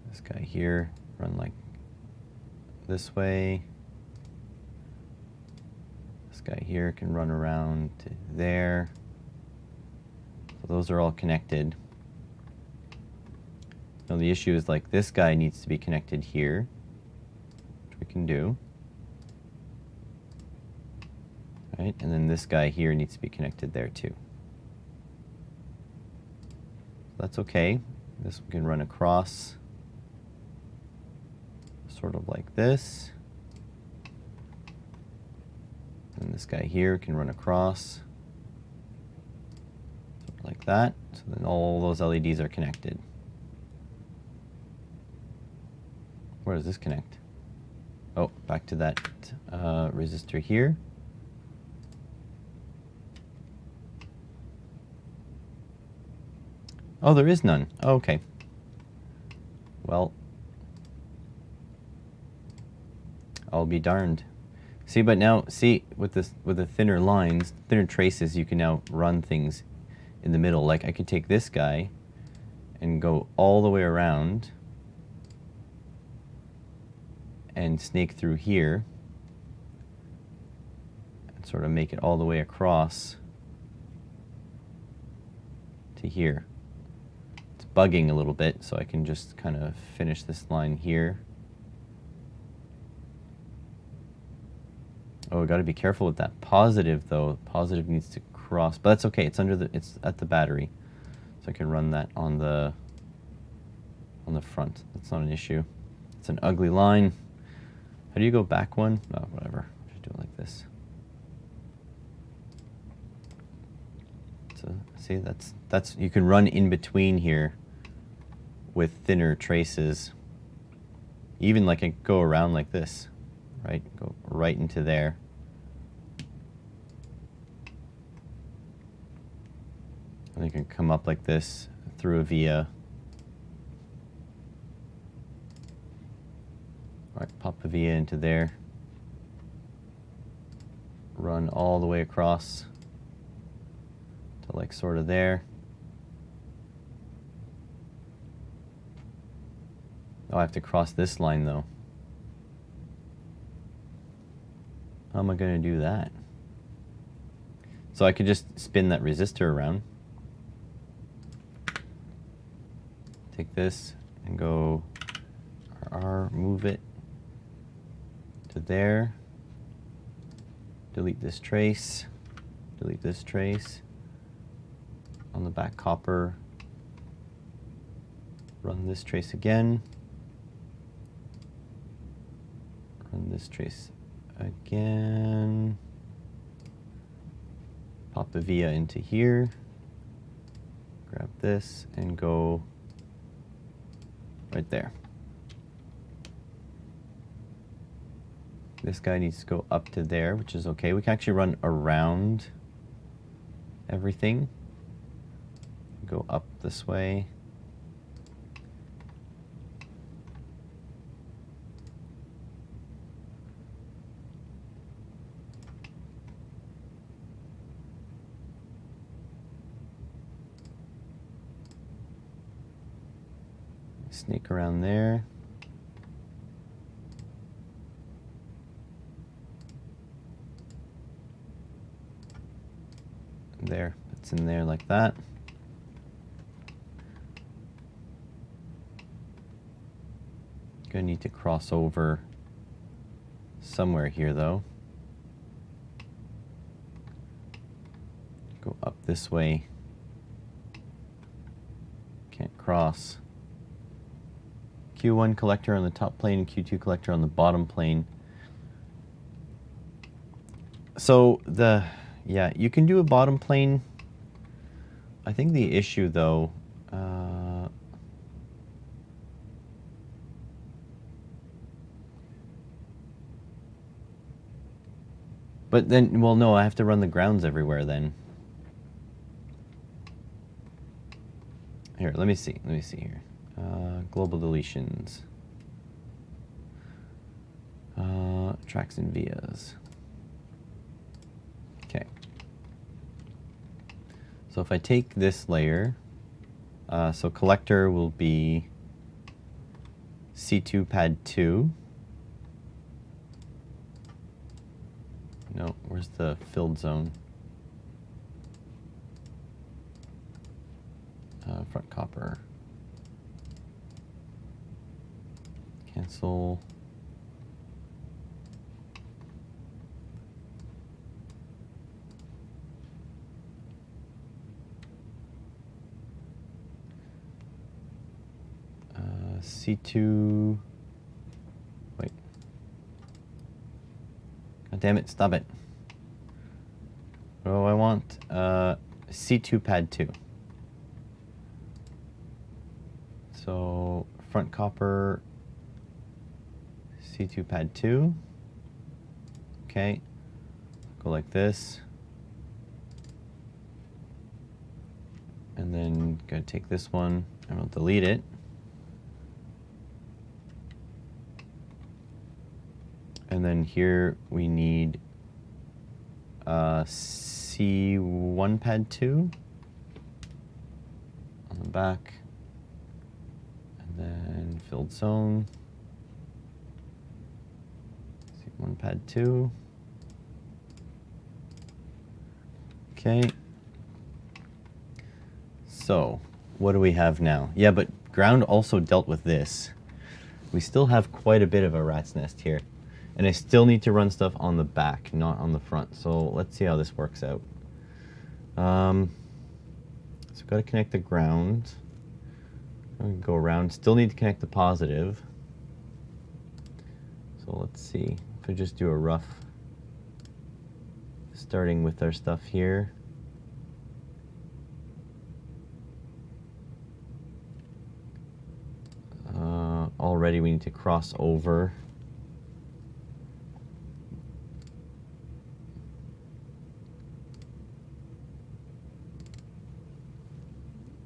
This guy here, run like this way. This guy here can run around to there. So those are all connected. Now the issue is like this guy needs to be connected here, which we can do. Right, and then this guy here needs to be connected there too. That's okay. This we can run across, sort of like this. And this guy here can run across, like that. So then all those LEDs are connected. Where does this connect? Oh, back to that resistor here. Oh, there is none. Oh, okay. Well, I'll be darned. See, but now, see, with the thinner lines, thinner traces, you can now run things in the middle. Like I could take this guy and go all the way around and snake through here and sort of make it all the way across to here. It's bugging a little bit, so I can just kind of finish this line here. Oh, we got to be careful with that positive though. Positive needs to cross, but that's okay. It's it's at the battery, so I can run that on the front. That's not an issue. It's an ugly line. How do you go back one? Oh, whatever. Just do it like this. So see, that's you can run in between here with thinner traces. Even like I go around like this, right? Go right into there. And you can come up like this through a via. All right, pop a via into there. Run all the way across to like sort of there. Oh, I have to cross this line though. How am I going to do that? So I could just spin that resistor around. Take this and go R, move it to there. Delete this trace. Delete this trace. On the back copper, run this trace again. Run this trace again. Pop the via into here. Grab this and go right there. This guy needs to go up to there, which is okay. We can actually run around everything. Go up this way. Sneak around there. There, it's in there like that. Gonna need to cross over somewhere here though. Go up this way. Can't cross. Q1 collector on the top plane, Q2 collector on the bottom plane. So yeah, you can do a bottom plane. I think the issue though, but then, well, no, I have to run the grounds everywhere then. Here, let me see here. Global deletions. Tracks and vias. Okay. So if I take this layer, so collector will be C2 pad 2. No, where's the filled zone? Front copper. Cancel. C2. Wait. God damn it, stop it. What do I want? C2 pad 2. So front copper, C2 pad 2. Okay, go like this. And then gotta take this one and we'll delete it. And then here we need C1 pad 2 on the back. And then filled zone. C1 pad 2. Okay. So, what do we have now? Yeah, but ground also dealt with this. We still have quite a bit of a rat's nest here. And I still need to run stuff on the back, not on the front. So let's see how this works out. So I've got to connect the ground. I'm going to go around. Still need to connect the positive. So let's see. If I just do a rough, starting with our stuff here. Already we need to cross over.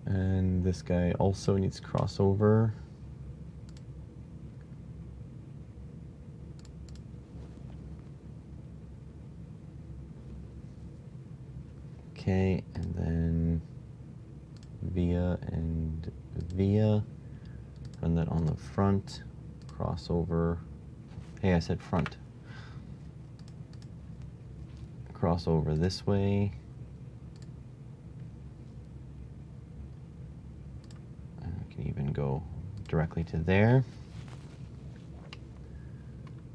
And this guy also needs crossover. Okay, and then via and via. Run that on the front. Crossover. Hey, I said front. Crossover this way. Even go directly to there.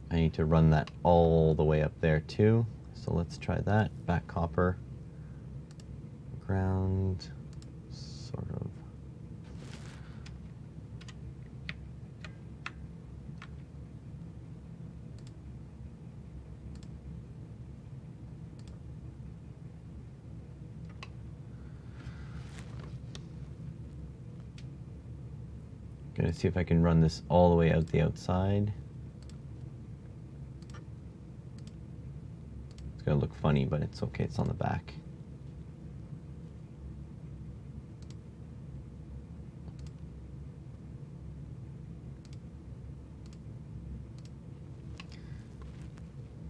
I need to run that all the way up there too. So let's try that. Back copper, ground, sort of. Gonna see if I can run this all the way out the outside. It's gonna look funny, but it's okay, it's on the back.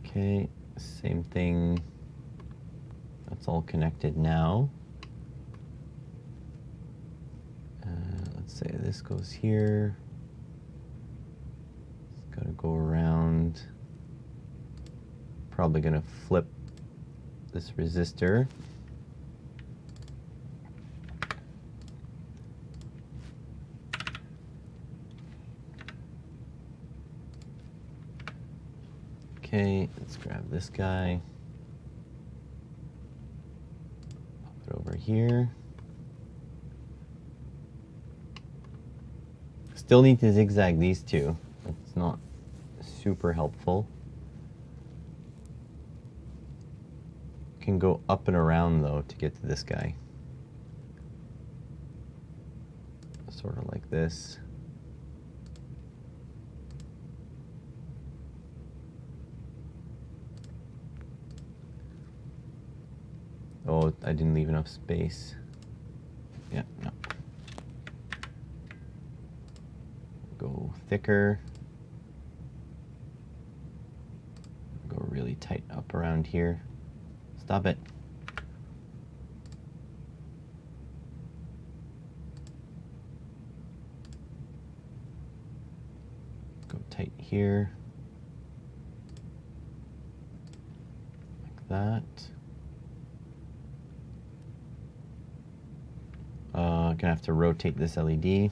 Okay, same thing. That's all connected now. Let's say this goes here. It's got to go around. Probably going to flip this resistor. Okay, let's grab this guy. Pop it over here. Still need to zigzag these two. That's not super helpful. Can go up and around though to get to this guy. Sort of like this. Oh, I didn't leave enough space. Yeah, no. Go thicker. Go really tight up around here. Stop it. Go tight here. Like that. Gonna have to rotate this LED. And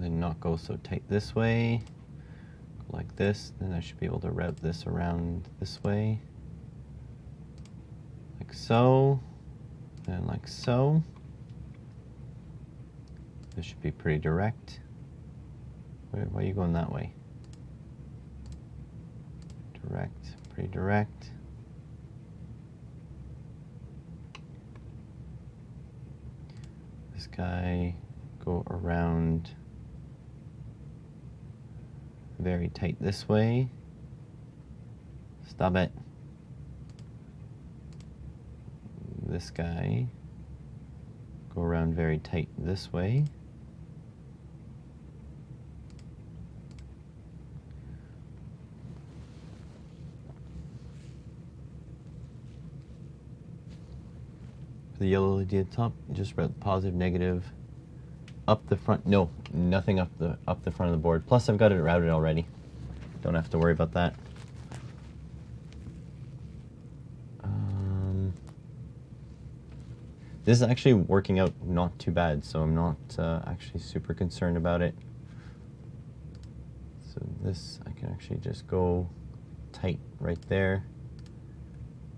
then not go so tight this way. Go like this, then I should be able to route this around this way. Like so, and like so. This should be pretty direct. Why are you going that way? Direct, pretty direct. This guy, go around very tight this way. Stop it. This guy, go around very tight this way. For the yellow LED at the top, just route positive, negative, up the front. No, nothing up the front of the board. Plus, I've got it routed already. Don't have to worry about that. This is actually working out not too bad, so I'm not actually super concerned about it. So this, I can actually just go tight right there.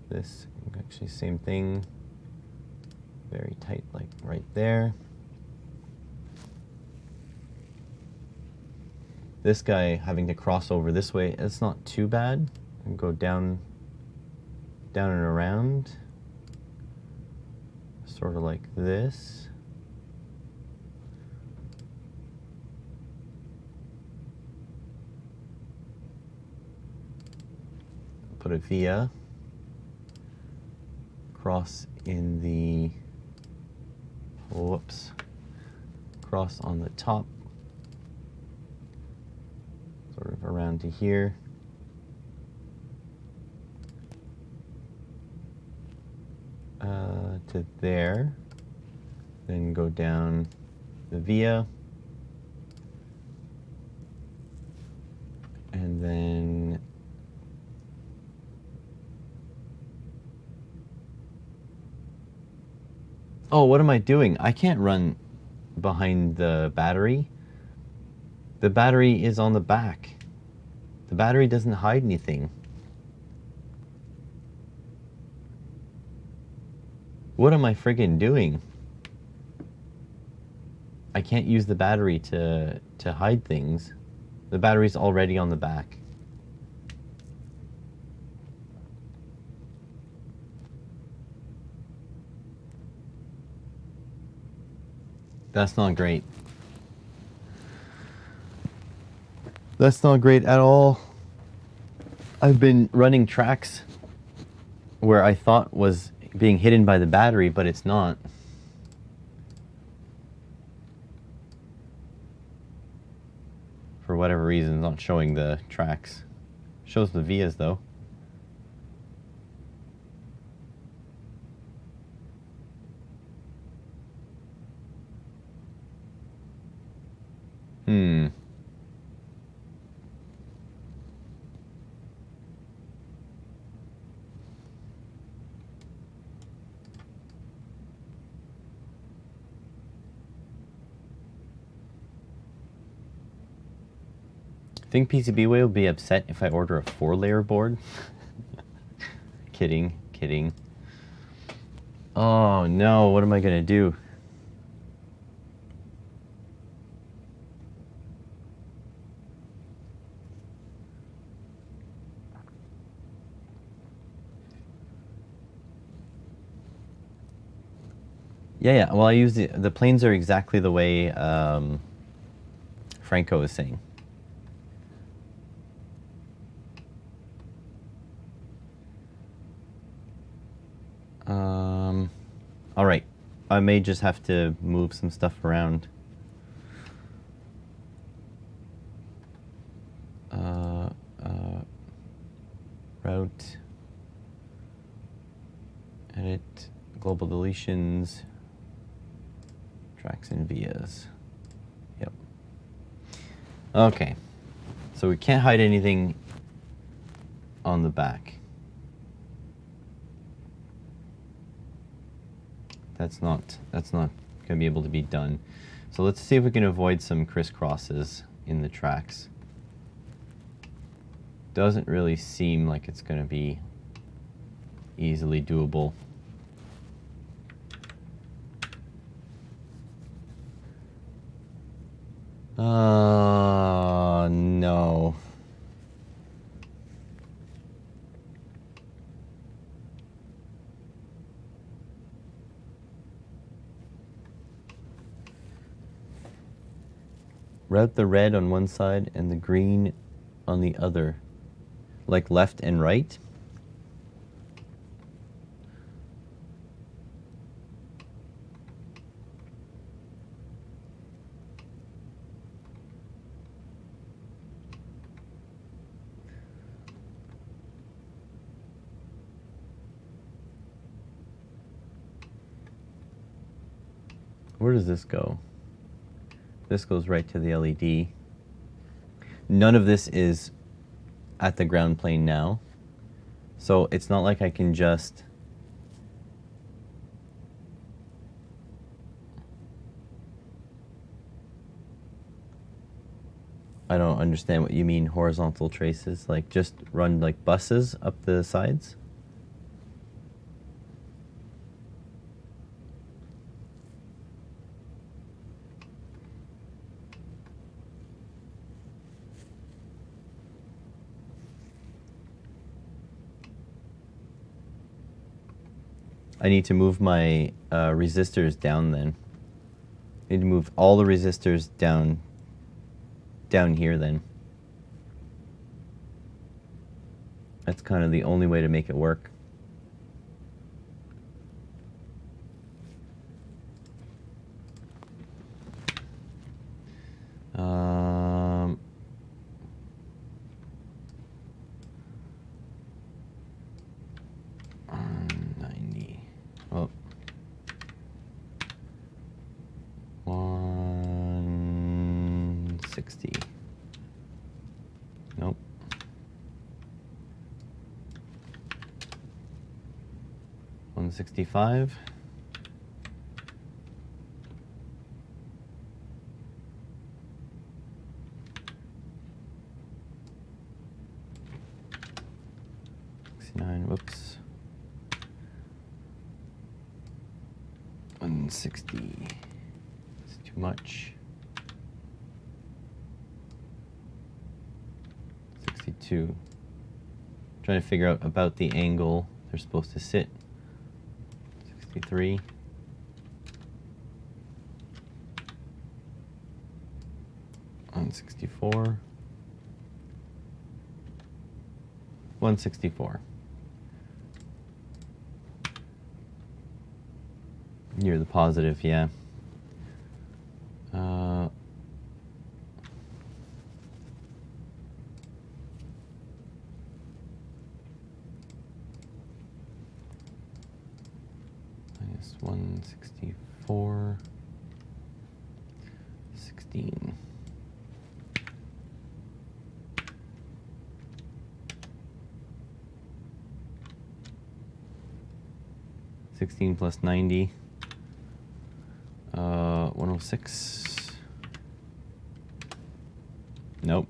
This, actually same thing. Very tight, like right there. This guy having to cross over this way, it's not too bad. And go down and around. Sort of like this. Put a via. Cross in the, whoops. Cross on the top. Sort of around to here. To there, then go down the via, and then oh, what am I doing? I can't run behind the battery. The battery is on the back. The battery doesn't hide anything. What am I friggin' doing? I can't use the battery to hide things. The battery's already on the back. That's not great. That's not great at all. I've been running tracks where I thought was being hidden by the battery, but it's not. For whatever reason, it's not showing the tracks. Shows the vias though. I think PCB will be upset if I order a 4-layer board. Kidding, kidding. Oh no, what am I gonna do? Yeah, well I use the planes are exactly the way Franco is saying. All right, I may just have to move some stuff around. Route, edit, global deletions, tracks and vias. Yep. Okay, so we can't hide anything on the back. That's not gonna be able to be done. So let's see if we can avoid some crisscrosses in the tracks. doesn't really seem like it's going to be easily doable. No. Route the red on one side and the green on the other. Like left and right? Where does this go? This goes right to the LED. None of this is at the ground plane now. So it's not like I can just I don't understand what you mean horizontal traces. Like just run like buses up the sides? I need to move my resistors down then. I need to move all the resistors down here then. That's kind of the only way to make it work. Um, 90. Oh. 160. Nope. $165. Whoops. 160. It's too much. 62. Trying to figure out about the angle they're supposed to sit. 63. 164. 164. Near the positive, yeah. Minus 164. 16. Plus 90. 106. Nope.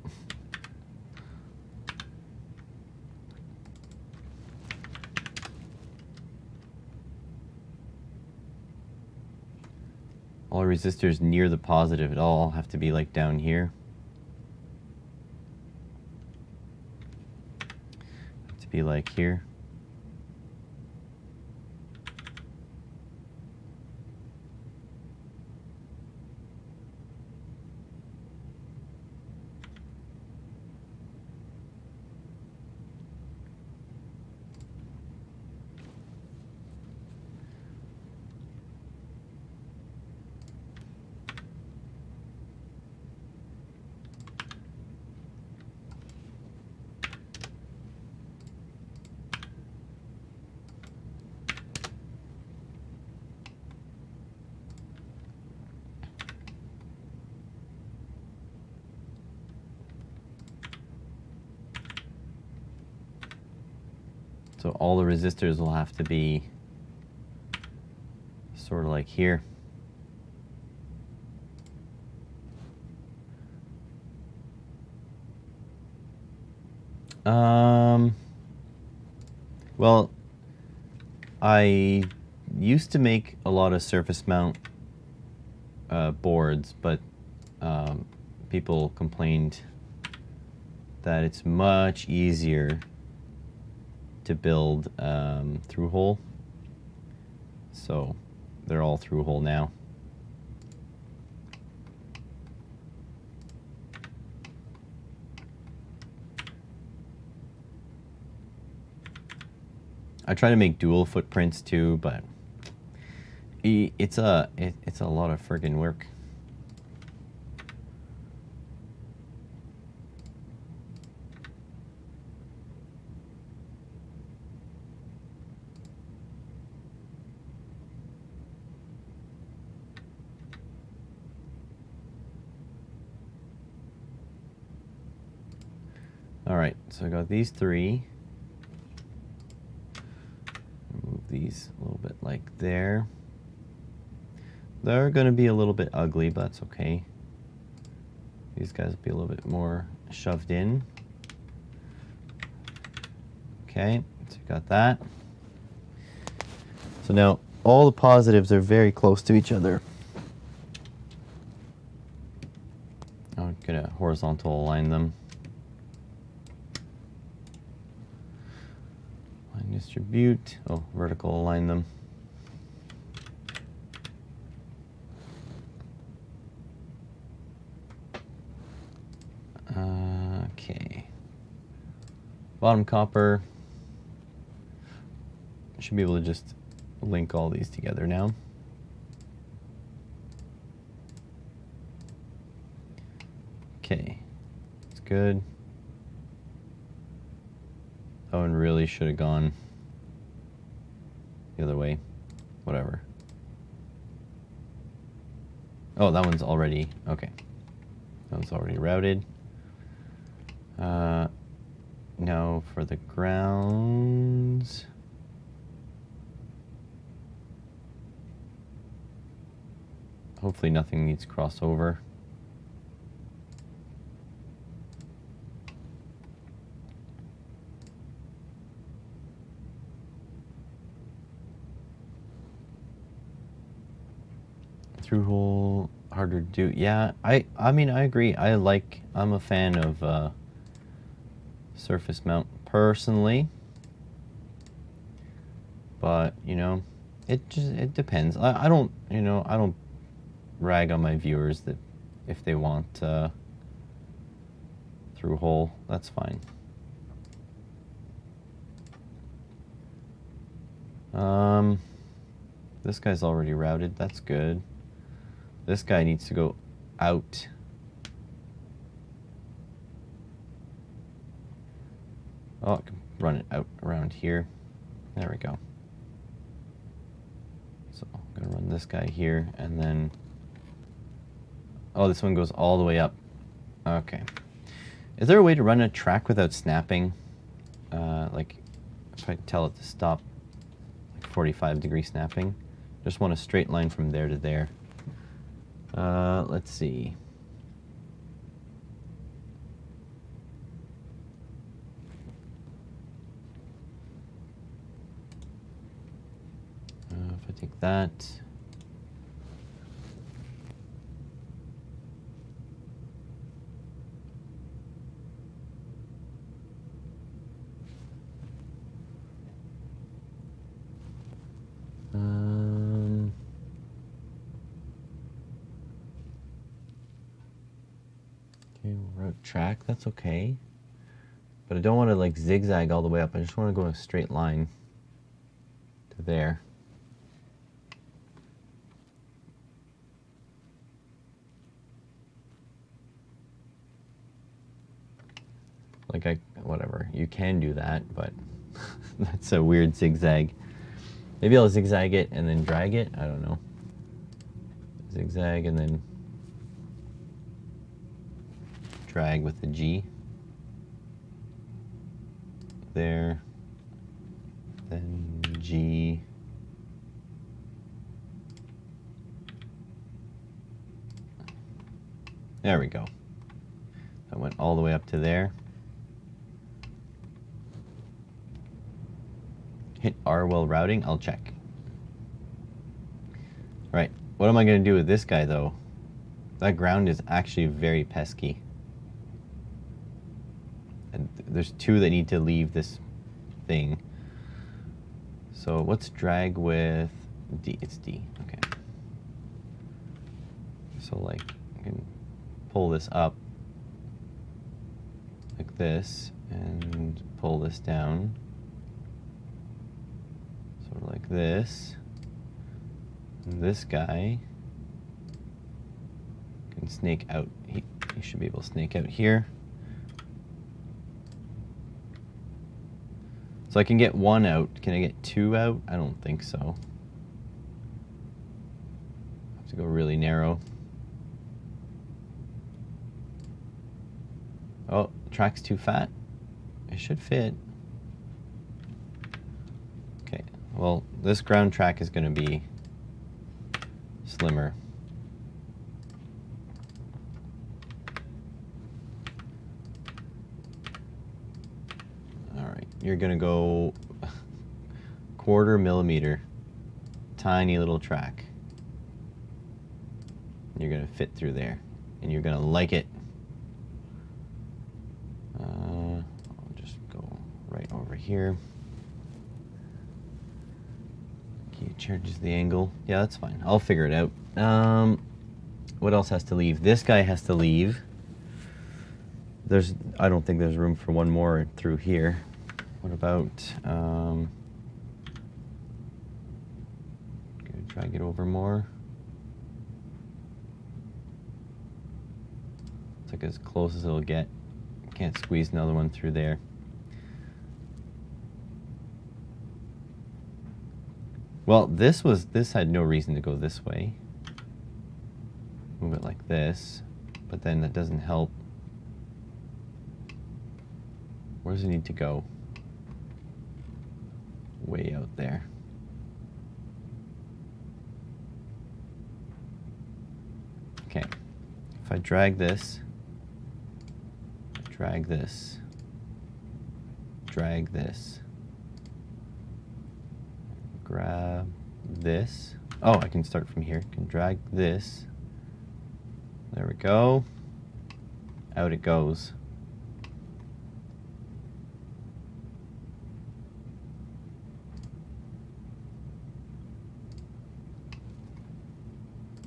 All resistors near the positive, it all have to be like down here. Have to be like here. So all the resistors will have to be sort of like here. Well, I used to make a lot of surface mount boards, but people complained that it's much easier to build through hole. So they're all through hole now. I try to make dual footprints too, but it's a lot of friggin' work. All right, so I got these three. Move these a little bit like there. They're gonna be a little bit ugly, but that's okay. These guys will be a little bit more shoved in. Okay, so you got that. So now all the positives are very close to each other. I'm gonna horizontal align them. Line distribute. Oh, vertical align them. Okay. Bottom copper. I should be able to just link all these together now. Okay, it's good. That one really should have gone the other way. Whatever. Oh, that one's already, okay. That one's already routed. Now for the grounds. Hopefully nothing needs crossover. Through hole, harder to do. Yeah, I mean, I agree. I'm a fan of surface mount personally. But, you know, it depends. I don't, you know, I don't rag on my viewers that if they want through hole, that's fine. This guy's already routed, that's good. This guy needs to go out. Oh, I can run it out around here. There we go. So I'm gonna run this guy here and then, oh, this one goes all the way up. Okay. Is there a way to run a track without snapping? Like if I tell it to stop, like 45-degree snapping. Just want a straight line from there to there. Let's see. If I take that. Okay, route track, that's okay. But I don't want to like zigzag all the way up. I just want to go in a straight line to there. Like whatever, you can do that, but that's a weird zigzag. Maybe I'll zigzag it and then drag it, I don't know. Zigzag and then drag with the G. There, then G. There we go. That went all the way up to there. Hit R while routing, I'll check. Right, what am I gonna do with this guy though? That ground is actually very pesky. And there's two that need to leave this thing. So what's drag with D? It's D, okay. So like, I can pull this up like this and pull this down. Sort of like this. And this guy can snake out. He should be able to snake out here. So I can get one out. Can I get two out? I don't think so. I have to go really narrow. Oh, the track's too fat. It should fit. Okay, well, this ground track is going to be slimmer. All right, you're going to go 1/4 millimeter, tiny little track. You're going to fit through there, and you're going to like it. I'll just go right over here. Okay, changes the angle. Yeah, that's fine. I'll figure it out. What else has to leave? This guy has to leave. I don't think there's room for one more through here. What about, gonna drag it over more. It's like as close as it'll get. Can't squeeze another one through there. Well, this had no reason to go this way. Move it like this, but then that doesn't help. Where does it need to go? Way out there. Okay, if I drag this, drag this, drag this, grab this. Oh, I can start from here. I can drag this. There we go. Out it goes.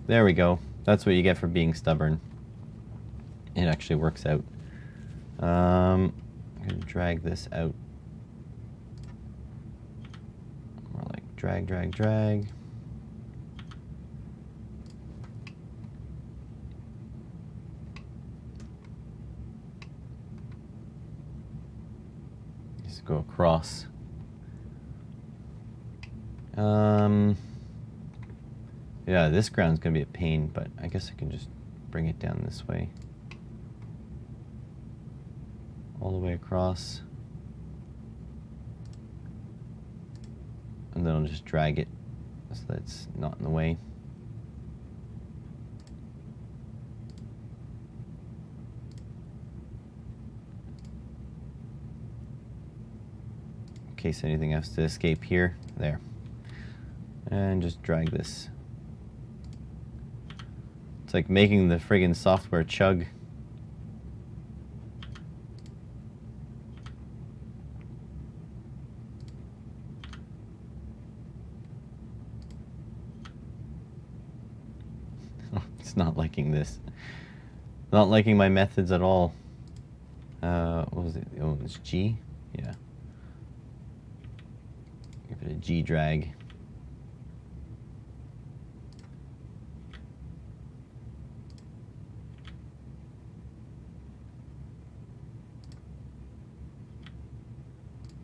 There we go. That's what you get for being stubborn. It actually works out. I'm going to drag this out. More like drag, drag, drag. Just go across. Yeah, this ground's going to be a pain, but I guess I can just bring it down this way. All the way across. And then I'll just drag it so that it's not in the way. In case anything has to escape here. There. And just drag this. It's like making the friggin' software chug. It's not liking this. Not liking my methods at all. What was it? Oh, it's G? Yeah. Give it a G drag.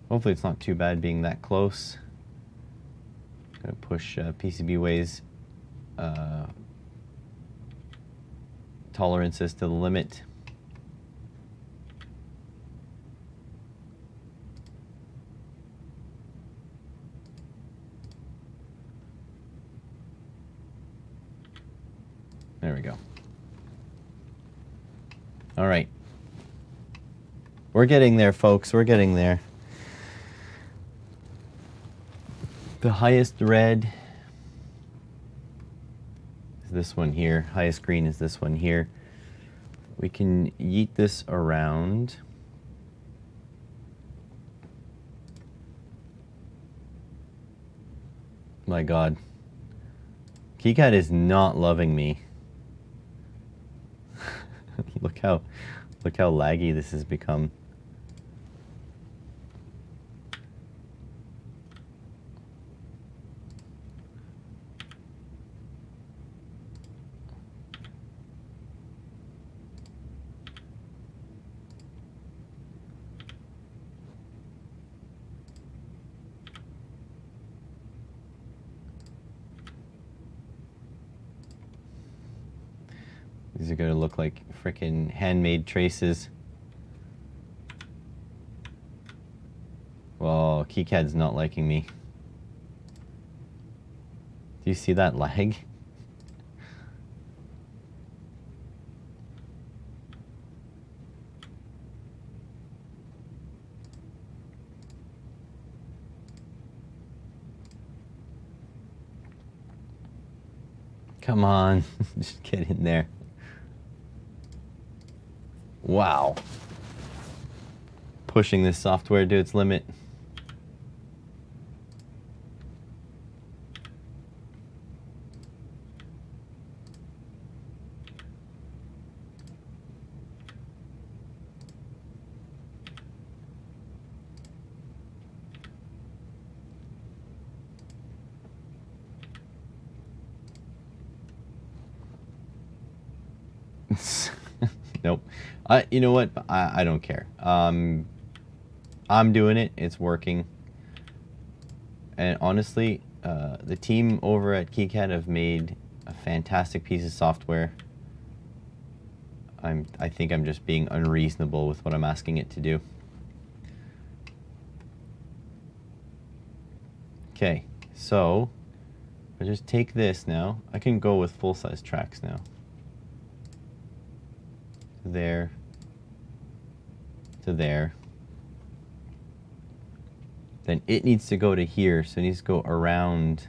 Hopefully it's not too bad being that close. Gonna push PCB ways tolerances to the limit. There we go. All right. We're getting there, folks. We're getting there. The highest red is this one here. Highest green is this one here. We can yeet this around. My God. KiCad is not loving me. Look how laggy this has become. These are going to look like frickin' handmade traces. Well, KiCad's not liking me. Do you see that lag? Come on, just get in there. Wow. Pushing this software to its limit. Nope. You know what? I don't care. I'm doing it. It's working. And honestly, the team over at KiCad have made a fantastic piece of software. I think I'm just being unreasonable with what I'm asking it to do. Okay, so I just take this now. I can go with full-size tracks now. There to there. Then it needs to go to here, so it needs to go around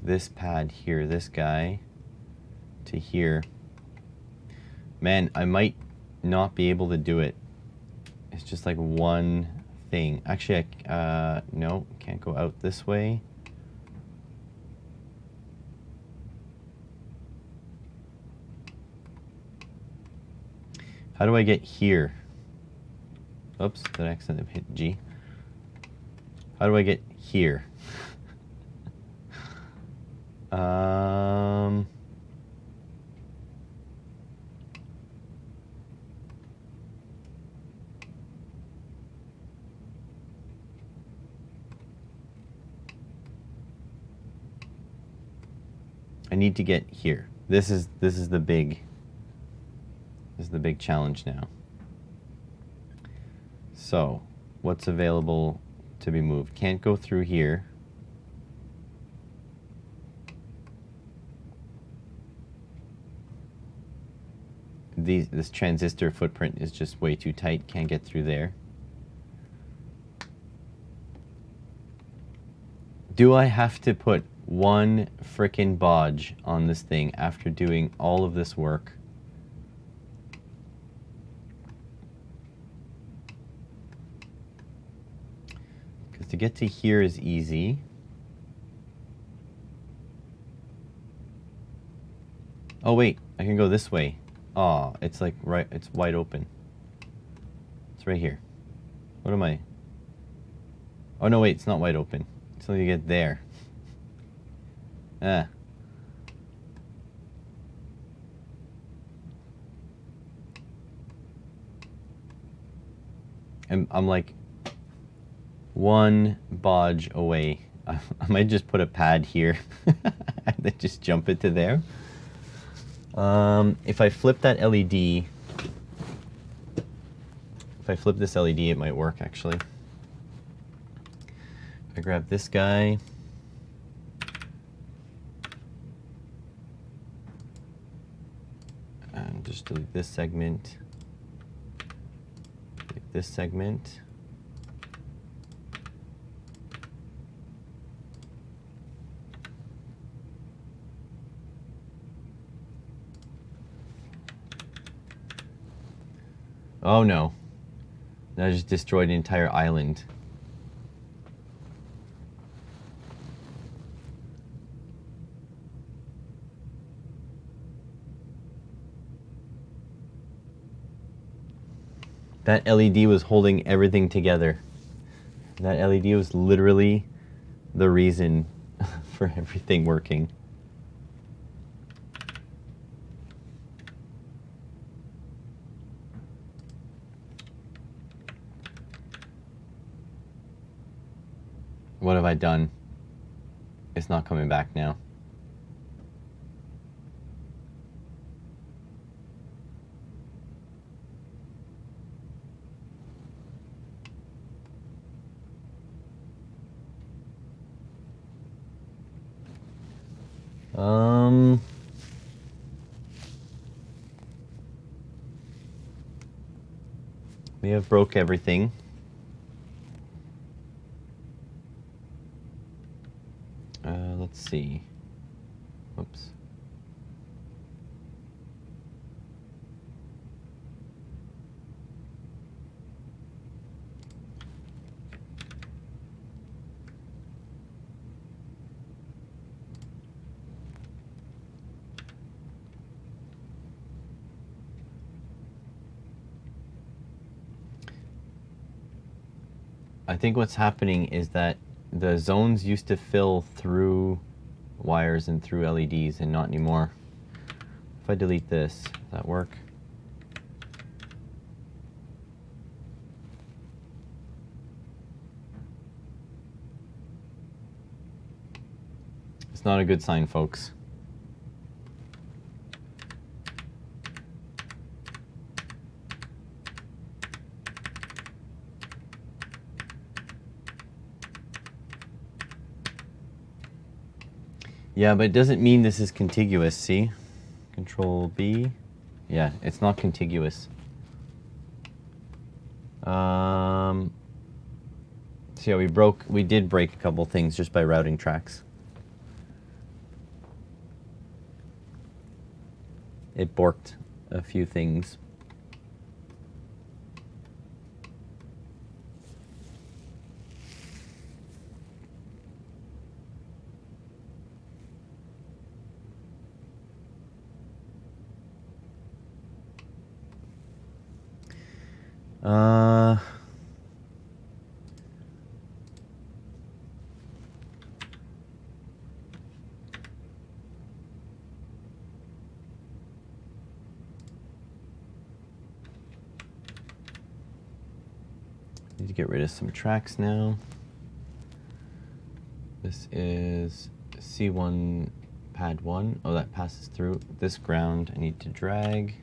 this pad here, this guy, to here. Man, I might not be able to do it. It's just like one thing. Actually, no, can't go out this way. How do I get here? Oops, did I accidentally hit G? How do I get here? I need to get here. This is the big challenge now. So, what's available to be moved? Can't go through here. This transistor footprint is just way too tight. Can't get through there. Do I have to put one frickin' bodge on this thing after doing all of this work? Because to get to here is easy. Oh wait, I can go this way. Oh, it's like right, it's wide open. It's right here. What am I? Oh no, wait, it's not wide open. Until you get there. Ah. And I'm like one bodge away. I might just put a pad here and then just jump it to there. If I flip that LED, if I flip this LED, it might work actually. I grab this guy. And just delete this segment. Delete this segment. Oh no. That just destroyed an entire island. That LED was holding everything together. That LED was literally the reason for everything working. What have I done? It's not coming back now. We have broke everything. Let's see. Whoops. I think what's happening is that the zones used to fill through wires and through LEDs and not anymore. If I delete this, does that work? It's not a good sign, folks. Yeah, but it doesn't mean this is contiguous, see? Control B. Yeah, it's not contiguous. So yeah, we did break a couple things just by routing tracks. It borked a few things. Need to get rid of some tracks now. This is C1 pad 1. Oh, that passes through. This ground I need to drag.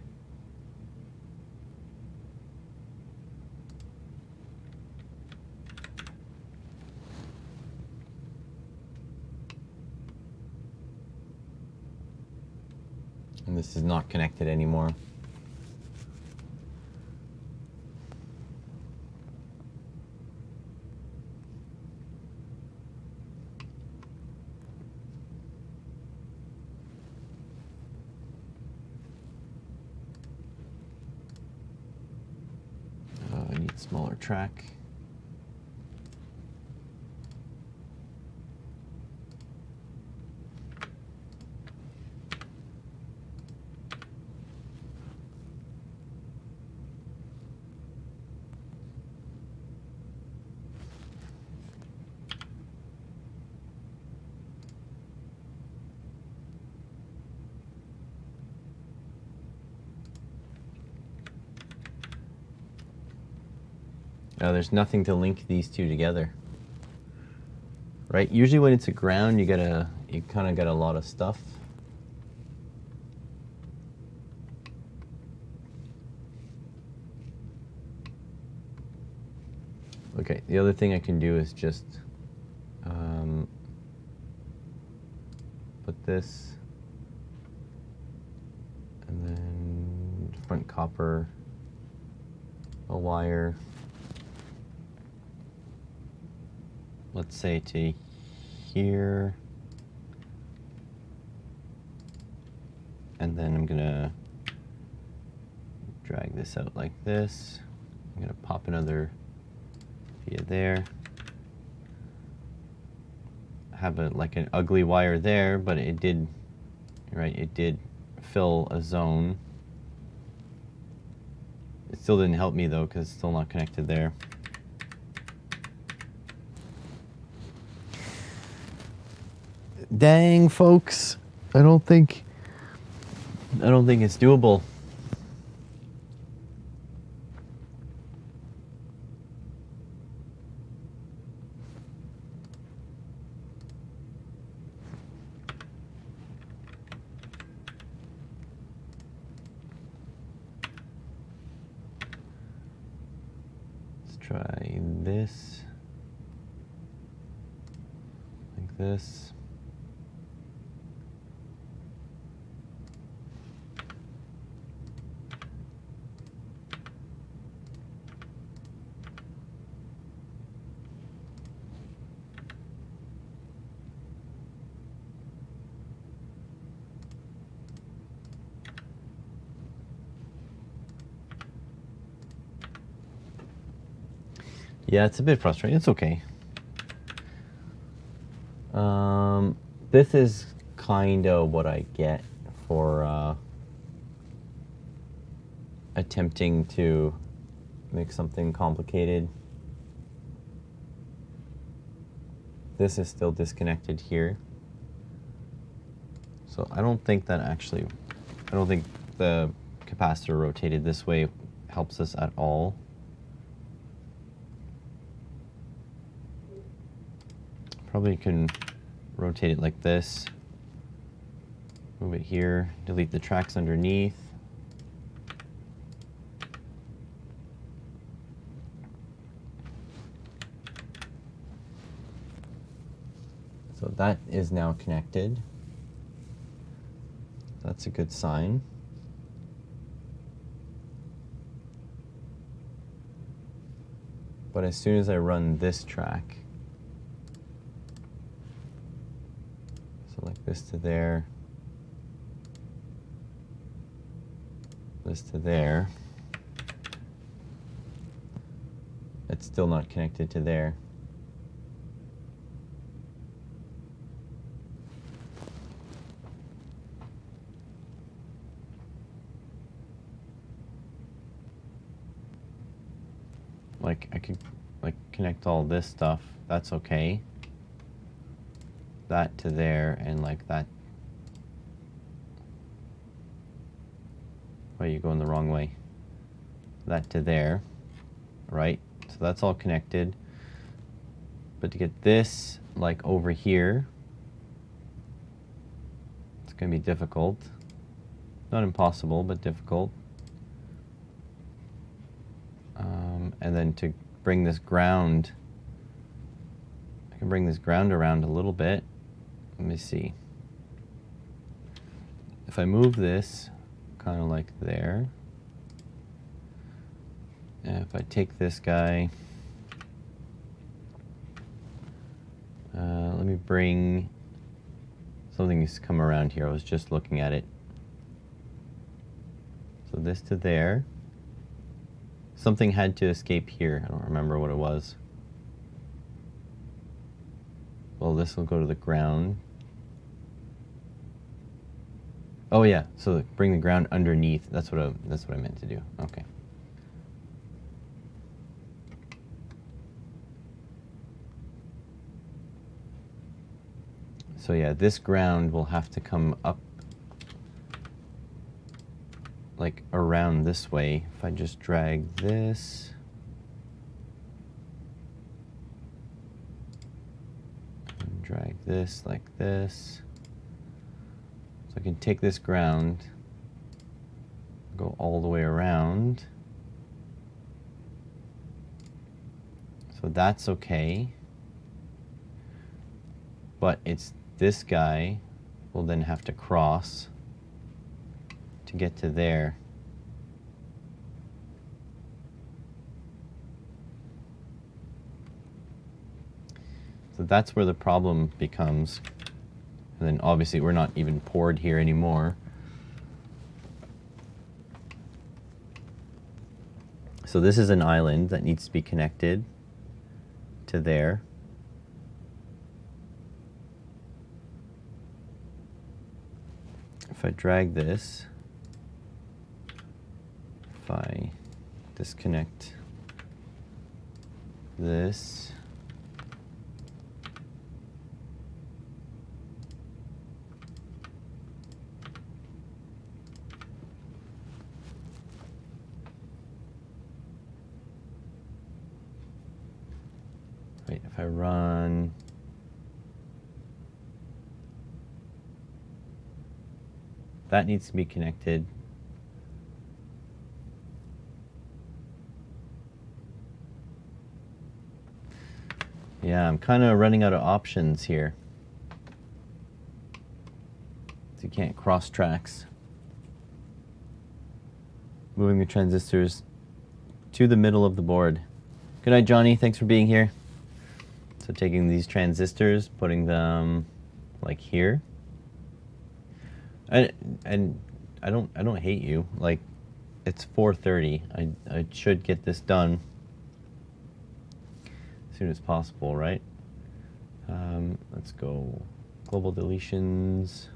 And this is not connected anymore. I need smaller track. There's nothing to link these two together, right? Usually when it's a ground, you kind of got a lot of stuff. Okay, the other thing I can do is just put this, and then front copper, a wire. Let's say to here, and then I'm gonna drag this out like this. I'm gonna pop another via there. Have like an ugly wire there, but it did, right, it did fill a zone. It still didn't help me though, because it's still not connected there. Dang, folks. I don't think it's doable. Let's try this. Like this. Yeah, it's a bit frustrating. It's okay. This is kind of what I get for attempting to make something complicated. This is still disconnected here. So I don't think that actually, I don't think the capacitor rotated this way helps us at all. Probably can rotate it like this. Move it here, delete the tracks underneath. So that is now connected. That's a good sign. But as soon as I run this track, so like this to there, this to there, it's still not connected to there. Like I could like connect all this stuff, that's okay. That to there and like that. Why are you going the wrong way? That to there, right? So that's all connected. But to get this like over here, it's gonna be difficult. Not impossible, but difficult. And then to bring this ground, I can bring this ground around a little bit. Let me see. If I move this kind of like there, and if I take this guy, let me bring, something has come around here. I was just looking at it. So this to there. Something had to escape here. I don't remember what it was. Well, this will go to the ground. Oh yeah, so bring the ground underneath. That's what I meant to do. Okay. So yeah, this ground will have to come up like around this way. If I just drag this, and drag this like this, so I can take this ground, go all the way around. So that's okay, but it's this guy will then have to cross to get to there. So that's where the problem becomes. And then obviously we're not even poured here anymore. So this is an island that needs to be connected to there. If I drag this, if I disconnect this, wait, if I run that needs to be connected. Yeah, I'm kind of running out of options here. So you can't cross tracks. Moving the transistors to the middle of the board. Good night, Johnny. Thanks for being here. So taking these transistors, putting them like here. And I don't hate you. Like, it's 4:30. I should get this done as soon as possible, right? Let's go global deletions,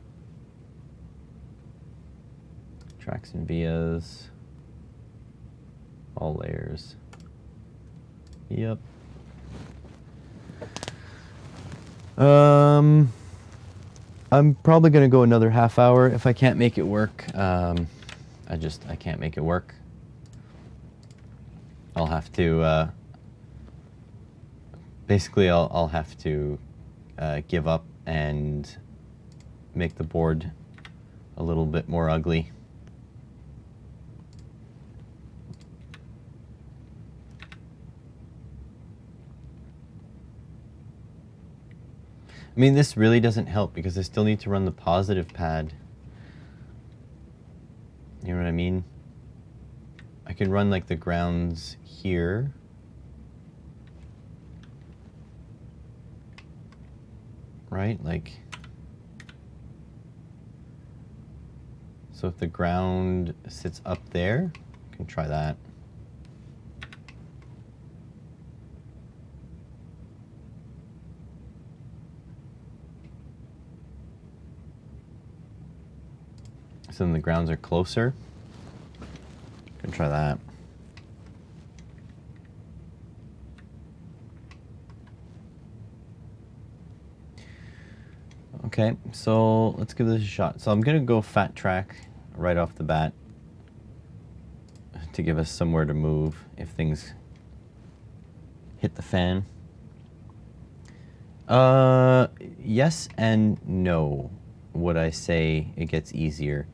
tracks and vias, all layers. Yep. I'm probably gonna go another half hour if I can't make it work. I can't make it work. I'll have to basically I'll have to give up and make the board a little bit more ugly. I mean, this really doesn't help because I still need to run the positive pad. You know what I mean? I can run like the grounds here. Right? Like, so if the ground sits up there, I can try that. So then the grounds are closer. Can try that. Okay, so let's give this a shot. So I'm gonna go fat track right off the bat to give us somewhere to move if things hit the fan. Yes and no, would I say it gets easier.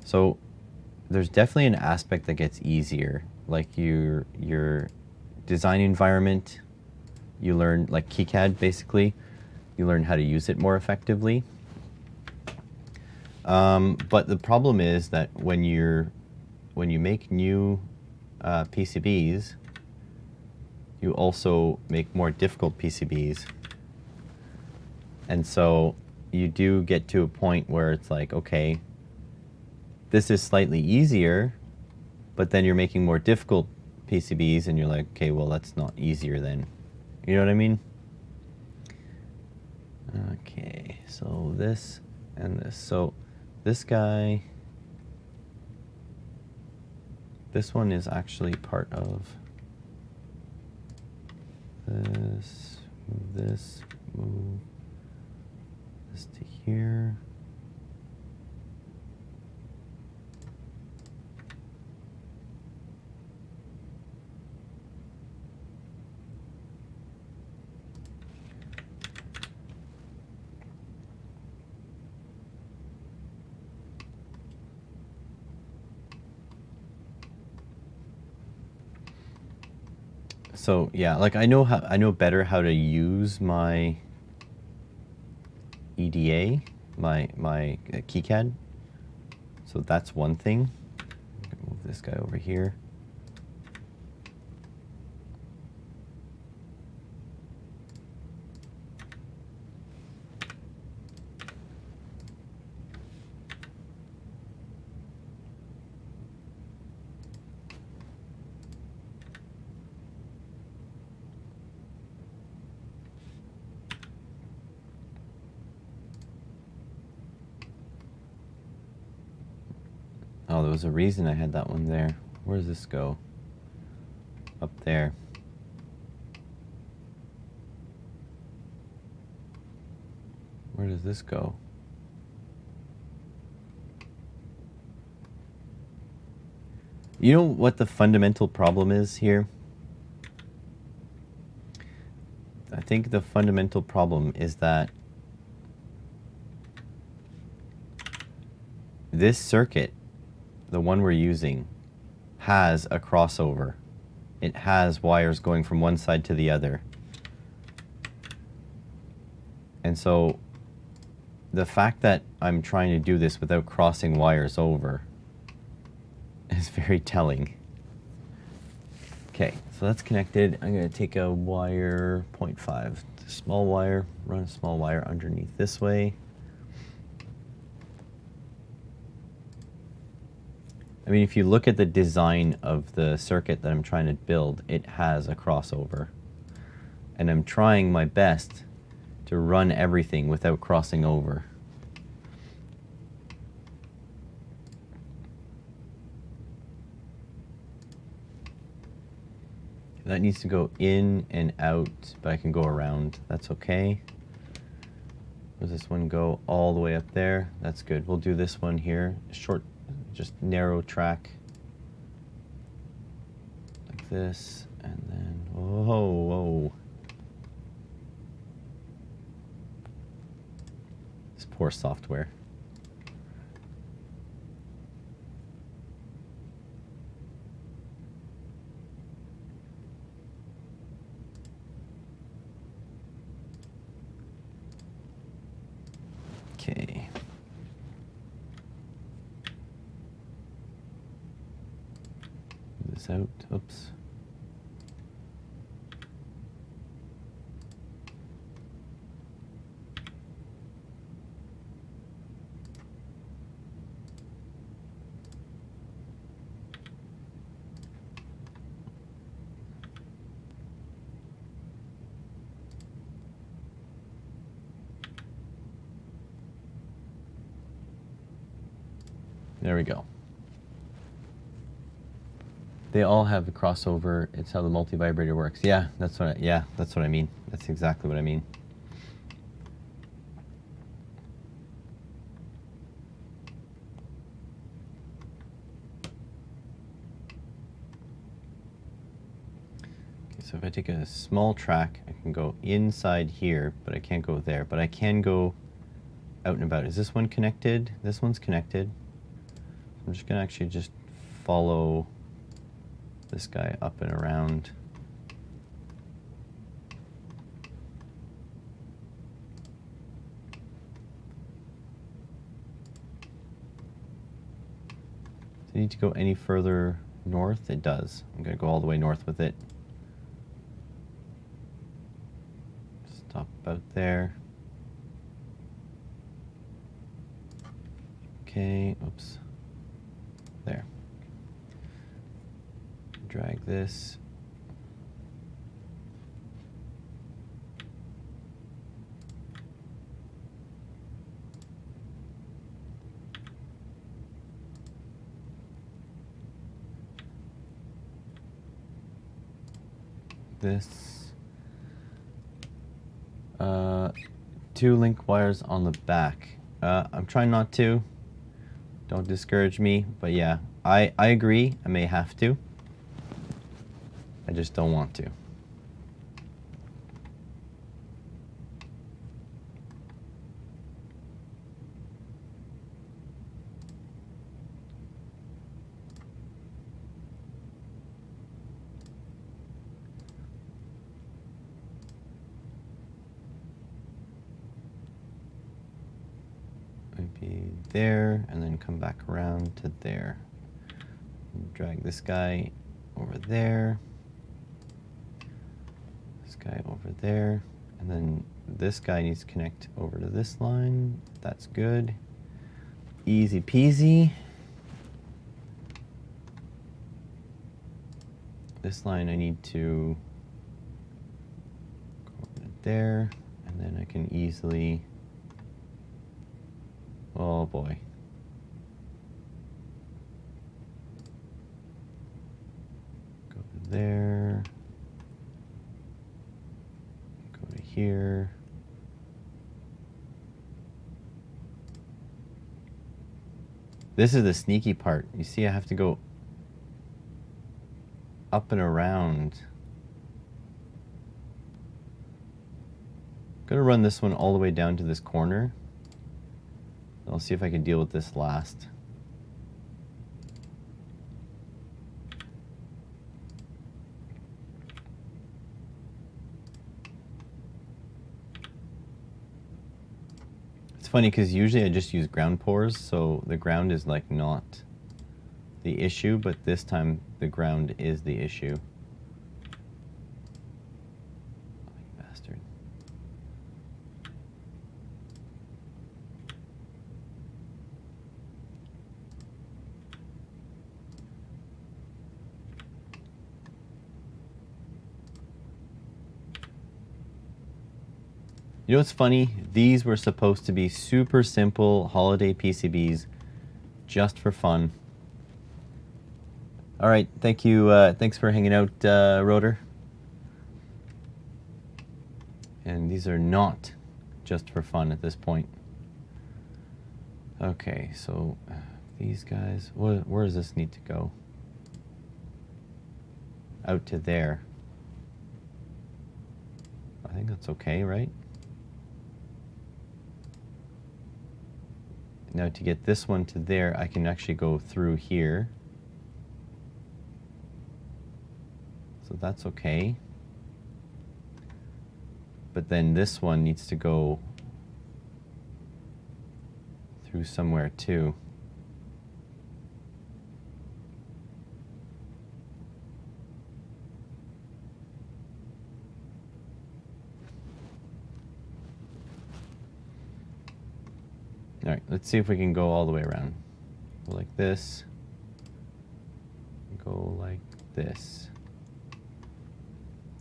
So there's definitely an aspect that gets easier, like your design environment. You learn, like KiCad basically, you learn how to use it more effectively. But the problem is that when you make new PCBs, you also make more difficult PCBs. And so you do get to a point where it's like, okay, this is slightly easier, but then you're making more difficult PCBs and you're like, okay, well, that's not easier then. You know what I mean? Okay, so this and this. So this guy, this one is actually part of this, move this, move this to here. So yeah, like I know better how to use my EDA, my KiCad. So that's one thing. Move this guy over here. Oh, there was a reason I had that one there. Where does this go? Up there. Where does this go? You know what the fundamental problem is here? I think the fundamental problem is that this circuit, the one we're using, has a crossover. It has wires going from one side to the other. And so the fact that I'm trying to do this without crossing wires over is very telling. Okay, so that's connected. I'm going to take a wire 0.5, small wire, run a small wire underneath this way. I mean, if you look at the design of the circuit that I'm trying to build, it has a crossover. And I'm trying my best to run everything without crossing over. That needs to go in and out, but I can go around. That's okay. Does this one go all the way up there? That's good. We'll do this one here. Short, just narrow track. Like this, and then, whoa. This poor software. Okay. Move this out. Oops. There we go. They all have a crossover. It's how the multi-vibrator works. Yeah, that's what I mean. That's exactly what I mean. Okay, so if I take a small track, I can go inside here, but I can't go there. But I can go out and about. Is this one connected? This one's connected. I'm just gonna actually just follow this guy up and around. Does it need to go any further north? It does. I'm gonna go all the way north with it. Stop about there. Okay, oops. There. Drag this. This. 2 link wires on the back. I'm trying not to. Don't discourage me, but yeah, I agree. I may have to. I just don't want to. Maybe there, and then come back around to there. Drag this guy over there. This guy over there. And then this guy needs to connect over to this line. That's good. Easy peasy. This line I need to go over to there, and then I can easily, oh boy. there. Go to here. This is the sneaky part. You see, I have to go up and around. I'm gonna run this one all the way down to this corner. I'll see if I can deal with this last. It's funny because usually I just use ground pours, so the ground is like not the issue, but this time the ground is the issue. Oh, you bastard. You know what's funny? These were supposed to be super simple holiday PCBs just for fun. All right, thank you. Thanks for hanging out, Rotor. And these are not just for fun at this point. Okay, so these guys, where does this need to go? Out to there. I think that's okay, right? Now to get this one to there, I can actually go through here. So that's okay. But then this one needs to go through somewhere too. All right, let's see if we can go all the way around. Go like this. Go like this.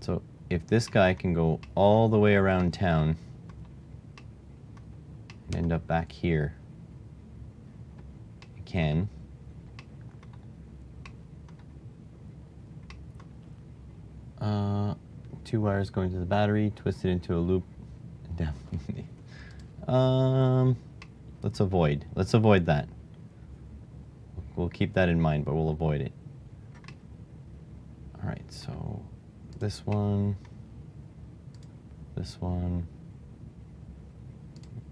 So if this guy can go all the way around town and end up back here, it can. Two wires going to the battery, twisted into a loop. Let's avoid that. We'll keep that in mind, but we'll avoid it. All right, so this one,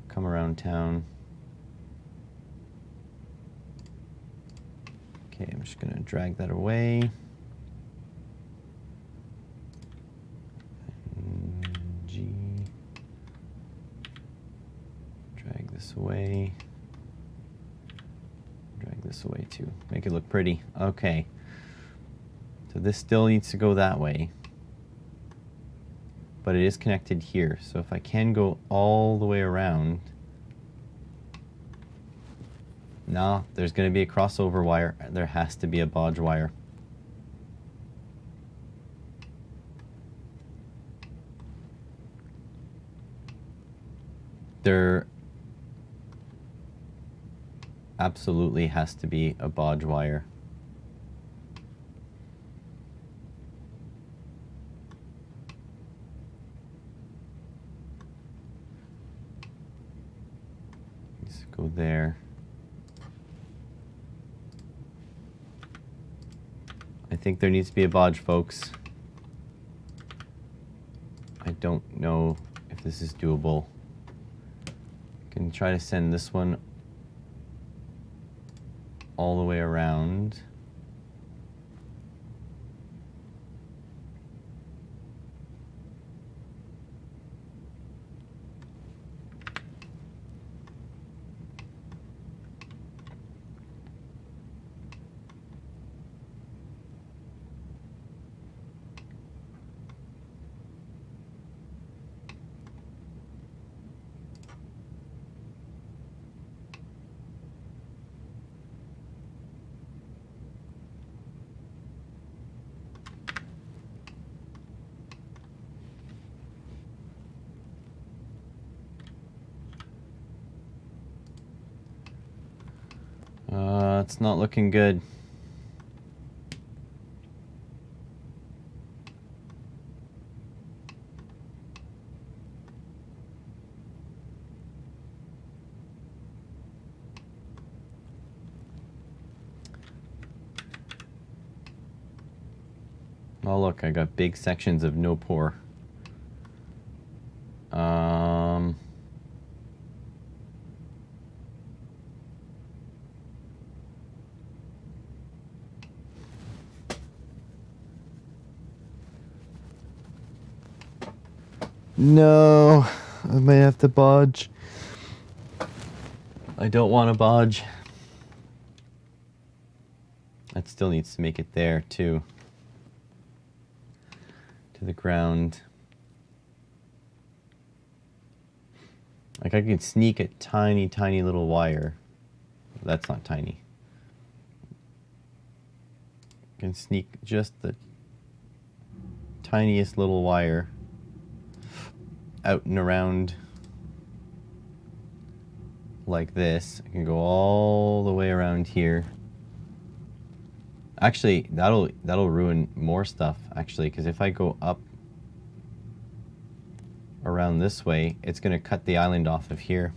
come around town. Okay, I'm just gonna drag that away. G. Drag this away. Drag this away too. Make it look pretty. Okay. So this still needs to go that way. But it is connected here. So if I can go all the way around. No, there's going to be a crossover wire. There has to be a bodge wire. There absolutely has to be a bodge wire. Let's go there. I think there needs to be a bodge, folks. I don't know if this is doable. Can try to send this one all the way around. It's not looking good. Oh look, I got big sections of no pour. No, I may have to bodge. I don't want to bodge. That still needs to make it there too. To the ground. Like I could sneak a tiny, tiny little wire. That's not tiny. I can sneak just the tiniest little wire out and around like this. I can go all the way around here. Actually, that'll ruin more stuff, actually, because if I go up around this way, it's going to cut the island off of here.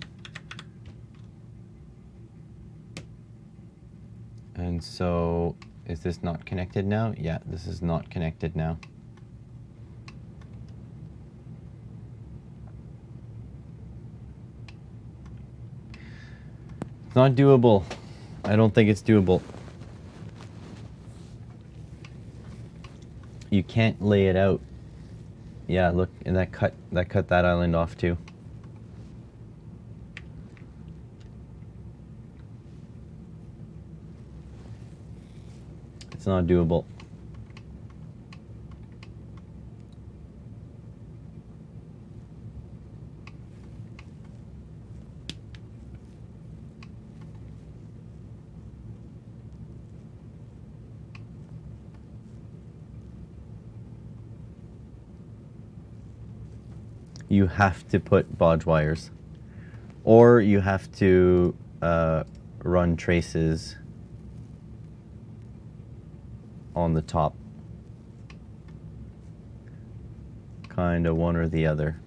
And so, is this not connected now? Yeah, this is not connected now. It's not doable. I don't think it's doable. You can't lay it out. Yeah, look, and that cut that island off too. It's not doable. You have to put bodge wires, or you have to run traces on the top. Kind of one or the other.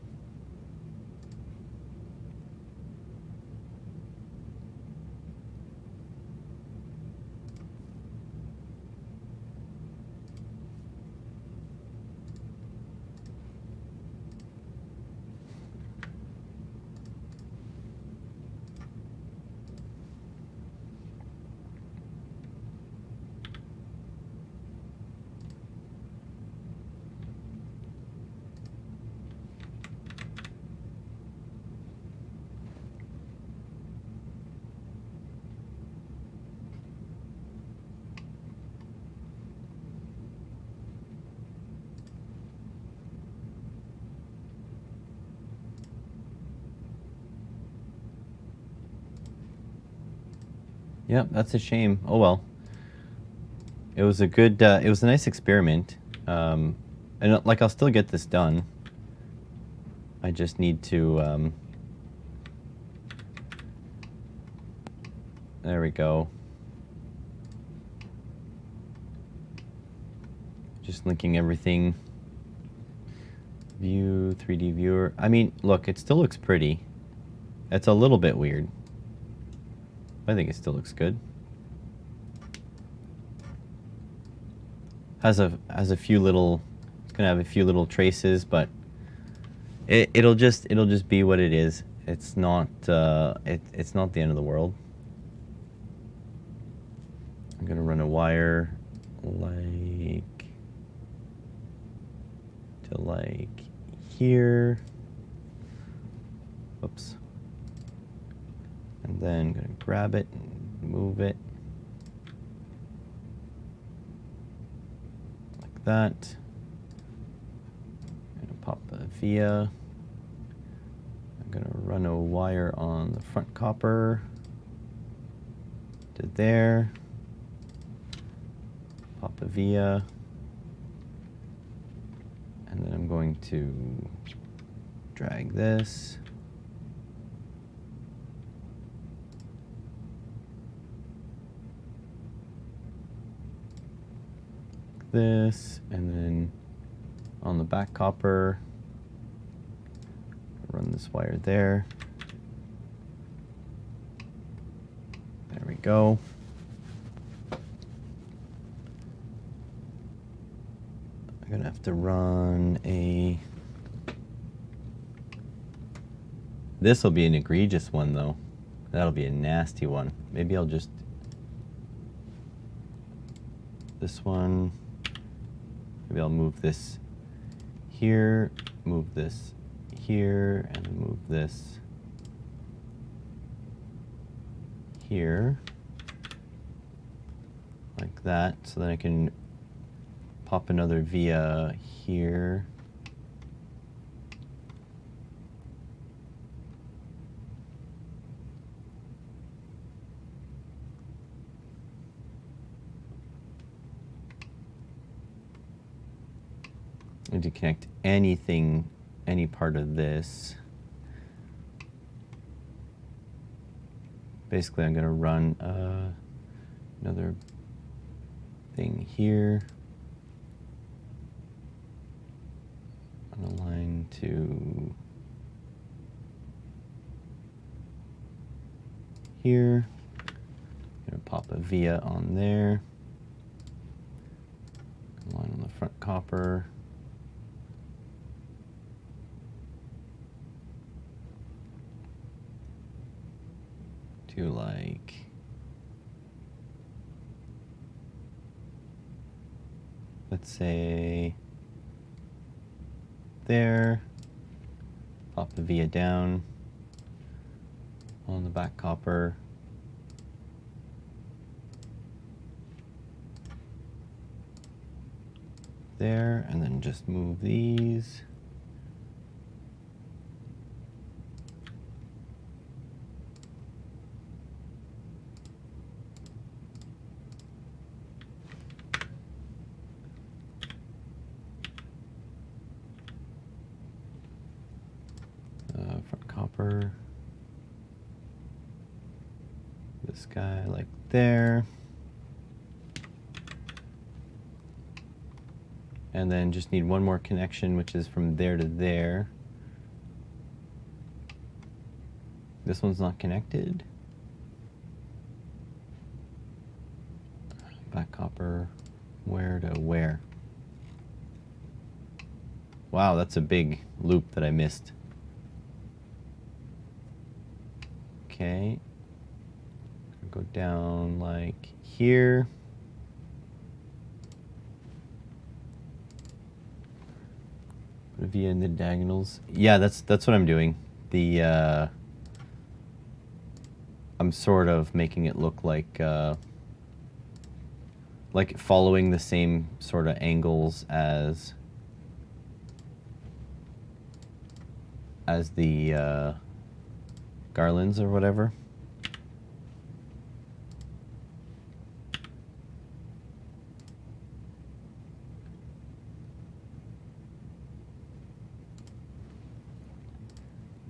Yep, that's a shame. Oh well. It was a good, it was a nice experiment. And like, I'll still get this done. I just need to, there we go. Just linking everything. View, 3D viewer. I mean, look, it still looks pretty. It's a little bit weird. I think it still looks good. Has a few little, it's gonna have a few little traces, but it'll just be what it is. It's not it's not the end of the world. I'm gonna run a wire like to like here. Oops. And then I'm gonna grab it and move it like that. I'm gonna pop a via. I'm gonna run a wire on the front copper to there. Pop a via. And then I'm going to drag this. This, and then on the back copper, run this wire there. There we go. have to run a... This will be an egregious one, though. That'll be a nasty one. Maybe I'll just... This one. Maybe I'll move this here, move this here, and then move this here. Like that. So then I can pop another via here. And to connect anything, any part of this. Basically, I'm going to run another thing here. On a line to here. I'm going to pop a via on there. Line on the front copper. To like let's say there, pop the via down on the back copper, there, and then just move these. Front copper, this guy like there, and then just need one more connection, which is from there to there. This one's not connected. Back copper, where to where? Wow, that's a big loop that I missed. Okay, go down like here. Put a via in the diagonals. Yeah, that's what I'm doing. The I'm sort of making it look like following the same sort of angles as the garlands or whatever.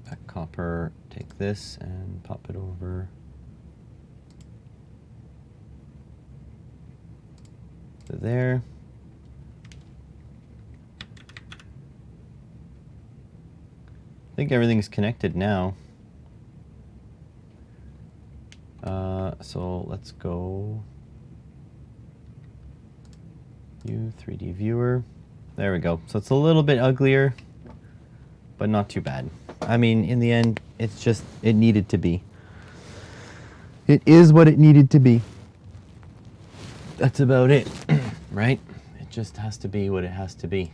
Back copper, take this and pop it over to there. I think everything's connected now. So let's go view 3D viewer. There we go. So it's a little bit uglier, but not too bad. I mean, in the end, it's just, it needed to be. It is what it needed to be. That's about it, right? It just has to be what it has to be.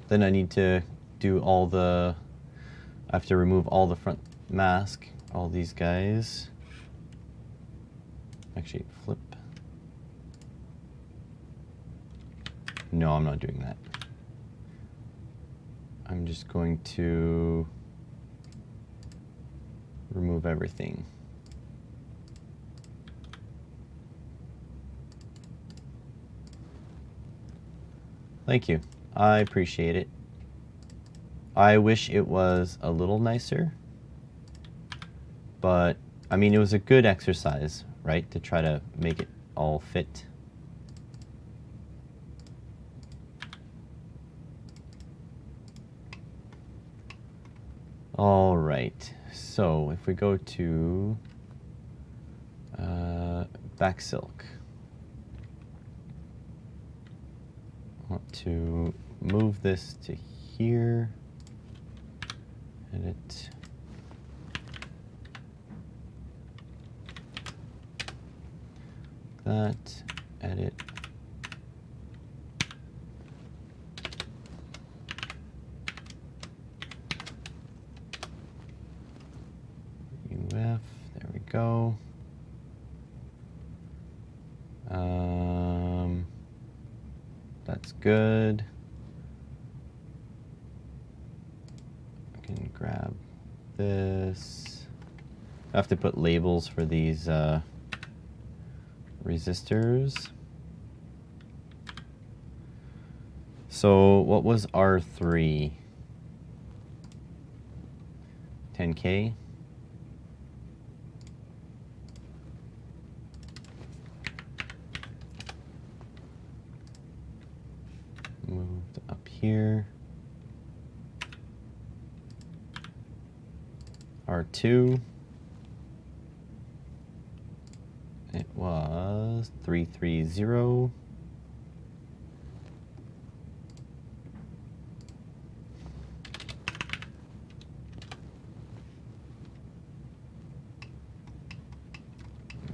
Then I need to do all the, I have to remove all the front mask, all these guys. Actually, flip. No, I'm not doing that. I'm just going to remove everything. Thank you. I appreciate it. I wish it was a little nicer, but I mean, it was a good exercise, right? To try to make it all fit. All right, so if we go to back silk, I want to move this to here, edit, that, edit, UF, there we go. That's good. I can grab this. I have to put labels for these resistors. So what was R3? 10K? Moved up here. R2. It was 330.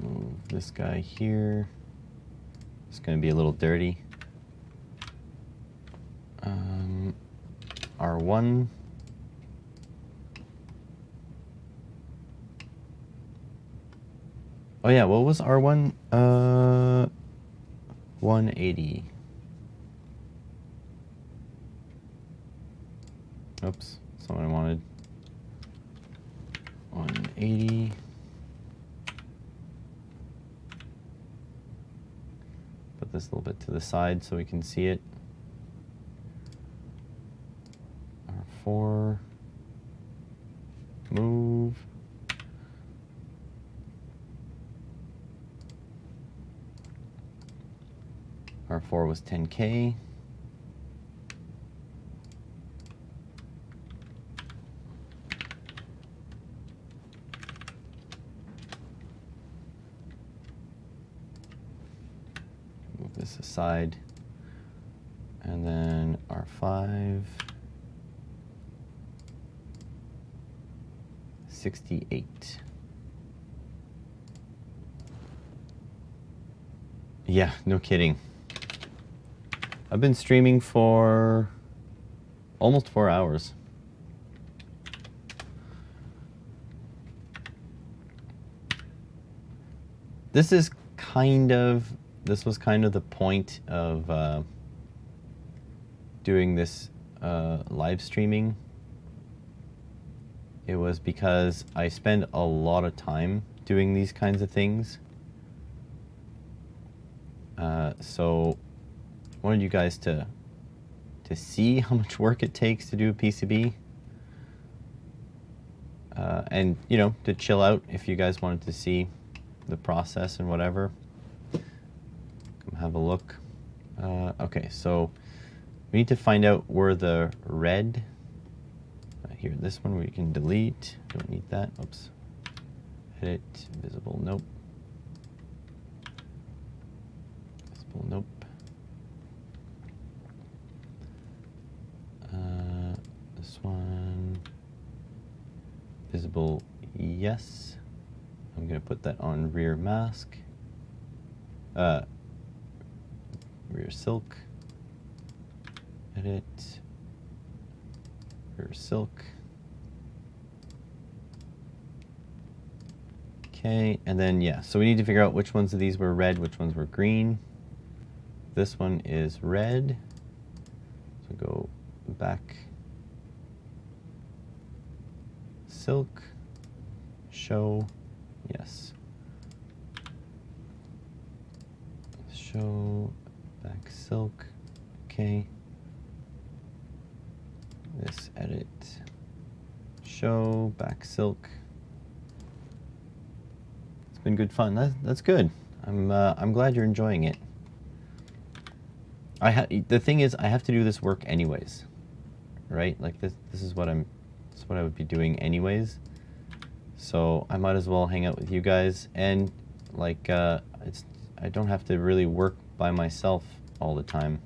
Move this guy here. It's going to be a little dirty. R1. Oh yeah, what was R1? 180. Oops, that's not what I wanted. 180. Put this a little bit to the side so we can see it. R4. Move. R4 was 10K. Move this aside. And then R5. 68. Yeah, no kidding. I've been streaming for almost 4 hours. This was kind of the point of doing this live streaming. It was because I spend a lot of time doing these kinds of things. So I wanted you guys to see how much work it takes to do a PCB. And, you know, to chill out if you guys wanted to see the process and whatever. Come have a look. Okay, so we need to find out where the red, here, this one we can delete. Don't need that. Oops. Edit, visible, nope. Visible, nope. This one, visible, yes. I'm gonna put that on rear mask. Rear silk. Edit. Rear silk. Okay, and then yeah, so we need to figure out which ones of these were red, which ones were green. This one is red. So go back. Silk. Show. Yes. Show. Back silk. Okay. This edit. Show. Back silk. It's been good fun. That's good. I'm glad you're enjoying it. The thing is, I have to do this work anyways, right? Like this is what I would be doing anyways. So I might as well hang out with you guys, and like I don't have to really work by myself all the time.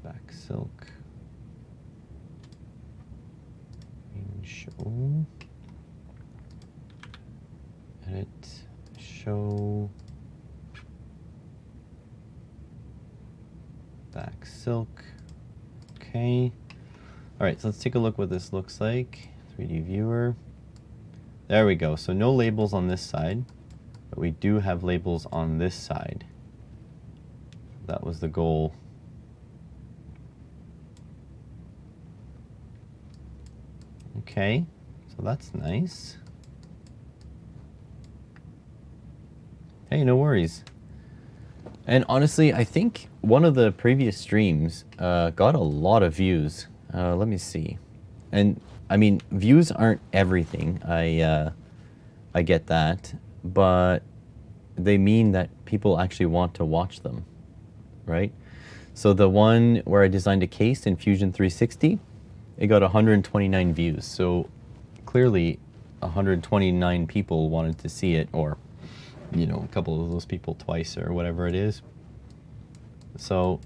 Back silk. Show. Edit. Show. Back silk. Okay. All right, so let's take a look what this looks like. 3D viewer. There we go. So no labels on this side, but we do have labels on this side. That was the goal. Okay, so that's nice. Hey, no worries. And honestly, I think one of the previous streams got a lot of views. Let me see. And I mean, views aren't everything. I get that, but they mean that people actually want to watch them, right? So the one where I designed a case in Fusion 360, it got 129 views. So clearly 129 people wanted to see it, or, you know, a couple of those people twice or whatever it is. So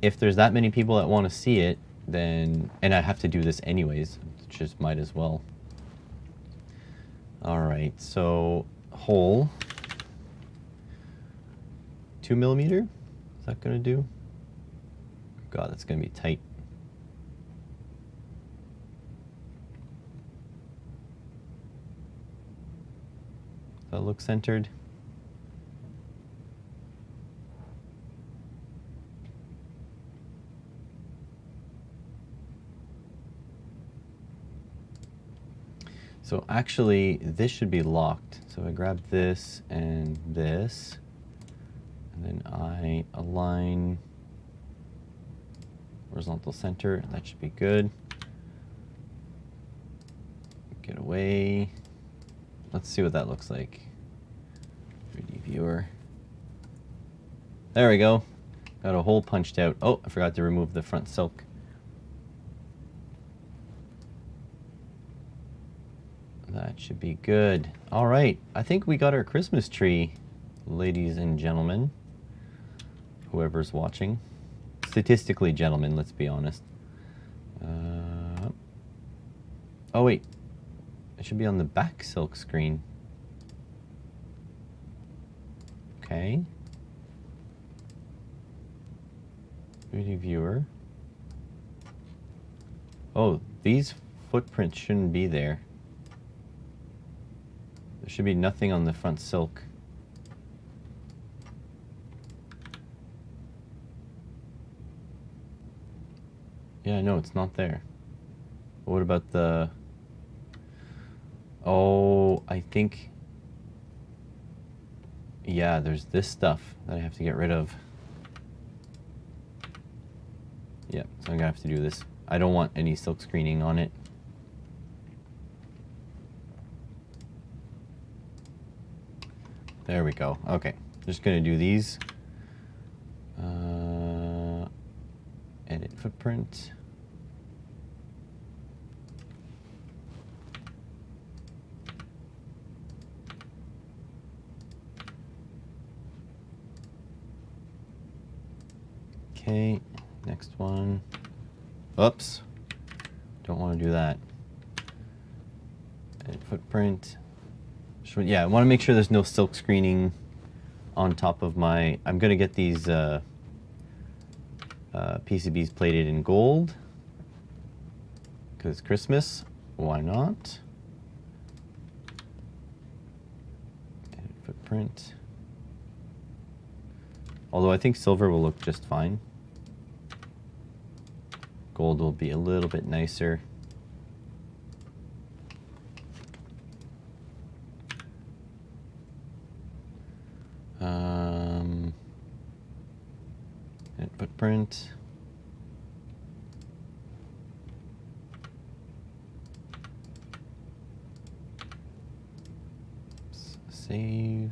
if there's that many people that want to see it, then, and I have to do this anyways, just might as well. All right, so hole, 2mm, is that gonna do? God, that's gonna be tight. Does that look centered? So actually, this should be locked. So I grab this, and then I align horizontal center. That should be good. Get away. Let's see what that looks like. 3D viewer. There we go. Got a hole punched out. Oh, I forgot to remove the front silk. That should be good. All right, I think we got our Christmas tree, ladies and gentlemen. Whoever's watching. Statistically, gentlemen, let's be honest. Oh, wait. It should be on the back silk screen. Okay. 3D viewer. Oh, these footprints shouldn't be there. There should be nothing on the front silk. Yeah, no, it's not there. But what about the... Oh, I think... Yeah, there's this stuff that I have to get rid of. Yeah, so I'm gonna have to do this. I don't want any silk screening on it. There we go. Okay, just gonna do these. Edit footprint. Okay, next one. Oops, don't want to do that. Edit footprint. Yeah, I want to make sure there's no silk screening on top of my... I'm going to get these PCBs plated in gold because it's Christmas. Why not? Edit footprint. Although I think silver will look just fine. Gold will be a little bit nicer. And footprint. Save.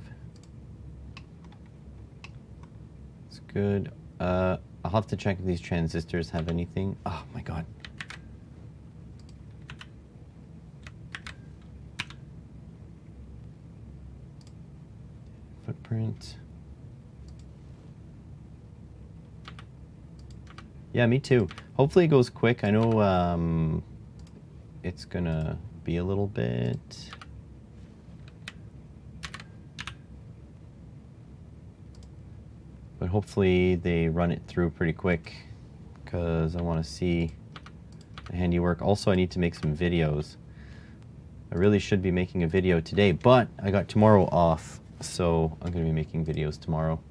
It's good. I'll have to check if these transistors have anything. Oh my god. footprint. Yeah, me too. Hopefully it goes quick. I know it's gonna be a little bit. But hopefully they run it through pretty quick because I want to see the handiwork. Also, I need to make some videos. I really should be making a video today, but I got tomorrow off, so I'm going to be making videos tomorrow.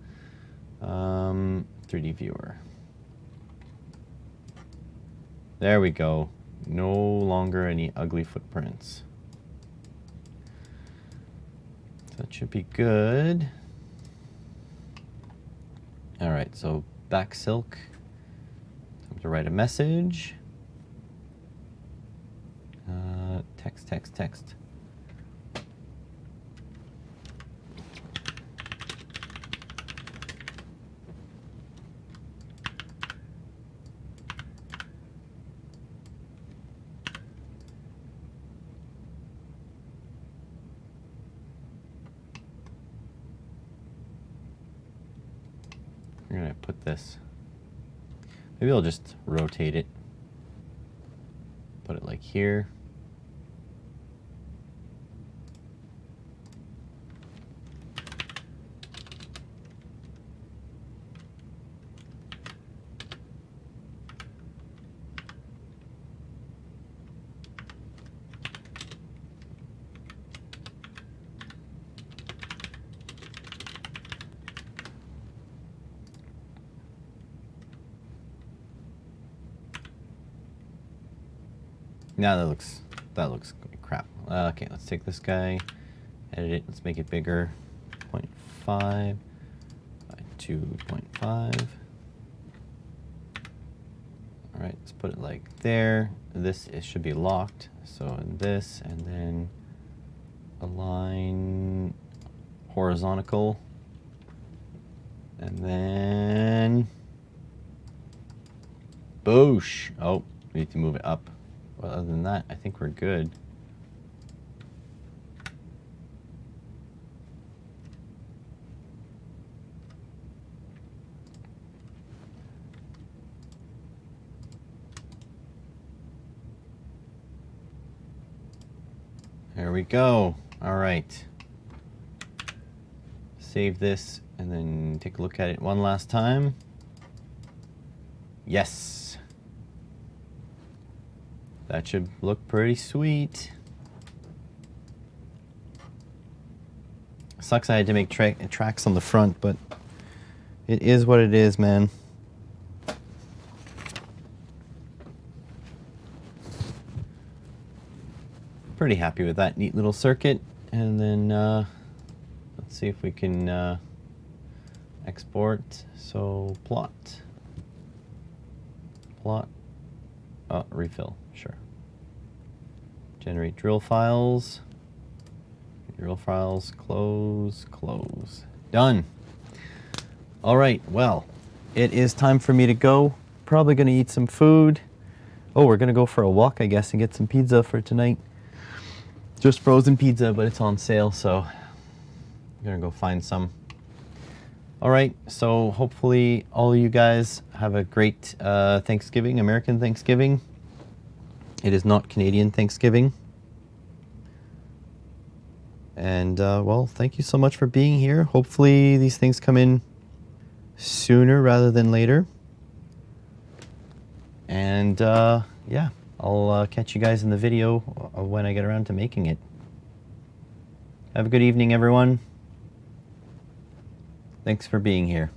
3D viewer. There we go. No longer any ugly footprints. That should be good. All right, so back silk. Time to write a message. Text. We're gonna put this. Maybe I'll just rotate it. Put it like here. Now that looks crap. Okay, let's take this guy, edit it, let's make it bigger. 0.5 by 2.5. All right, let's put it like there. This should be locked. So in this, and then align horizontal, and then boosh. Oh, we need to move it up. But other than that, I think we're good. There we go. All right. Save this and then take a look at it one last time. Yes. That should look pretty sweet. Sucks I had to make tracks on the front, but it is what it is, man. Pretty happy with that neat little circuit. And then let's see if we can export. So plot, refill, sure. Generate drill files. Drill files, close. Done. All right, well, it is time for me to go. Probably gonna eat some food. Oh, we're gonna go for a walk, I guess, and get some pizza for tonight. Just frozen pizza, but it's on sale, so I'm gonna go find some. All right, so hopefully all of you guys have a great Thanksgiving, American Thanksgiving. It is not Canadian Thanksgiving. And well, thank you so much for being here. Hopefully these things come in sooner rather than later. And yeah, I'll catch you guys in the video when I get around to making it. Have a good evening, everyone. Thanks for being here.